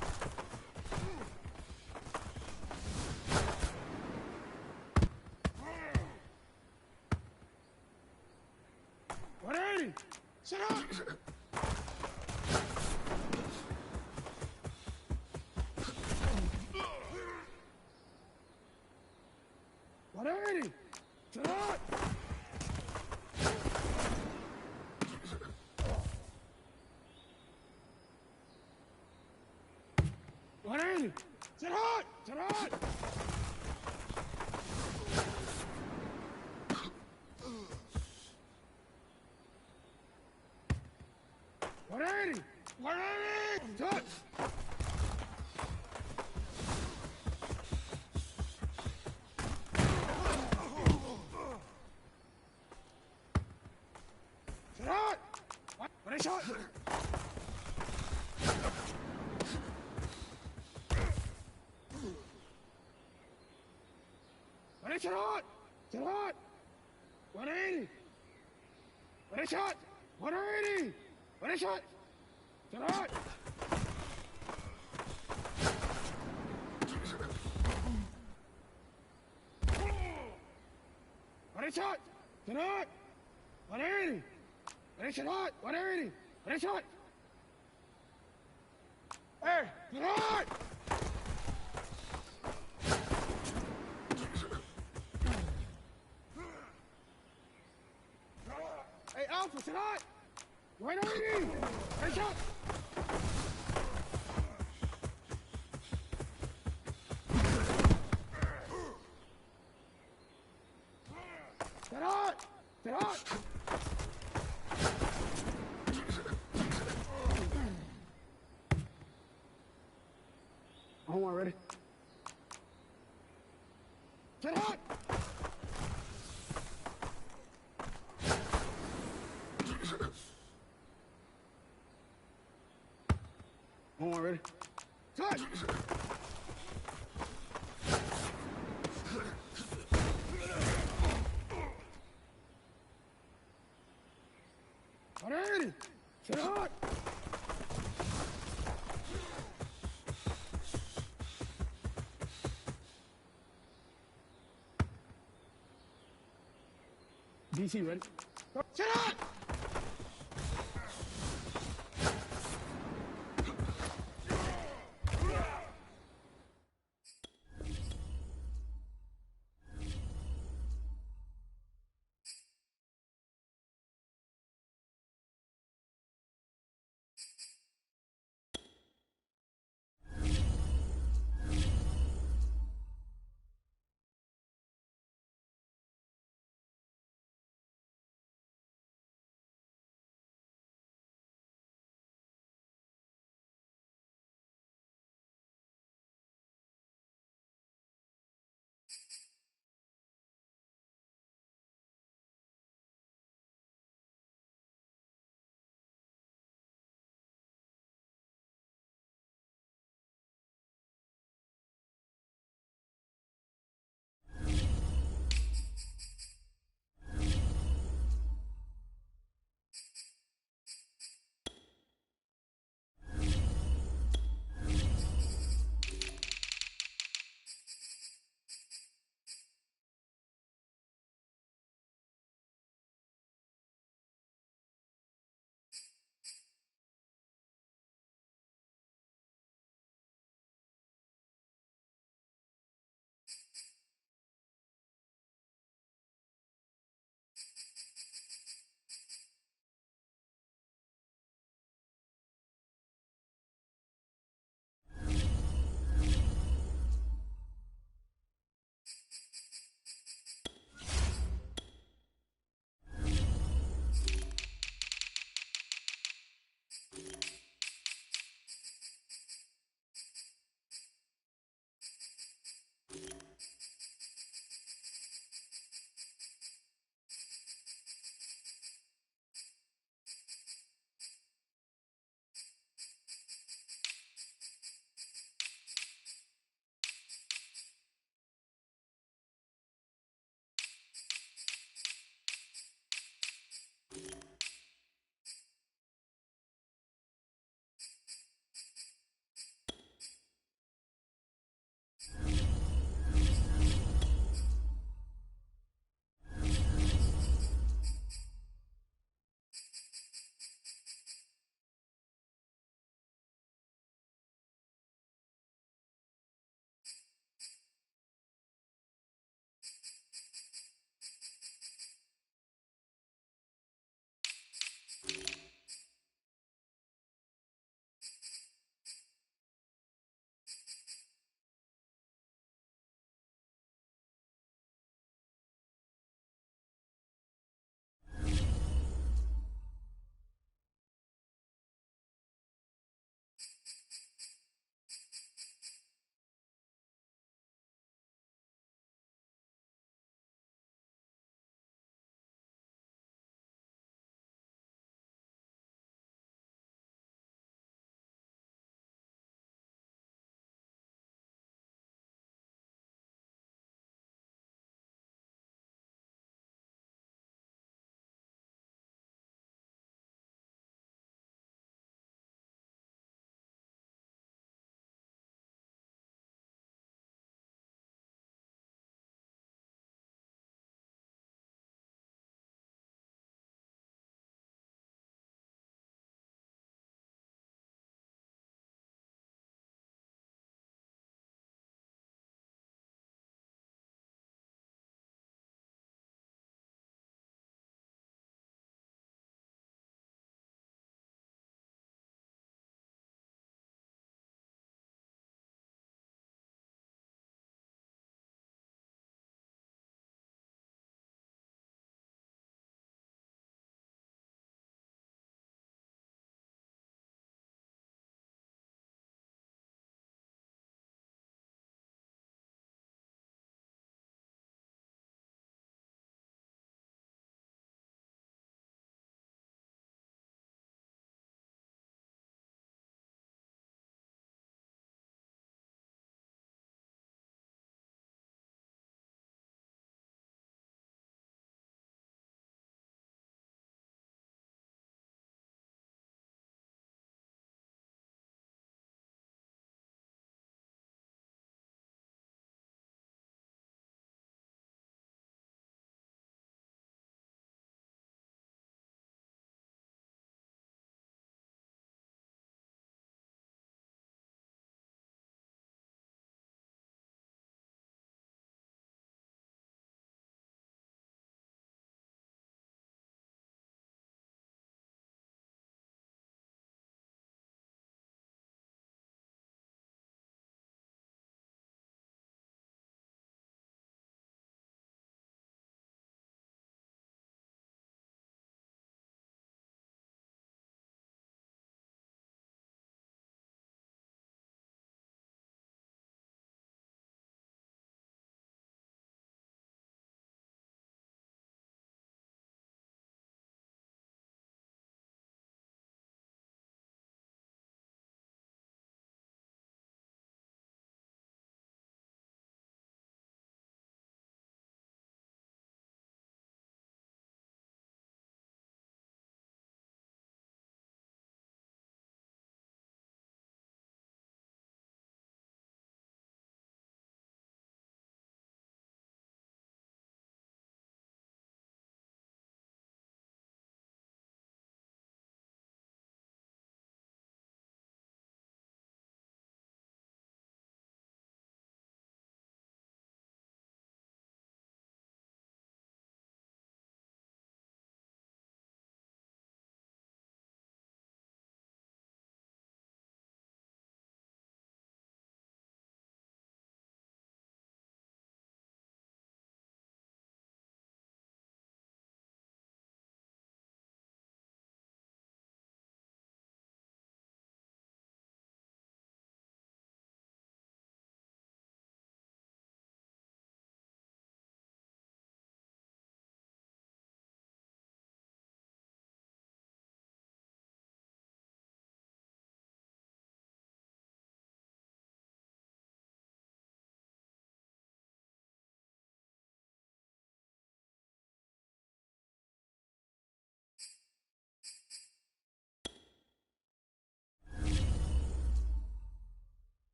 Ready? Sit hot! 180! Sit hot! 180! Sit hot! Sit hot! 180! 180! Touch! Sit hot! Ready, shot! Set hot! Set hot! 180! Ready, shot! 180! Ready, shot! Set hot! Ready, shot! Set hot! 180! Ready, shot hot! 180! Ready, shot! Hey! Set hot! Hey, Alpha, sit hot! 180! Ready, shot! Sit hot! Sit hot! Hold on, ready? Sit hot! Hold on, ready? Touch! Ready? Sit hot! DC, ready? Sit hot!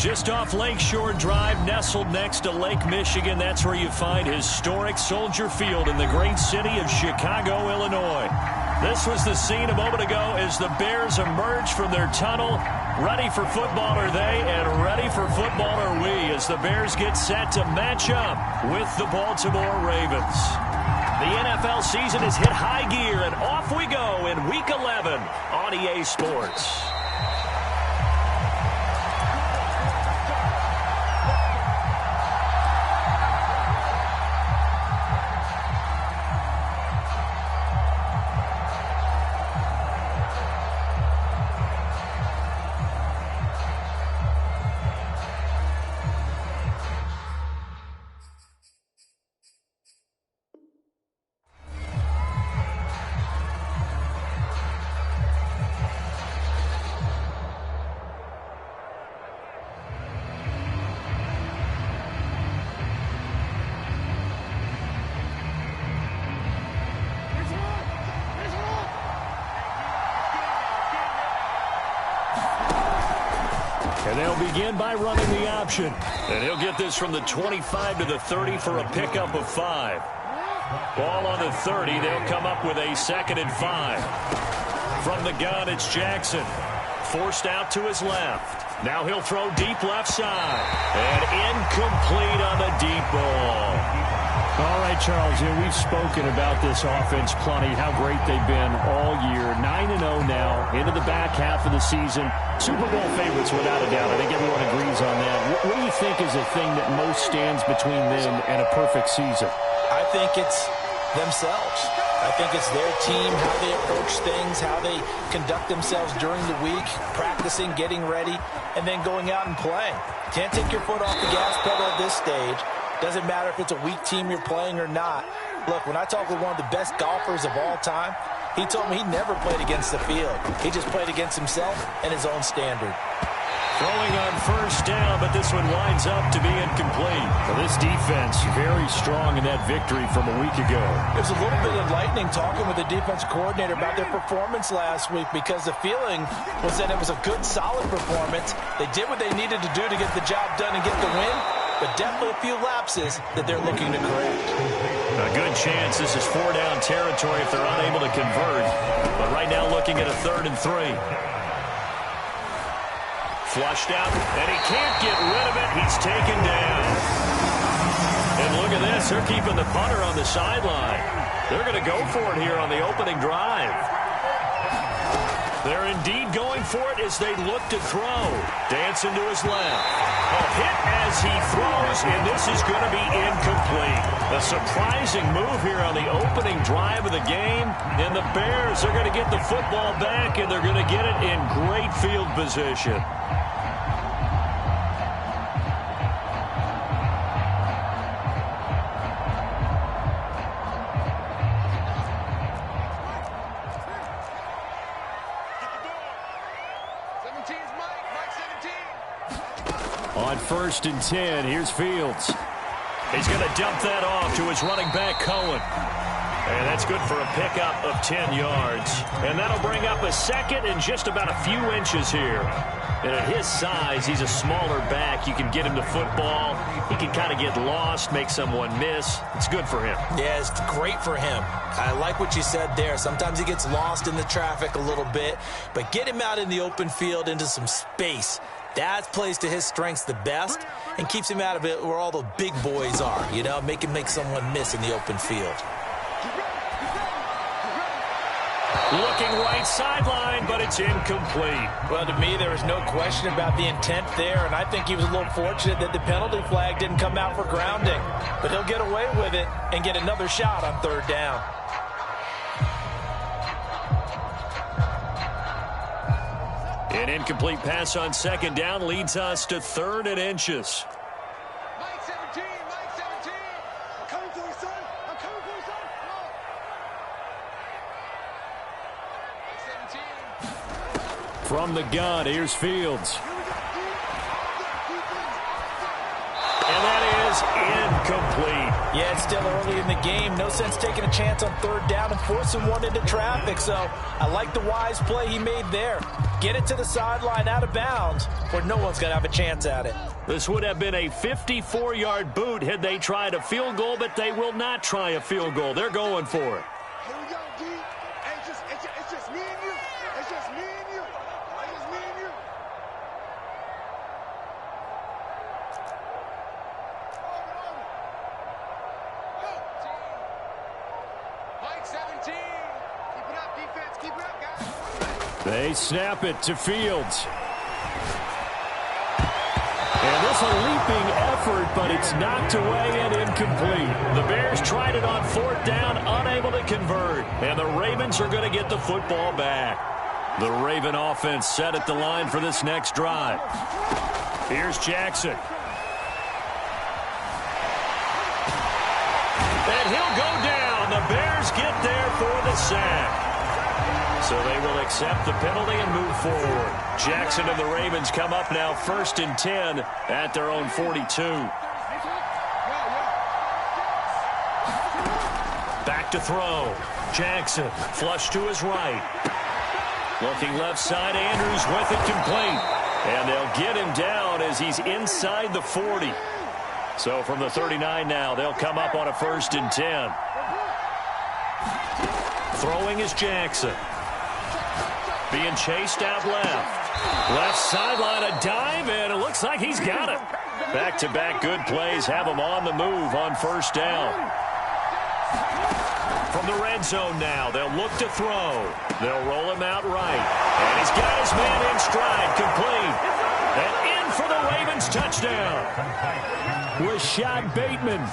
Just off Lakeshore Drive, nestled next to Lake Michigan. That's where you find historic Soldier Field in the great city of Chicago, Illinois. This was the scene a moment ago as the Bears emerged from their tunnel. Ready for football are they, and ready for football are we as the Bears get set to match up with the Baltimore Ravens. The NFL season has hit high gear, and off we go in Week 11 on EA Sports. And they'll begin by running the option. And he'll get this from the 25 to the 30 for a pickup of 5. Ball on the 30. They'll come up with a 2nd and 5. From the gun, it's Jackson. Forced out to his left. Now he'll throw deep left side. And incomplete on the deep ball. All right, Charles, we've spoken about this offense plenty, how great they've been all year. 9-0 now, into the back half of the season. Super Bowl favorites, without a doubt. I think everyone agrees on that. What do you think is the thing that most stands between them and a perfect season? I think it's themselves. I think it's their team, how they approach things, how they conduct themselves during the week, practicing, getting ready, and then going out and playing. Can't take your foot off the gas pedal at this stage. Doesn't matter if it's a weak team you're playing or not. Look, when I talk with one of the best golfers of all time, he told me he never played against the field. He just played against himself and his own standard. Throwing on first down, but this one winds up to be incomplete. Well, this defense very strong in that victory from a week ago. It was a little bit enlightening talking with the defense coordinator about their performance last week because the feeling was that it was a good, solid performance. They did what they needed to do to get the job done and get the win, but definitely a few lapses that they're looking to correct. A good chance this is 4-down territory if they're unable to convert. But right now looking at a 3rd and 3. Flushed out, and he can't get rid of it. He's taken down. And look at this. They're keeping the punter on the sideline. They're going to go for it here on the opening drive. They're indeed going for it as they look to throw. Dancing to his left. A hit as he throws, and this is going to be incomplete. A surprising move here on the opening drive of the game. And the Bears are going to get the football back, and they're going to get it in great field position. On 1st and 10, here's Fields. He's going to dump that off to his running back, Cohen. And that's good for a pickup of 10 yards. And that'll bring up a 2nd and just about a few inches here. And at his size, he's a smaller back. You can get him to football. He can kind of get lost, make someone miss. It's good for him. Yeah, it's great for him. I like what you said there. Sometimes he gets lost in the traffic a little bit. But get him out in the open field into some space. That plays to his strengths the best and keeps him out of it where all the big boys are, you know, make him make someone miss in the open field. Looking right sideline, but it's incomplete. Well, to me, there was no question about the intent there, and I think he was a little fortunate that the penalty flag didn't come out for grounding. But he'll get away with it and get another shot on 3rd down. An incomplete pass on 2nd down leads us to 3rd and inches. Mike 17, Mike 17. I'm coming for you, son. I'm coming for you, son. Mike 17. From the gun, here's Fields. And that is incomplete. Yeah, it's still early in the game. No sense taking a chance on 3rd down and forcing one into traffic. So I like the wise play he made there. Get it to the sideline out of bounds where no one's going to have a chance at it. This would have been a 54-yard boot had they tried a field goal, but they will not try a field goal. They're going for it. Here we go, D. Hey, it's just me and you. It's just me and you. It's just me and you. Mike 17. Keep it up, defense. Keep it up, guys. They snap it to Fields. And this a leaping effort, but it's knocked away and incomplete. The Bears tried it on 4th down, unable to convert. And the Ravens are going to get the football back. The Raven offense set at the line for this next drive. Here's Jackson. And he'll go down. The Bears get there for the sack. So they will accept the penalty and move forward. Jackson and the Ravens come up now 1st and 10 at their own 42. Back to throw. Jackson flush to his right. Looking left side, Andrews with it complete. And they'll get him down as he's inside the 40. So from the 39 now, they'll come up on a 1st and 10. Throwing is Jackson. Being chased out left. Left sideline, a dive, and it looks like he's got it. Back-to-back good plays have him on the move on 1st down. From the red zone now, they'll look to throw. They'll roll him out right. And he's got his man in stride, complete. And in for the Ravens touchdown. Rashad Bateman.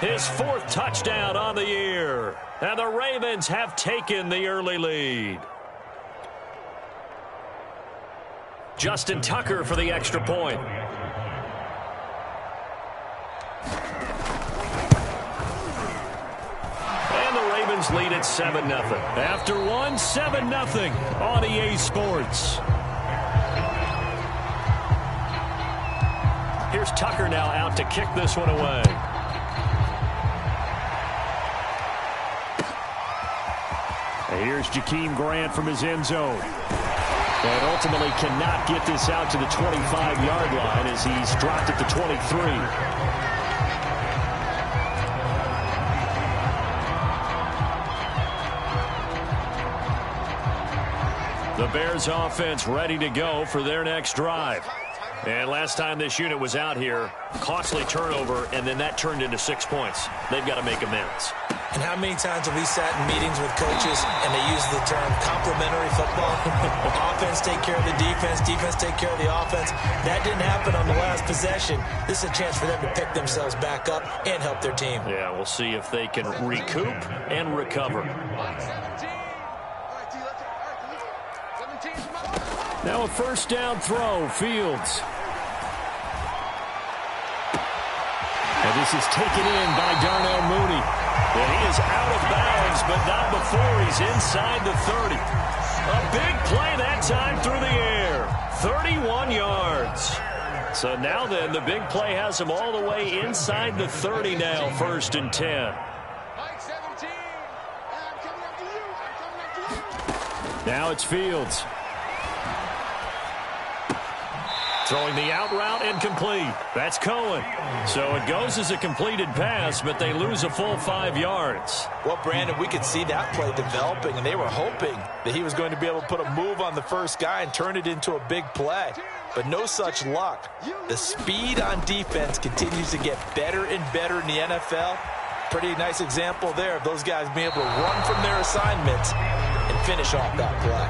His 4th touchdown on the year. And the Ravens have taken the early lead. Justin Tucker for the extra point. And the Ravens lead at 7-0. After one, 7-0 on EA Sports. Here's Tucker now out to kick this one away. And here's Jakeem Grant from his end zone. And ultimately cannot get this out to the 25-yard line as he's dropped at the 23. The Bears offense ready to go for their next drive. And last time this unit was out here, costly turnover, and then that turned into 6 points. They've got to make amends. And how many times have we sat in meetings with coaches and they use the term complementary football? Offense take care of the defense, defense take care of the offense. That didn't happen on the last possession. This is a chance for them to pick themselves back up and help their team. Yeah, we'll see if they can recoup and recover. Now a 1st down throw, Fields. And this is taken in by Darnell Mooney. And he is out of bounds, but not before he's inside the 30. A big play that time through the air. 31 yards. So now then, the big play has him all the way inside the 30 now, 1st and 10. Mike 17. I'm coming after you. I'm coming after you. Now it's Fields. Throwing the out route incomplete. That's Cohen. So it goes as a completed pass, but they lose a full 5 yards. Well, Brandon, we could see that play developing, and they were hoping that he was going to be able to put a move on the first guy and turn it into a big play. But no such luck. The speed on defense continues to get better and better in the NFL. Pretty nice example there of those guys being able to run from their assignments and finish off that play.